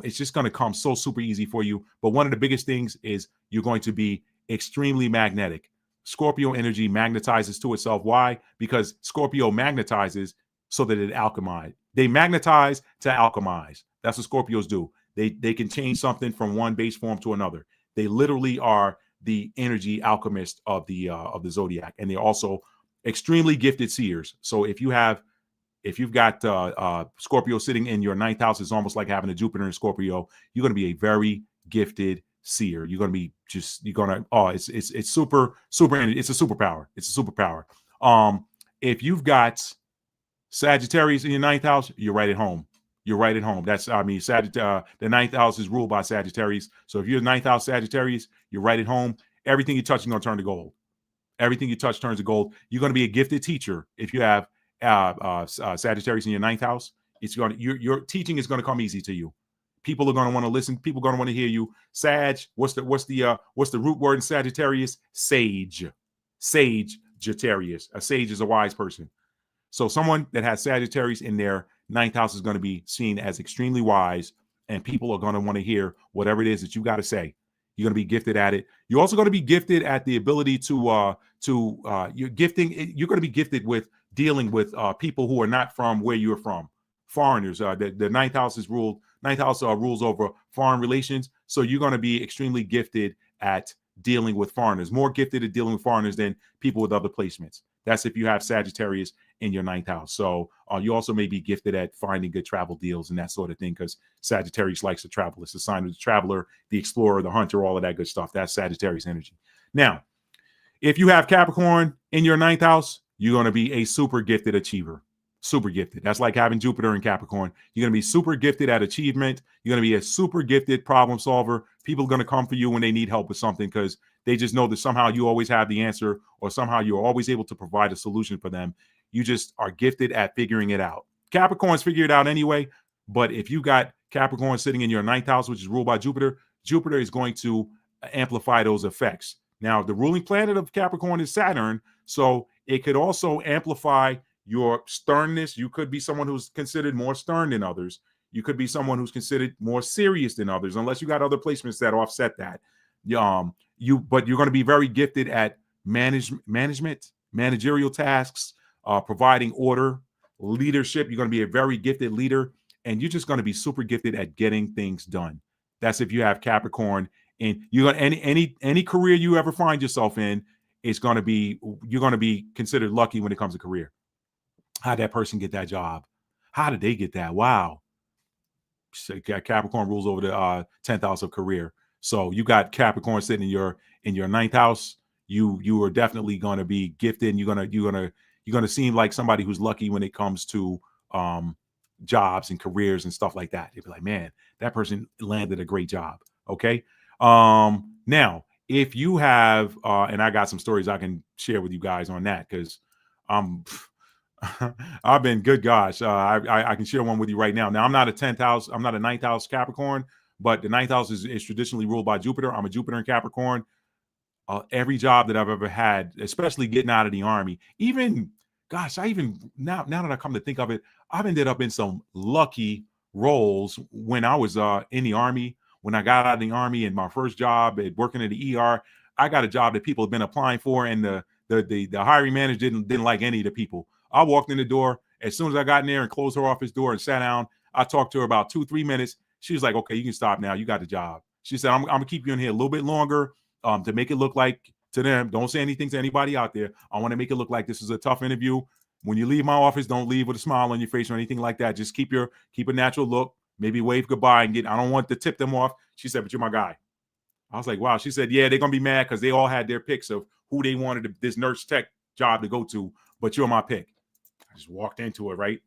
Speaker 1: It's just going to come so super easy for you. But one of the biggest things is you're going to be extremely magnetic. Scorpio energy magnetizes to itself. Why? Because Scorpio magnetizes so that it alchemizes. They magnetize to alchemize. That's what Scorpios do. They can change something from one base form to another. They literally are the energy alchemist of the zodiac, and they're also extremely gifted seers. So if you've got Scorpio sitting in your ninth house, it's almost like having a Jupiter in Scorpio. You're going to be a very gifted seer. You're going to be it's super energy. It's a superpower. It's a superpower. If you've got Sagittarius in your ninth house, you're right at home. You're right at home. The ninth house is ruled by Sagittarius. So if you're ninth house Sagittarius, you're right at home. Everything you touch is going to turn to gold. Everything you touch turns to gold. You're going to be a gifted teacher if you have Sagittarius in your ninth house. Your teaching is going to come easy to you. People are going to want to listen. People are going to want to hear you. Sag. What's the root word in Sagittarius? Sage. Sagittarius. A sage is a wise person. So someone that has Sagittarius in their ninth house is going to be seen as extremely wise, and people are going to want to hear whatever it is that you got to say. You're going to be gifted at it. You're also going to be gifted at the ability you're going to be gifted with dealing with people who are not from where you're from. Foreigners. The ninth house rules over foreign relations. So you're going to be extremely gifted at dealing with foreigners, more gifted at dealing with foreigners than people with other placements. That's if you have Sagittarius in your ninth house. So you also may be gifted at finding good travel deals and that sort of thing, because Sagittarius likes to travel. It's the sign of the traveler, the explorer, the hunter, all of that good stuff. That's Sagittarius energy. Now, if you have Capricorn in your ninth house, you're going to be a super gifted achiever. Super gifted. That's like having Jupiter in Capricorn. You're going to be super gifted at achievement. You're going to be a super gifted problem solver. People are going to come for you when they need help with something because they just know that somehow you always have the answer, or somehow you're always able to provide a solution for them. You just are gifted at figuring it out. Capricorns figure it out anyway, but if you got Capricorn sitting in your ninth house, which is ruled by Jupiter, Jupiter is going to amplify those effects. Now, the ruling planet of Capricorn is Saturn, so it could also amplify your sternness. You could be someone who's considered more stern than others. You could be someone who's considered more serious than others, unless you got other placements that offset that. But you're going to be very gifted at management, managerial tasks, providing order, leadership. You're going to be a very gifted leader, and you're just going to be super gifted at getting things done. That's if you have Capricorn, and you're going any career you ever find yourself in, you're going to be considered lucky when it comes to career. How'd that person get that job? How did they get that? Wow. Capricorn rules over the 10th house of career. So you got Capricorn sitting in your ninth house. You are definitely going to be gifted. And you're gonna seem like somebody who's lucky when it comes to jobs and careers and stuff like that. You'll be like, man, that person landed a great job. Okay. Now, if you have, and I got some stories I can share with you guys on that, because I've been, good gosh, I can share one with you right now. Now, I'm not a 10th house, I'm not a ninth house Capricorn, but the ninth house is traditionally ruled by Jupiter. I'm a Jupiter in Capricorn. Every job that I've ever had, especially getting out of the army, now that I come to think of it, I've ended up in some lucky roles when I was in the army. When I got out of the army, and my first job at working at the ER, I got a job that people have been applying for, and the hiring manager didn't like any of the people. I walked in the door. As soon as I got in there and closed her office door and sat down, I talked to her about 2-3 minutes. She was like, okay, you can stop now. You got the job. She said, I'm going to keep you in here a little bit longer to make it look like, to them, don't say anything to anybody out there. I want to make it look like this is a tough interview. When you leave my office, don't leave with a smile on your face or anything like that. Just keep a natural look. Maybe wave goodbye and I don't want to tip them off. She said, but you're my guy. I was like, wow. She said, yeah, they're going to be mad because they all had their picks of who they wanted this nurse tech job to go to, but you're my pick. I just walked into it, right?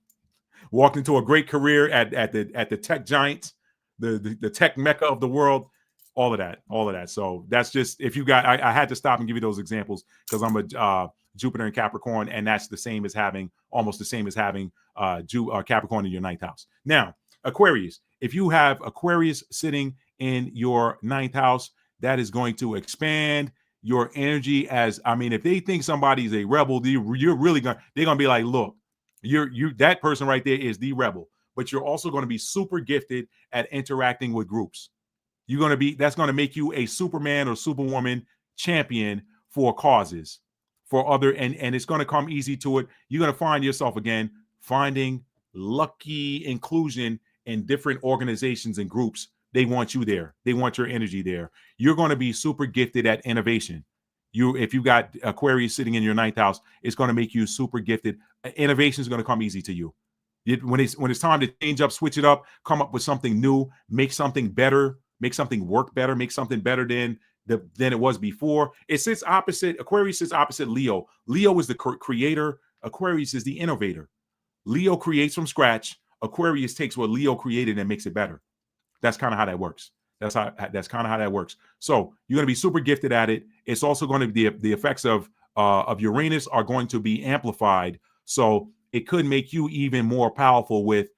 Speaker 1: Walked into a great career at the tech giants, the tech mecca of the world, all of that. So that's just, if you got, I had to stop and give you those examples because I'm a Jupiter and Capricorn, and that's the same as having, almost the same as having Capricorn in your ninth house. Now, Aquarius, if you have Aquarius sitting in your ninth house, that is going to expand your energy. As I mean, if they think somebody's a rebel, you're really they're gonna be like, look, you that person right there is the rebel, but you're also going to be super gifted at interacting with groups. You're going to be, that's going to make you a Superman or Superwoman champion for causes, for other, and it's going to come easy to it. You're going to find yourself again finding lucky inclusion in different organizations and groups. They want you there. They want your energy there. You're going to be super gifted at innovation. If you got Aquarius sitting in your ninth house, it's going to make you super gifted. Innovation is going to come easy to you. When it's time to change up, switch it up, come up with something new, make something better, make something work better, make something better than it was before. It sits opposite, Aquarius sits opposite Leo. Leo is the creator. Aquarius is the innovator. Leo creates from scratch. Aquarius takes what Leo created and makes it better. That's kind of how that works. That's kind of how that works. So you're going to be super gifted at it. It's also going to be the effects of Uranus are going to be amplified. So it could make you even more powerful with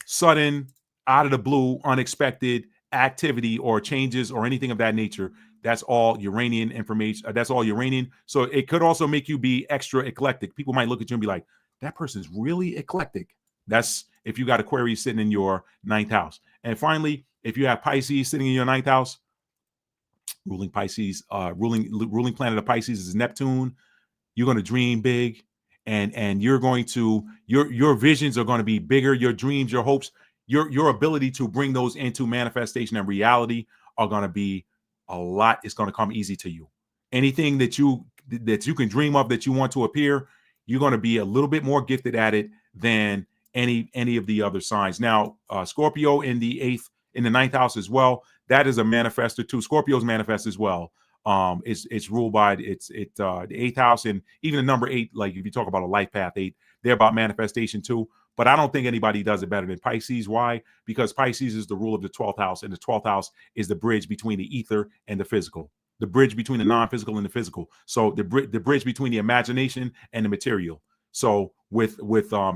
Speaker 1: sudden, out of the blue, unexpected activity or changes or anything of that nature. That's all Uranian information. That's all Uranian. So it could also make you be extra eclectic. People might look at you and be like, that person's really eclectic. That's if you got Aquarius sitting in your ninth house. And finally, if you have Pisces sitting in your ninth house, ruling Pisces, ruling planet of Pisces is Neptune. You're going to dream big, and you're going to your visions are going to be bigger. Your dreams, your hopes, your ability to bring those into manifestation and reality are going to be a lot. It's going to come easy to you. Anything that you can dream of that you want to appear, you're going to be a little bit more gifted at it than any of the other signs. Now, Scorpio in the ninth house as well. That is a manifestor too. Scorpio's manifest as well. It's ruled by the eighth house, and even the number 8. Like if you talk about a life path 8, they're about manifestation too. But I don't think anybody does it better than Pisces. Why? Because Pisces is the rule of the 12th house, and the 12th house is the bridge between the ether and the physical, the bridge between the non-physical and the physical. So the bridge between the imagination and the material. So with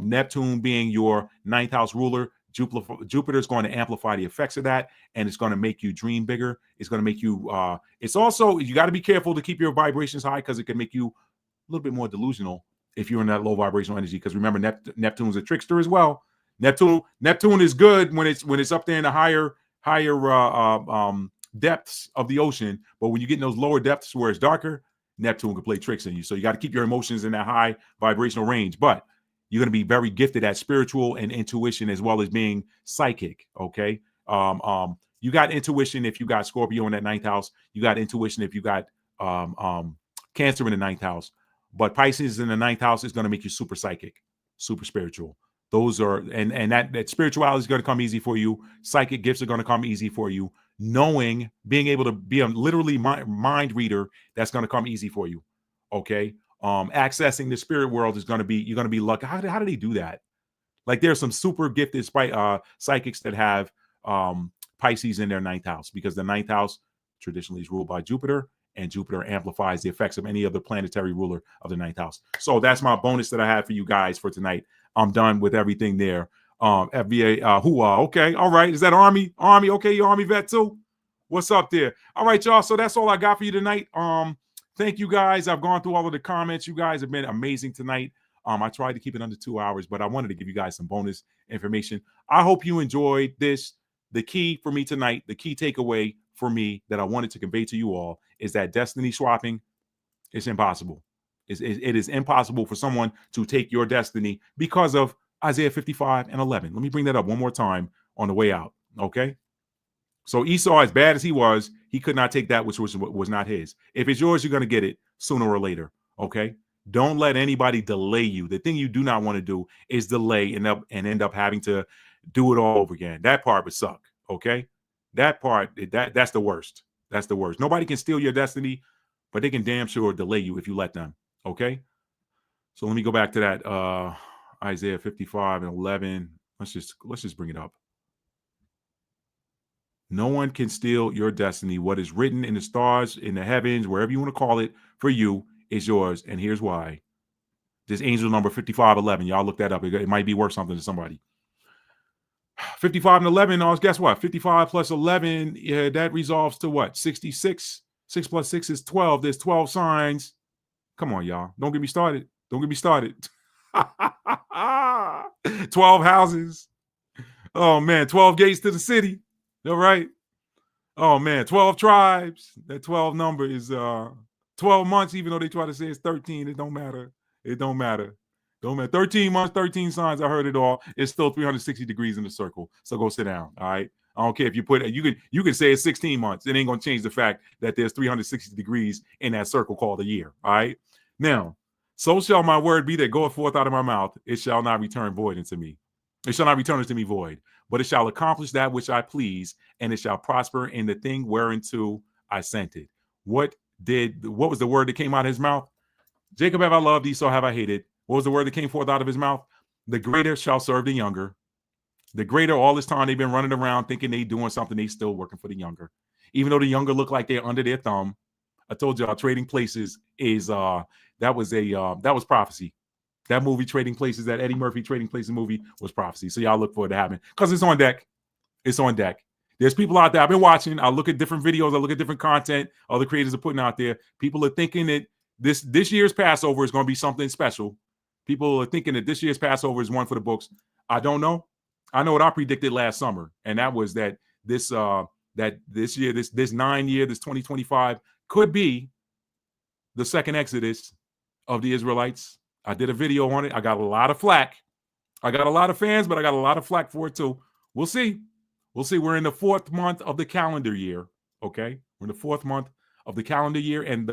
Speaker 1: Neptune being your ninth house ruler, Jupiter is going to amplify the effects of that, and it's going to make you dream bigger. It's going to make you. It's also, you got to be careful to keep your vibrations high because it can make you a little bit more delusional if you're in that low vibrational energy. Because remember, Neptune's a trickster as well. Neptune is good when it's up there in the higher depths of the ocean, but when you get in those lower depths where it's darker, Neptune can play tricks on you. So you got to keep your emotions in that high vibrational range. But you're going to be very gifted at spiritual and intuition as well as being psychic. Okay. You got intuition if you got Scorpio in that ninth house. You got intuition if you got Cancer in the ninth house. But Pisces in the ninth house is going to make you super psychic, super spiritual. Those are, and that spirituality is going to come easy for you. Psychic gifts are going to come easy for you. Knowing, being able to be a literally mind reader, that's going to come easy for you. Okay. Accessing the spirit world is going to be, you're going to be lucky. How do they do that? Like there's some super gifted psychics that have Pisces in their ninth house, because the ninth house traditionally is ruled by Jupiter, and Jupiter amplifies the effects of any other planetary ruler of the ninth house. So that's my bonus that I had for you guys for tonight. I'm done with everything there. FBA, okay, all right. Is that Army? Okay, you Army vet too? What's up there? All right, y'all. So that's all I got for you tonight. Thank you guys. I've gone through all of the comments. You guys have been amazing tonight. I tried to keep it under 2 hours, but I wanted to give you guys some bonus information. I hope you enjoyed this. The key for me tonight, the key takeaway for me that I wanted to convey to you all is that destiny swapping is impossible. It is impossible for someone to take your destiny because of Isaiah 55:11. Let me bring that up one more time on the way out. Okay. So Esau, as bad as he was, he could not take that which was not his. If it's yours, you're going to get it sooner or later. Okay. Don't let anybody delay you. The thing you do not want to do is delay and end up having to do it all over again. That part would suck. Okay. That part, that's the worst. That's the worst. Nobody can steal your destiny, but they can damn sure delay you if you let them. Okay. So let me go back to that Isaiah 55 and 11. Let's just bring it up. No one can steal your destiny. What is written in the stars, in the heavens, wherever you want to call it, for you is yours. And here's why. This angel number 5511. Y'all look that up. It might be worth something to somebody. 55 and 11. Guess what? 55 plus 11. Yeah, that resolves to what? 66. 6 plus 6 is 12. There's 12 signs. Come on, y'all. Don't get me started. Don't get me started. 12 houses. Oh, man. 12 gates to the city. All right. Oh, man. 12 tribes. That 12 number is 12 months, even though they try to say it's 13. It don't matter. It don't matter. Don't matter. 13 months, 13 signs. I heard it all. It's still 360 degrees in the circle. So go sit down. All right. I don't care if you put it. You can say it's 16 months. It ain't gonna change the fact that there's 360 degrees in that circle called a year. All right. Now, so shall my word be that goeth forth out of my mouth. It shall not return void unto me. It shall not return unto me void, but it shall accomplish that which I please, and it shall prosper in the thing whereunto I sent it. What was the word that came out of his mouth? Jacob have I loved, Esau have I hated. What was the word that came forth out of his mouth? The greater shall serve the younger. The greater, all this time they've been running around thinking they doing something, they still working for the younger. Even though the younger look like they're under their thumb. I told y'all Trading Places is that was prophecy. That movie Trading Places, that Eddie Murphy Trading Places movie was prophecy. So y'all look for it to happen because it's on deck. It's on deck. There's people out there. I've been watching. I look at different videos. I look at different content other creators are putting out there. People are thinking that this year's Passover is going to be something special. People are thinking that this year's Passover is one for the books. I don't know. I know what I predicted last summer, and that was that this year, this 9 year, this 2025 could be the second Exodus of the Israelites. I did a video on it. I got a lot of flack. I got a lot of fans, but I got a lot of flack for it too. We'll see. We'll see. We're in the 4th month of the calendar year. Okay, we're in the 4th month of the calendar year, and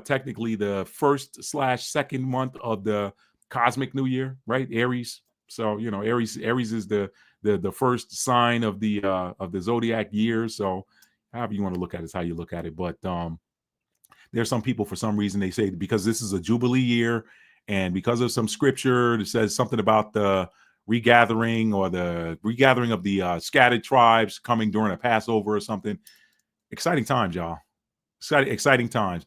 Speaker 1: technically the 1st/2nd month of the cosmic new year, right? Aries. So Aries is the first sign of the zodiac year. So however you want to look at it is how you look at it. But there's some people, for some reason, they say because this is a Jubilee year and because of some scripture that says something about the regathering or the regathering of the scattered tribes coming during a Passover or something. Exciting times, y'all. Exciting times.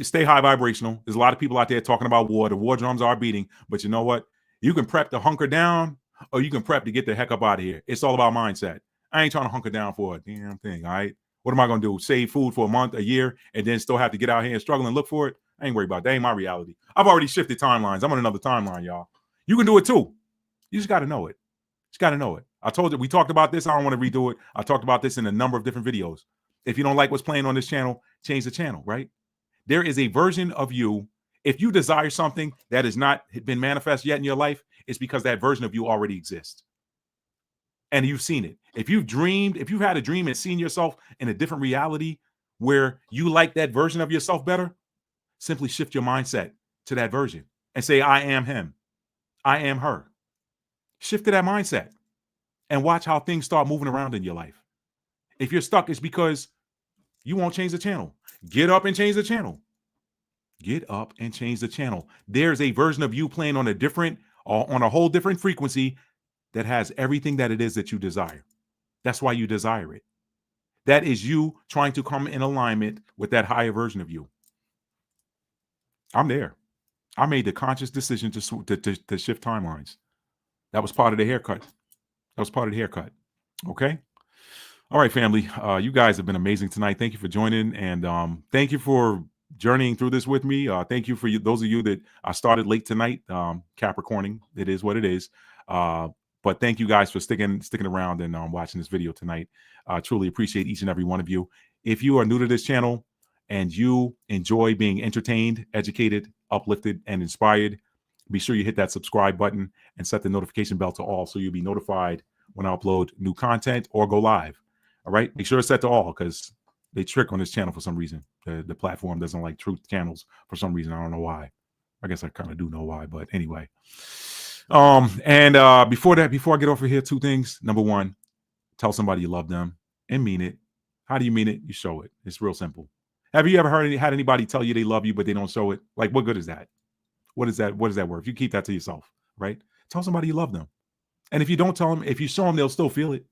Speaker 1: Stay high vibrational. There's a lot of people out there talking about war. The war drums are beating, but you know what? You can prep to hunker down or you can prep to get the heck up out of here. It's all about mindset. I ain't trying to hunker down for a damn thing, all right? What am I going to do? Save food for a month, a year, and then still have to get out here and struggle and look for it? I ain't worried about that. That ain't my reality. I've already shifted timelines. I'm on another timeline, y'all. You can do it too. You just got to know it. Just got to know it. I told you, we talked about this. I don't want to redo it. I talked about this in a number of different videos. If you don't like what's playing on this channel, change the channel, right? There is a version of you. If you desire something that has not been manifest yet in your life, it's because that version of you already exists. And you've seen it. If you've dreamed, if you've had a dream and seen yourself in a different reality where you like that version of yourself better, simply shift your mindset to that version and say, I am him. I am her. Shift to that mindset and watch how things start moving around in your life. If you're stuck, it's because you won't change the channel. Get up and change the channel. Get up and change the channel. There's a version of you playing on a whole different frequency that has everything that it is that you desire. That's why you desire it. That is you trying to come in alignment with that higher version of you. I'm there. I made the conscious decision to shift timelines. That was part of the haircut. Okay. All right, family. You guys have been amazing tonight. Thank you for joining, and thank you for journeying through this with me. Thank you for those of you that I started late tonight. Capricorning, it is what it is. But thank you guys for sticking around and watching this video tonight. I truly appreciate each and every one of you. If you are new to this channel and you enjoy being entertained, educated, uplifted, and inspired, be sure you hit that subscribe button and set the notification bell to all so you'll be notified when I upload new content or go live. All right. Make sure it's set to all because they trick on this channel for some reason. The platform doesn't like truth channels for some reason. I don't know why. I guess I kind of do know why, but anyway. Before I get off of here, 2 things. Number 1, tell somebody you love them and mean it. How do you mean it? You show it. It's real simple. Have you ever had anybody tell you they love you, but they don't show it? Like, what good is that? What is that? What is that worth? You keep that to yourself, right? Tell somebody you love them. And if you don't tell them, if you show them, they'll still feel it.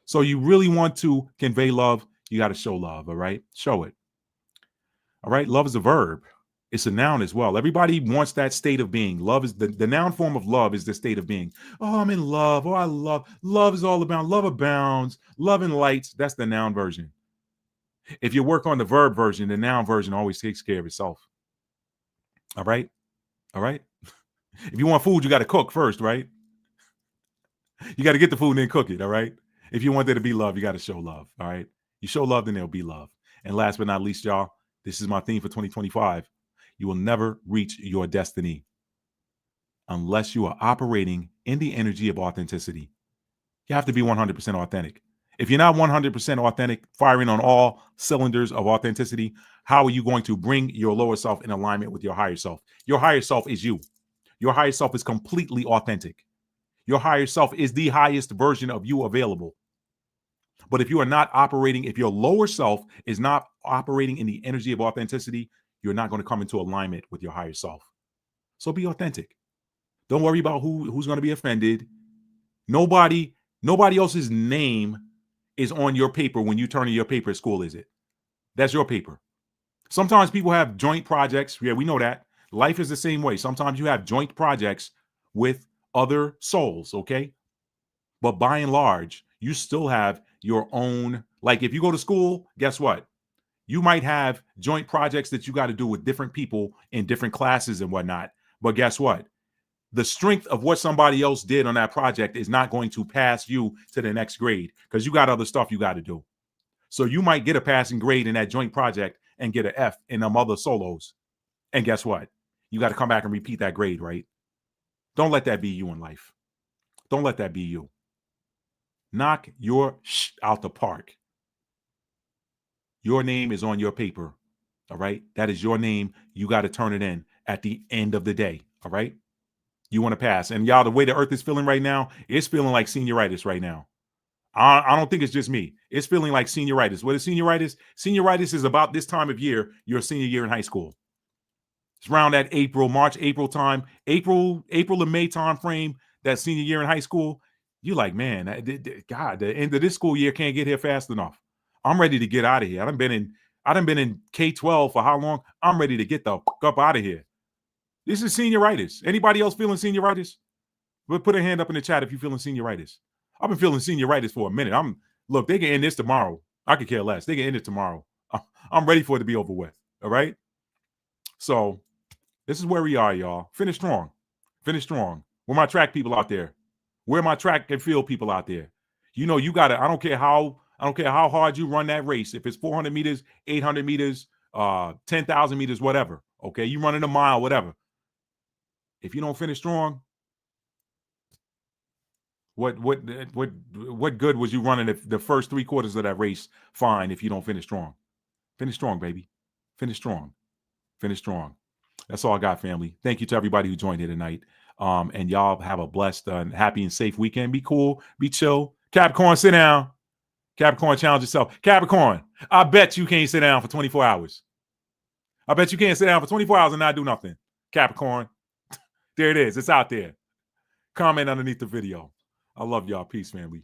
Speaker 1: So you really want to convey love, you got to show love, all right? Show it. All right? Love is a verb. It's a noun as well. Everybody wants that state of being. Love is the noun form of love is the state of being. Oh, I'm in love. Oh, I love. Love is all about love abounds. Love and lights. That's the noun version. If you work on the verb version, the noun version always takes care of itself. All right? All right? If you want food, you got to cook first, right? You got to get the food and then cook it, all right? If you want there to be love, you got to show love, all right? You show love, then there'll be love. And last but not least, y'all, this is my theme for 2025. You will never reach your destiny unless you are operating in the energy of authenticity. You have to be 100% authentic. If you're not 100% authentic, firing on all cylinders of authenticity, how are you going to bring your lower self in alignment with your higher self? Your higher self is you. Your higher self is completely authentic. Your higher self is the highest version of you available. But if you are not operating, if your lower self is not operating in the energy of authenticity, you're not going to come into alignment with your higher self. So be authentic. Don't worry about who's going to be offended. Nobody else's name is on your paper when you turn in your paper at school, is it? That's your paper. Sometimes people have joint projects. Yeah, we know that. Life is the same way. Sometimes you have joint projects with other souls, okay? But by and large, you still have your own. Like if you go to school, guess what? You might have joint projects that you got to do with different people in different classes and whatnot. But guess what? The strength of what somebody else did on that project is not going to pass you to the next grade because you got other stuff you got to do. So you might get a passing grade in that joint project and get an F in them other solos. And guess what? You got to come back and repeat that grade, right? Don't let that be you in life. Don't let that be you. Knock your out the park. Your name is on your paper. All right. That is your name. You got to turn it in at the end of the day. All right. You want to pass. And y'all, the way the earth is feeling right now, it's feeling like senioritis right now. I don't think it's just me. It's feeling like senioritis. What is senioritis? Senioritis is about this time of year, your senior year in high school. It's around that March, April time, April and May time frame, that senior year in high school. You like, man, God, the end of this school year can't get here fast enough. I'm ready to get out of here. I done been in K-12 for how long? I'm ready to get the fuck up out of here. This is senioritis. Anybody else feeling senioritis? But put a hand up in the chat if you're feeling senioritis. I've been feeling senioritis for a minute. Look, they can end this tomorrow. I could care less. They can end it tomorrow. I'm ready for it to be over with. All right. So this is where we are, y'all. Finish strong. Finish strong. Where my track people out there? Where my track and field people out there? You know, you gotta. I don't care how hard you run that race. If it's 400 meters, 800 meters, 10,000 meters, whatever. Okay, you running a mile, whatever. If you don't finish strong, what good was you running the first 3 quarters of that race? Fine, if you don't finish strong. Finish strong, baby. Finish strong. Finish strong. That's all I got, family. Thank you to everybody who joined here tonight. And y'all have a blessed and happy and safe weekend. Be cool. Be chill. Capricorn, sit down. Capricorn, challenge yourself. Capricorn, I bet you can't sit down for 24 hours. I bet you can't sit down for 24 hours and not do nothing. Capricorn. There it is. It's out there. Comment underneath the video. I love y'all. Peace, family.